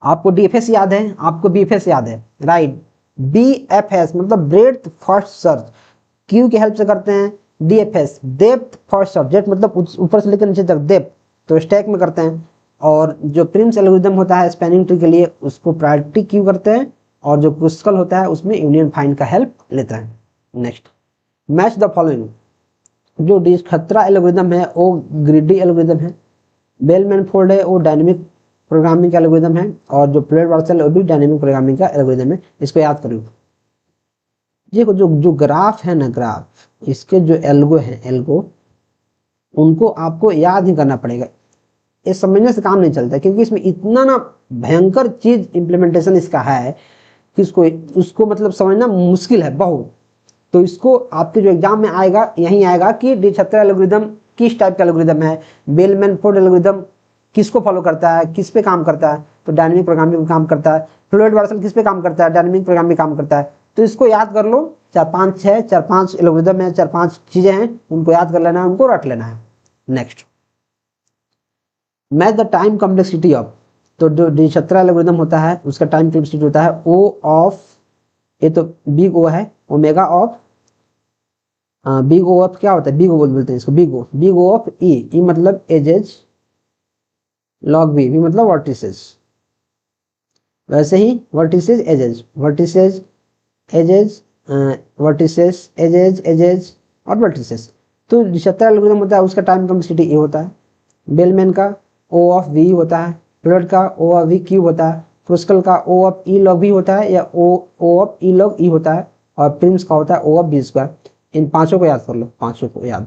आपको DFS याद है, आपको BFS याद है, राइट। BFS मतलब ब्रेड्थ फर्स्ट सर्च, क्यू की हेल्प से करते हैं। DFS depth first search, depth मतलब ऊपर से लेकर नीचे तक डेप्थ, तो स्टैक में करते हैं। और जो प्रिम्स एल्गोरिथम होता है स्पैनिंग ट्री के लिए, उसको प्रायोरिटी क्यू करते हैं, और जो क्रुस्कल होता है उसमें यूनियन फाइंड का हेल्प लेता है। Next, match the following. जो डिजक्स्ट्रा एल्गोरिथम है वो ग्रीडी एल्गोरिथम है, बेल-मैनफोर्ड है वो डायनेमिक प्रोग्रामिंग का एल्गोरिथम है, और जो प्लेट-वार्सल वो भी डायनेमिक प्रोग्रामिंग का एल्गोरिथम है। इसको याद करो। ये जो ग्राफ है ना, ग्राफ, इसके जो एल्गो है, एल्गो, उनको आपको याद ही करना पड़ेगा, ये समझने से काम नहीं चलता, क्योंकि इसमें इतना ना भयंकर चीज इंप्लीमेंटेशन इसका है कि उसको मतलब समझना मुश्किल है बहुत। तो इसको आपके जो एग्जाम में आएगा यही आएगा कि डिजक्स्ट्रा एल्गोरिथम किस टाइप का एल्गोरिथम है, बेल-मैनफोर्ड एल्गोरिथम किसको फॉलो करता है, किस पे काम करता है, तो डायनेमिक प्रोग्रामिंग पे काम करता है। फ्लोरेट-वार्सल किस पे काम करता है, डायनेमिक प्रोग्रामिंग में काम करता है। तो इसको याद कर लो, 4-5 एल्गोरिथम है, 4-5 चीजें हैं, उनको याद कर लेना है, उनको रट लेना है। Next, match the time complexity of. तो जो डिजक्स्ट्रा एल्गोरिथम होता है उसका टाइम कॉम्प्लेक्सिटी होता है O ऑफ, ये तो बिग O है, omega of, big O of क्या होता है, बिग O बोलते हैं इसको, बिग O ऑफ E मतलब एजेज, लॉग B मतलब वर्टिसेस, वैसे ही vertices edges, vertices edges, vertices edges और वर्टिसेस। तो डिजक्स्ट्रा एल्गोरिथम होता है उसका टाइम कॉम्प्लेक्सिटी E होता है, बेलमैन का O ऑफ V होता है, फ्लोरेट का O ऑफ V क्यूब होता है, क्रुस्कल का O of E log V होता है या O of E log E होता है, और प्रिम्स का होता है O ऑफ B स्क्वायर। इन पांचों को याद कर लो, पांचों को याद,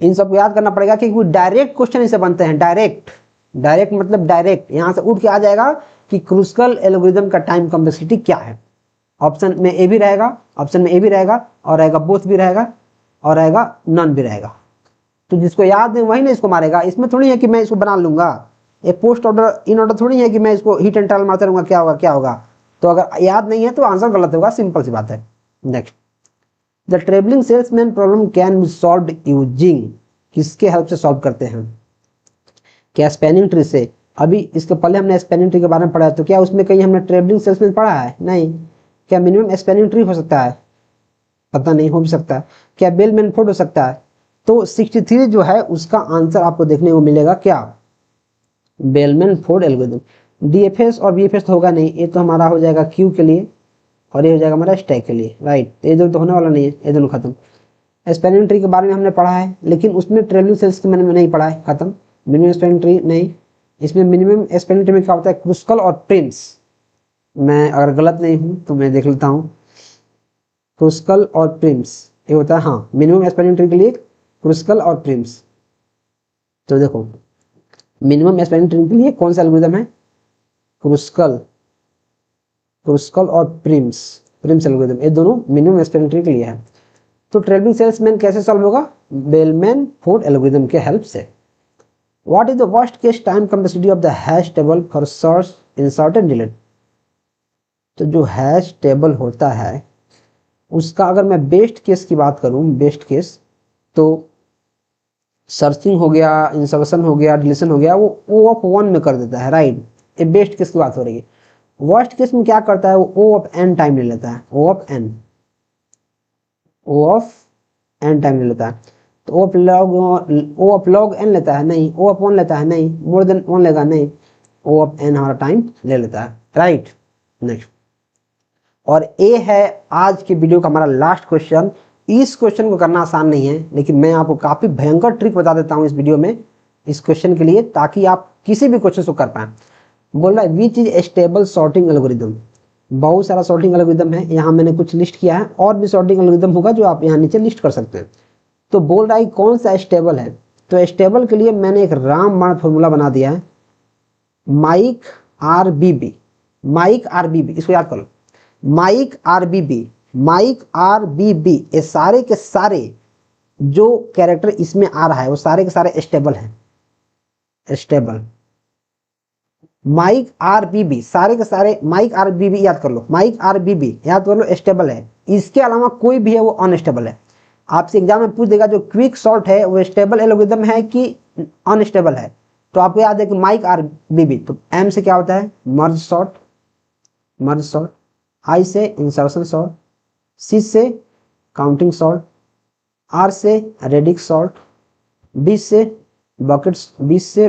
इन सबको याद करना पड़ेगा क्योंकि डायरेक्ट क्वेश्चन इसे बनते हैं। डायरेक्ट मतलब डायरेक्ट यहां से उठ के आ जाएगा कि क्रुस्कल एल्गोरिथम का टाइम कॉम्प्लेक्सिटी क्या है। ऑप्शन में ए भी रहेगा, ऑप्शन में ए भी रहेगा, और रहेगा बोथ भी रहेगा, और रहेगा नन भी रहेगा। तो जिसको याद है वही ना इसको मारेगा। इसमें थोड़ी है कि मैं इसको बना लूंगा, ये पोस्ट ऑर्डर इन ऑर्डर थोड़ी है कि मैं इसको हिट एंड ट्रायल मारता रहूंगा क्या होगा। तो अगर याद नहीं है तो आंसर गलत होगा, सिंपल सी बात है। Next, the travelling salesman problem can be solved using, किसके हेल्प से सॉल्व करते हैं, क्या स्पैनिंग ट्री से। अभी इसके पहले हमने स्पैनिंग ट्री के बारे में पढ़ा, तो क्या उसमें कहीं हमने ट्रेवलिंग सेल्समैन पढ़ा है, नहीं। क्या मिनिमम स्पैनिंग ट्री हो सकता है, पता नहीं, हो भी सकता है। क्या बेल-मैनफोर्ड हो सकता है। तो 63 जो है उसका आंसर आपको देखने को मिलेगा क्या, बेल-मैनफोर्ड एल्गोरिथम। DFS और BFS तो होगा नहीं, ये तो हमारा हो जाएगा क्यू के लिए, और ये हो जाएगा हमारा स्टैक के लिए, राइट। ये दोनों तो होने वाला नहीं है, ये दोनों खत्म। स्पैनिंग ट्री के बारे में हमने पढ़ा है, लेकिन उसमें ट्रेवलिंग सेल्स के मैंने नहीं पढ़ा है, खत्म। मिनिमम स्पैनिंग ट्री नहीं, इसमें मिनिमम स्पैनिंग ट्री में क्या होता है, क्रुस्कल और प्रिम्स। मैं अगर गलत नहीं हूं तो मैं देख लेता हूं, क्रुस्कल और प्रिम्स ये होता है, हाँ, मिनिमम स्पैनिंग ट्री के लिए क्रुस्कल और प्रिम्स। तो देखो मिनिमम स्पैनिंग ट्री के लिए कौन सा एल्गोरिथम है, क्रुस्कल और प्रिम्स एल्गोरिथम, ये दोनों मिनिमम स्पैनिंग ट्री के लिए है। तो ट्रेवलिंग सेल्समैन कैसे सॉल्व होगा, बेल-मैनफोर्ड एल्गोरिथम के हेल्प से। What is the worst case time complexity of the hash table for search, insert and delete. तो जो हैश टेबल होता है उसका अगर मैं बेस्ट केस की बात करूं, बेस्ट केस, तो सर्चिंग हो गया, इंसर्शन हो गया, डिलीशन हो गया, वो O ऑफ 1 में कर देता है, राइट। ये बेस्ट केस की बात हो रही है। वर्स्ट केस में क्या करता है, वो O ऑफ n टाइम ले लेता है, O ऑफ n टाइम ले लेता है। तो O ऑफ log n लेता है, नहीं। O ऑफ 1 लेता है, नहीं। मोर देन 1 लेगा, नहीं। O ऑफ n हमारा टाइम ले लेता है, राइट। नेक्स्ट, और ये है आज की वीडियो का हमारा लास्ट क्वेश्चन। इस क्वेश्चन को करना आसान नहीं है, लेकिन मैं आपको काफी भयंकर ट्रिक बता देता हूं इस वीडियो में इस क्वेश्चन के लिए, ताकि आप किसी भी क्वेश्चन को कर पाए। बोल रहा है which is stable sorting algorithm. बहुत सारा सॉर्टिंग एल्गोरिथम है, यहाँ मैंने कुछ लिस्ट किया है, और भी सॉर्टिंग एल्गोरिथम होगा जो आप यहाँ नीचे लिस्ट कर सकते हैं। तो बोल रहा है कौन सा स्टेबल है, तो स्टेबल के लिए मैंने एक रामबाण फॉर्मूला बना दिया है, माइक RBB, इसको याद कर लो। माइक RBB माइक RBB, ये सारे के सारे जो कैरेक्टर इसमें आ रहा है वो सारे के सारे स्टेबल हैं, स्टेबल। माइक RBB, सारे के सारे माइक RBB याद कर लो, माइक RBB याद कर लो, स्टेबल है। इसके अलावा कोई भी है वो अनस्टेबल है। आपसे एग्जाम में पूछ देगा जो क्विक सॉर्ट है वो स्टेबल एल्गोरिथम है कि अनस्टेबल है, तो आपको याद है कि माइक RBB, तो M से क्या होता है merge sort, merge sort, I से इंसर्शन सॉर्ट, C से काउंटिंग सॉर्ट, R से रेडिक्स सॉर्ट, B से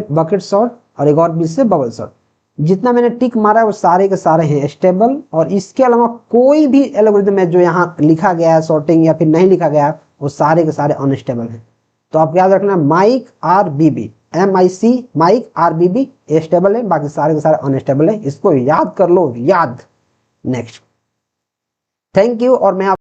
बकेट सॉर्ट और एक और B से बबल सॉर्ट। जितना मैंने टिक मारा है वो सारे के सारे हैं स्टेबल, और इसके अलावा कोई भी एल्गोरिथम है जो यहाँ लिखा गया है सॉर्टिंग या फिर नहीं लिखा गया है वो सारे के सारे अनस्टेबल हैं। तो आप याद रखना mike RBB, MIC mike RBB stable है, बाकी सारे के सारे अनस्टेबल है। इसको याद कर लो, याद। Next, thank you. और मैं